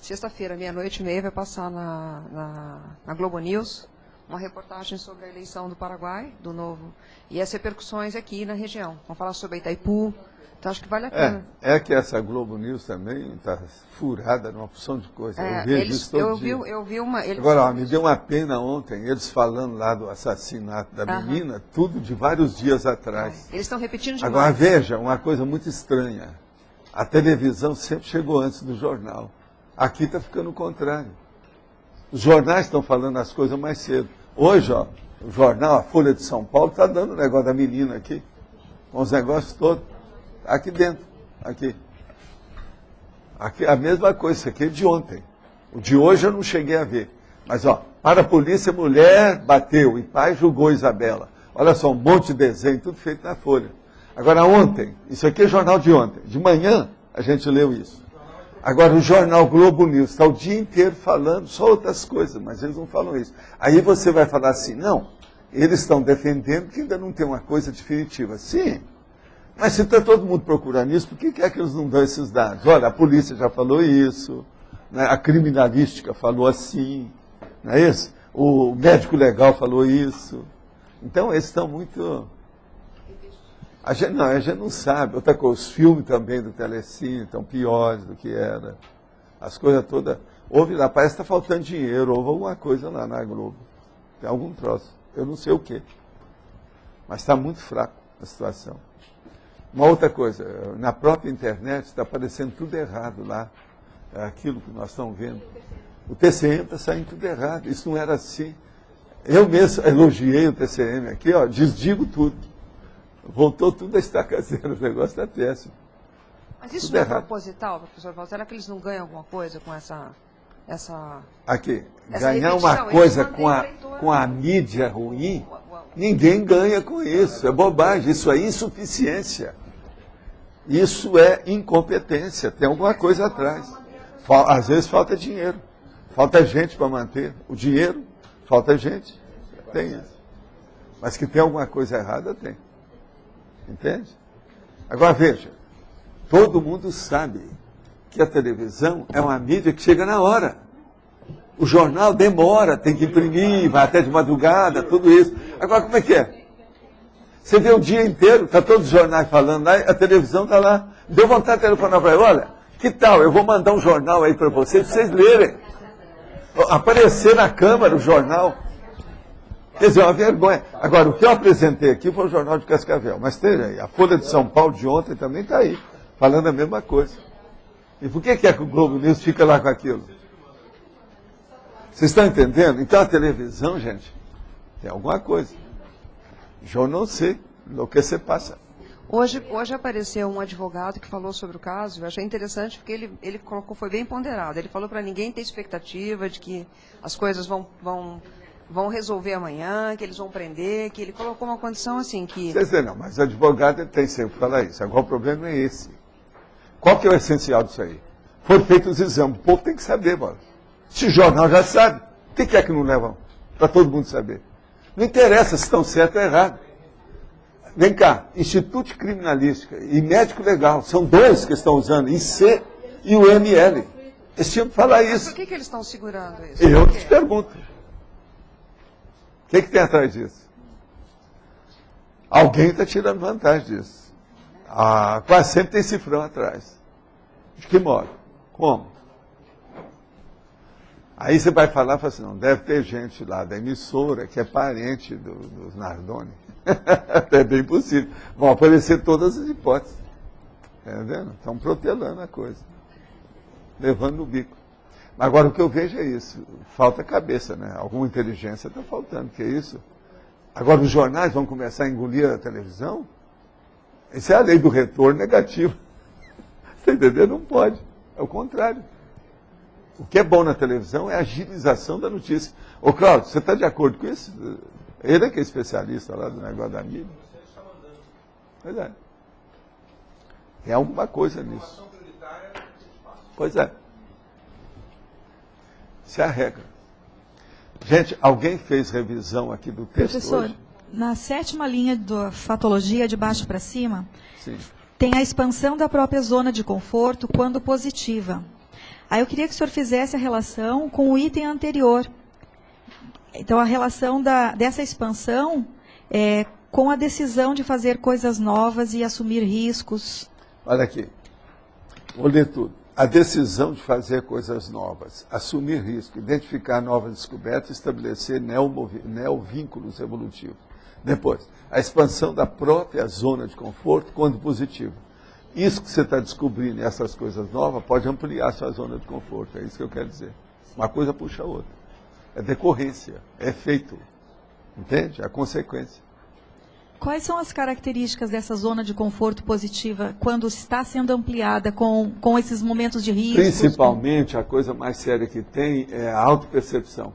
Sexta-feira, meia-noite e meia, vai passar na Globo News uma reportagem sobre a eleição do Paraguai, do novo, e as repercussões aqui na região. Vamos falar sobre Itaipu, então acho que vale a pena. É que essa Globo News também está furada numa opção de coisas. Eu vejo isso todo dia. Eu vi uma... Agora, me deu uma pena ontem, eles falando lá do assassinato da menina, tudo de vários dias atrás. Eles estão repetindo demais. Agora, veja, uma coisa muito estranha. A televisão sempre chegou antes do jornal. Aqui está ficando o contrário. Os jornais estão falando as coisas mais cedo. Hoje, ó, o jornal, a Folha de São Paulo, está dando o negócio da menina aqui. Com os negócios todos. Aqui dentro. Aqui a mesma coisa. Isso aqui é de ontem. O de hoje eu não cheguei a ver. Mas, ó, para a polícia, mulher bateu e pai julgou Isabela. Olha só, um monte de desenho, tudo feito na Folha. Agora, ontem, isso aqui é jornal de ontem. De manhã, a gente leu isso. Agora, o jornal Globo News está o dia inteiro falando só outras coisas, mas eles não falam isso. Aí você vai falar assim, não, eles estão defendendo que ainda não tem uma coisa definitiva. Sim, Mas se está todo mundo procurando isso, por que é que eles não dão esses dados? Olha, a polícia já falou isso, né? A criminalística falou assim, não é isso? O médico legal falou isso. Então, eles estão muito... A gente não sabe. Outra coisa, os filmes também do Telecine estão piores do que era. As coisas todas... Houve lá, parece que está faltando dinheiro, houve alguma coisa lá na Globo. Tem algum troço. Eu não sei o quê. Mas está muito fraco a situação. Uma outra coisa, na própria internet está aparecendo tudo errado lá. É aquilo que nós estamos vendo. O TCM está saindo tudo errado. Isso não era assim. Eu mesmo elogiei o TCM aqui, ó, desdigo tudo. Voltou tudo a estaca zero, o negócio está péssimo. Mas isso tudo não é errado. proposital, professor Valdo? Será que eles não ganham alguma coisa com essa Aqui, essa ganhar repetição? uma coisa com a mídia ruim, ninguém ganha com isso. É bobagem, isso é insuficiência. Isso é incompetência, tem alguma coisa atrás. Às vezes falta dinheiro, falta gente para manter o dinheiro, falta gente, tem isso. Mas que tem alguma coisa errada, tem. Entende? Agora veja, todo mundo sabe que a televisão é uma mídia que chega na hora. O jornal demora, tem que imprimir, vai até de madrugada, tudo isso. Agora como é que é? Você vê o dia inteiro, está todos os jornais falando lá, a televisão está lá. Deu vontade de telefonar para ele, olha, que tal, eu vou mandar um jornal aí para vocês lerem. Aparecer na Câmara o jornal. Quer dizer, é uma vergonha. Agora, o que eu apresentei aqui foi o Jornal de Cascavel, mas tem aí, a Folha de São Paulo de ontem também está aí, falando a mesma coisa. E por que é que o Globo News fica lá com aquilo? Vocês estão entendendo? Então a televisão, gente, tem alguma coisa. Eu não sei o que você passa. Hoje apareceu um advogado que falou sobre o caso, eu achei interessante porque ele colocou, foi bem ponderado. Ele falou para ninguém ter expectativa de que as coisas vão resolver amanhã, que eles vão prender, que ele colocou uma condição assim que... Quer dizer, não, mas o advogado tem sempre que falar isso. Agora o problema é esse. Qual que é o essencial disso aí? Foram feitos os exames, o povo tem que saber, mano. Se o jornal já sabe, o que é que não levam? Para todo mundo saber. Não interessa se estão certo ou errado. Vem cá, Instituto de Criminalística e Médico Legal, são dois que estão usando, IC e o ML. Eles tinham que falar isso. Por que eles estão segurando isso? Eu te pergunto. O que tem atrás disso? Alguém está tirando vantagem disso. Quase sempre tem cifrão atrás. De que modo? Como? Aí você vai falar e fala assim, não, deve ter gente lá da emissora que é parente dos Nardoni. É bem possível. Vão aparecer todas as hipóteses. Entendendo? Estão protelando a coisa. Levando no bico. Agora, o que eu vejo é isso. Falta cabeça, né? Alguma inteligência está faltando. Que é isso? Agora, os jornais vão começar a engolir a televisão? Isso é a lei do retorno negativo. Você entendeu? Não pode. É o contrário. O que é bom na televisão é a agilização da notícia. Ô, Cláudio, você está de acordo com isso? Ele é que é especialista lá do negócio da mídia. Pois é. Tem alguma coisa nisso. Pois é. Isso é a regra. Gente, alguém fez revisão aqui do texto Professor, hoje? Na 7ª linha da fatologia, de baixo para cima, Sim. tem a expansão da própria zona de conforto quando positiva. Aí eu queria que o senhor fizesse a relação com o item anterior. Então, a relação dessa expansão com a decisão de fazer coisas novas e assumir riscos. Olha aqui, vou ler tudo. A decisão de fazer coisas novas, assumir risco, identificar novas descobertas, estabelecer neovínculos evolutivos. Depois, a expansão da própria zona de conforto quando positivo. Isso que você está descobrindo, essas coisas novas, pode ampliar a sua zona de conforto. É isso que eu quero dizer. Uma coisa puxa a outra. É decorrência, é efeito. Entende? É a consequência. Quais são as características dessa zona de conforto positiva quando está sendo ampliada com esses momentos de risco? Principalmente, a coisa mais séria que tem é a autopercepção.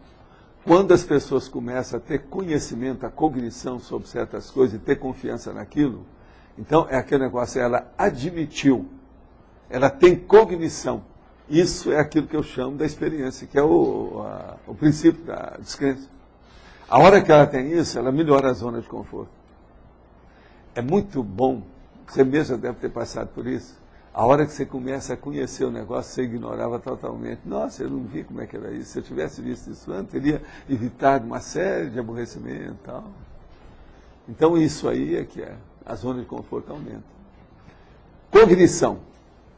Quando as pessoas começam a ter conhecimento, a cognição sobre certas coisas e ter confiança naquilo, então é aquele negócio, ela admitiu, ela tem cognição. Isso é aquilo que eu chamo da experiência, que é o princípio da descrença. A hora que ela tem isso, ela melhora a zona de conforto. É muito bom Você mesmo deve ter passado por isso. A hora que você começa a conhecer o negócio, você ignorava totalmente. Nossa, eu não vi como é que era isso. Se eu tivesse visto isso antes, teria evitado uma série de aborrecimento e tal. Então, isso aí é que é. A zona de conforto aumenta. Cognição,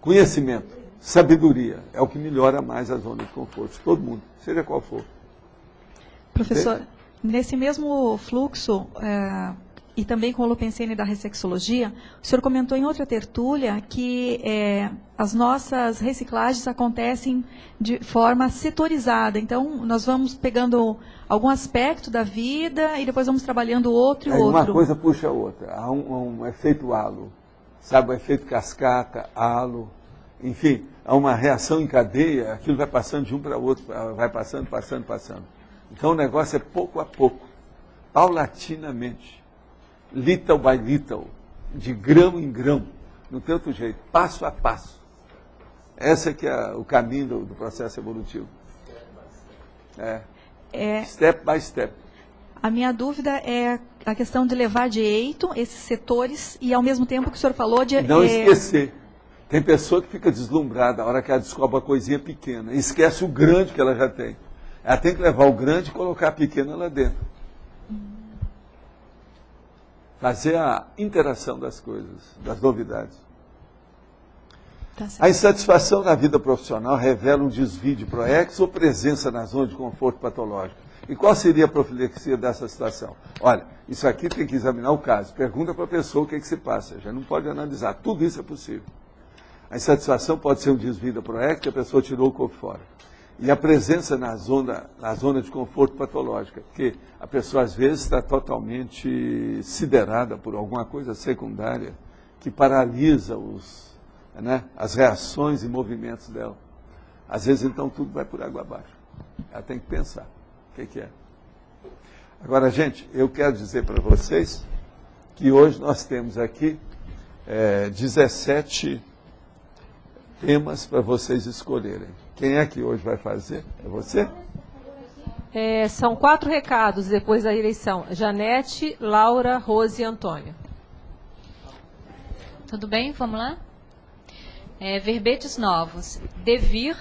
conhecimento, sabedoria é o que melhora mais a zona de conforto de todo mundo, seja qual for. Professor, nesse mesmo fluxo, e também com o Holopensene da ressexologia, o senhor comentou em outra tertúlia que as nossas reciclagens acontecem de forma setorizada. Então, nós vamos pegando algum aspecto da vida e depois vamos trabalhando outro e outro. Uma coisa puxa a outra. Há um efeito halo, sabe? O efeito cascata, halo, enfim, há uma reação em cadeia, aquilo vai passando de um para o outro, vai passando. Então, o negócio é pouco a pouco, paulatinamente. Little by little, de grão em grão, não tem outro jeito, passo a passo. Esse é que é o caminho do processo evolutivo. Step by step. A minha dúvida é a questão de levar de eito esses setores e, ao mesmo tempo que o senhor falou de... Não esquecer. Tem pessoa que fica deslumbrada na hora que ela descobre uma coisinha pequena e esquece o grande que ela já tem. Ela tem que levar o grande e colocar a pequena lá dentro. Fazer a interação das coisas, das novidades. A insatisfação na vida profissional revela um desvio de proex ou presença na zona de conforto patológico. E qual seria a profilaxia dessa situação? Olha, isso aqui tem que examinar o caso. Pergunta para a pessoa o que se passa. Já não pode analisar. Tudo isso é possível. A insatisfação pode ser um desvio da proex, que a pessoa tirou o corpo fora. E a presença na zona de conforto patológica, porque a pessoa às vezes está totalmente siderada por alguma coisa secundária que paralisa as reações e movimentos dela. Às vezes, então, tudo vai por água abaixo. Ela tem que pensar o que é. Agora, gente, eu quero dizer para vocês que hoje nós temos aqui 17 temas para vocês escolherem. Quem é que hoje vai fazer? É você? São 4 recados depois da eleição. Janete, Laura, Rose e Antônio. Tudo bem? Vamos lá? Verbetes novos. Devir,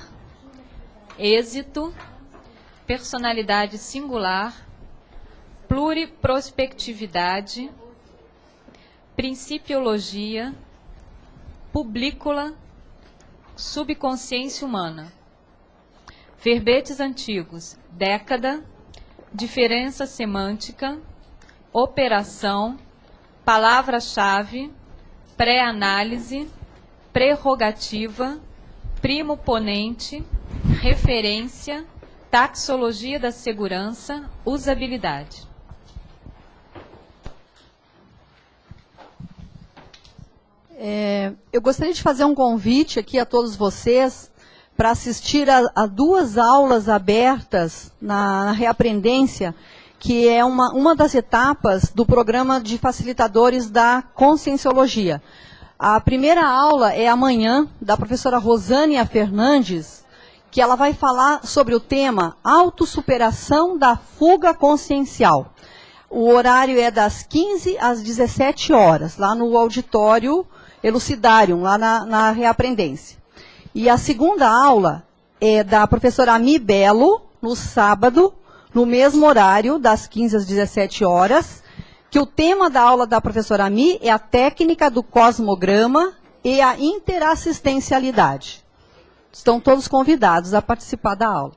êxito, personalidade singular, pluriprospectividade, principiologia, publicula, subconsciência humana. Verbetes antigos: década, diferença semântica, operação, palavra-chave, pré-análise, prerrogativa, primo-ponente, referência, taxologia da segurança, usabilidade. Eu gostaria de fazer um convite aqui a todos vocês para assistir a 2 aulas abertas na Reaprendência, que é uma das etapas do programa de facilitadores da Conscienciologia. A primeira aula é amanhã, da professora Rosânia Fernandes, que ela vai falar sobre o tema autossuperação da fuga consciencial. O horário é das 15 às 17 horas, lá no auditório Elucidarium, lá na Reaprendência. E a segunda aula é da professora Ami Belo, no sábado, no mesmo horário, das 15 às 17 horas, que o tema da aula da professora Ami é a técnica do cosmograma e a interassistencialidade. Estão todos convidados a participar da aula.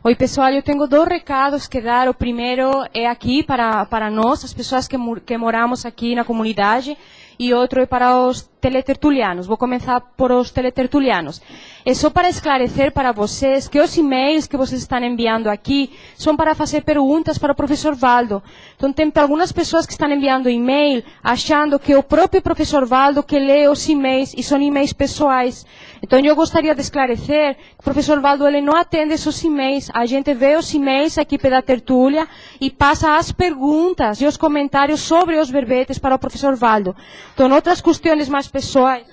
Oi, pessoal, eu tenho 2 recados que dar. O primeiro é aqui para nós, as pessoas que moramos aqui na comunidade, e outro é para os teletertulianos. Vou começar por os teletertulianos. É só para esclarecer para vocês que os e-mails que vocês estão enviando aqui são para fazer perguntas para o professor Valdo. Então, tem algumas pessoas que estão enviando e-mail achando que é o próprio professor Valdo que lê os e-mails e são e-mails pessoais. Então, eu gostaria de esclarecer que o professor Valdo ele não atende esses e-mails. A gente vê os e-mails aqui pela tertúlia e passa as perguntas e os comentários sobre os verbetes para o professor Valdo. Então, outras questões mais pessoais.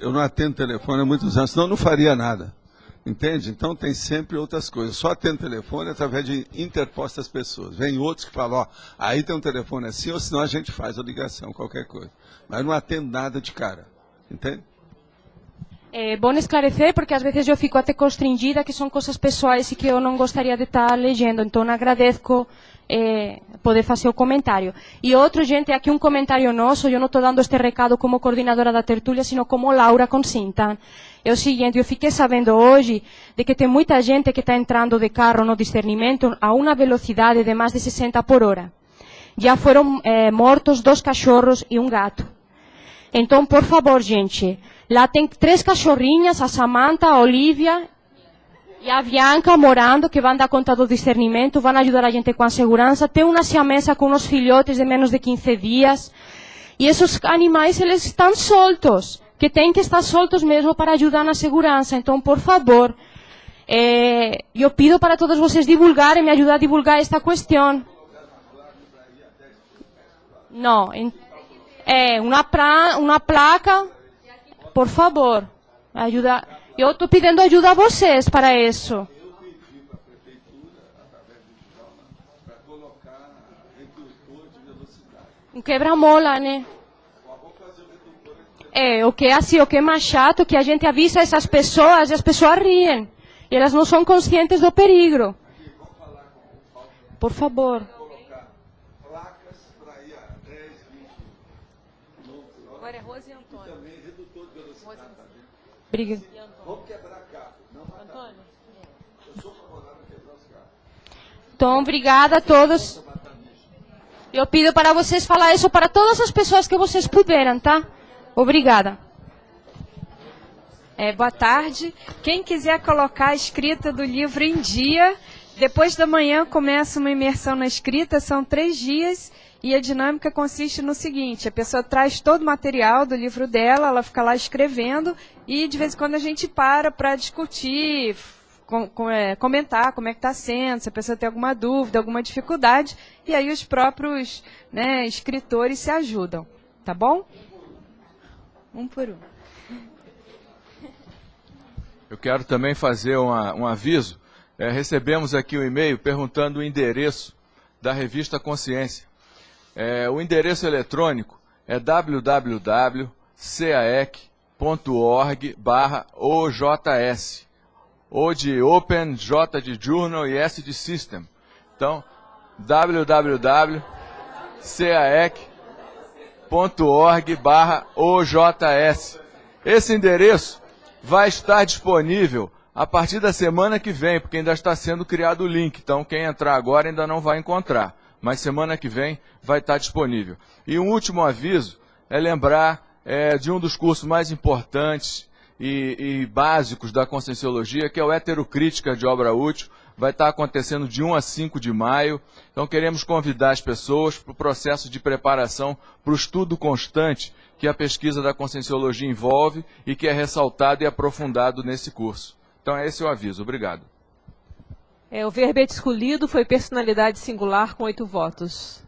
Eu não atendo telefone há muitos anos, senão eu não faria nada. Entende? Então tem sempre outras coisas. Só atendo telefone através de interpostas pessoas. Vem outros que falam, ó, aí tem um telefone assim, ou senão a gente faz a ligação, qualquer coisa. Mas não atendo nada de cara. Entende? É bom esclarecer, porque às vezes eu fico até constrangida, que são coisas pessoais e que eu não gostaria de estar lendo. Então agradeço poder fazer o comentário. E outro, gente, aqui um comentário nosso, eu não estou dando este recado como coordenadora da tertúlia, sino como Laura Consinta. É o seguinte, eu fiquei sabendo hoje de que tem muita gente que está entrando de carro no discernimento a uma velocidade de mais de 60 por hora. Já foram mortos 2 cachorros e um gato. Então, por favor, gente, lá tem 3 cachorrinhas, a Samantha, a Olivia e a Bianca morando, que vão dar conta do discernimento, vão ajudar a gente com a segurança. Tem uma siamesa com uns filhotes de menos de 15 dias. E esses animais, eles estão soltos, que têm que estar soltos mesmo para ajudar na segurança. Então, por favor, eu pido para todos vocês divulgarem, me ajudar a divulgar esta questão. Não, uma placa, por favor, ajuda. Eu estou pedindo ajuda a vocês para isso. Eu pedi para a prefeitura, através do Djalma, para colocar redutor de velocidade. Um quebra-mola, né? O que é mais chato, que a gente avisa essas pessoas e as pessoas riem. E elas não são conscientes do perigo. Por favor. Placas para ir a 10, 20 km/h. Agora é Rose e Antônio. E também redutor de velocidade. Obrigada. Vamos quebrar carro, não matar. Eu sou favorável a quebrar os carros. Então, obrigada a todos. Eu pido para vocês falar isso para todas as pessoas que vocês puderam, tá? Obrigada. Boa tarde. Quem quiser colocar a escrita do livro em dia, depois da manhã começa uma imersão na escrita, são 3 dias, e a dinâmica consiste no seguinte: a pessoa traz todo o material do livro dela, ela fica lá escrevendo, e de vez em quando a gente para discutir, comentar como é que está sendo, se a pessoa tem alguma dúvida, alguma dificuldade, e aí os próprios, né, escritores se ajudam, tá bom? Um por um. Eu quero também fazer um aviso. Recebemos aqui um e-mail perguntando o endereço da revista Consciência. O endereço eletrônico é www.caec.org/OJS. O de Open, J de Journal e S de System. Então, www.caec.org/OJS. Esse endereço vai estar disponível a partir da semana que vem, porque ainda está sendo criado o link. Então, quem entrar agora ainda não vai encontrar. Mas semana que vem vai estar disponível. E um último aviso é lembrar de um dos cursos mais importantes e básicos da Conscienciologia, que é o Heterocrítica de Obra Útil. Vai estar acontecendo de 1 a 5 de maio. Então queremos convidar as pessoas para o processo de preparação para o estudo constante que a pesquisa da Conscienciologia envolve e que é ressaltado e aprofundado nesse curso. Então esse é o aviso. Obrigado. O verbete escolhido foi personalidade singular com 8 votos.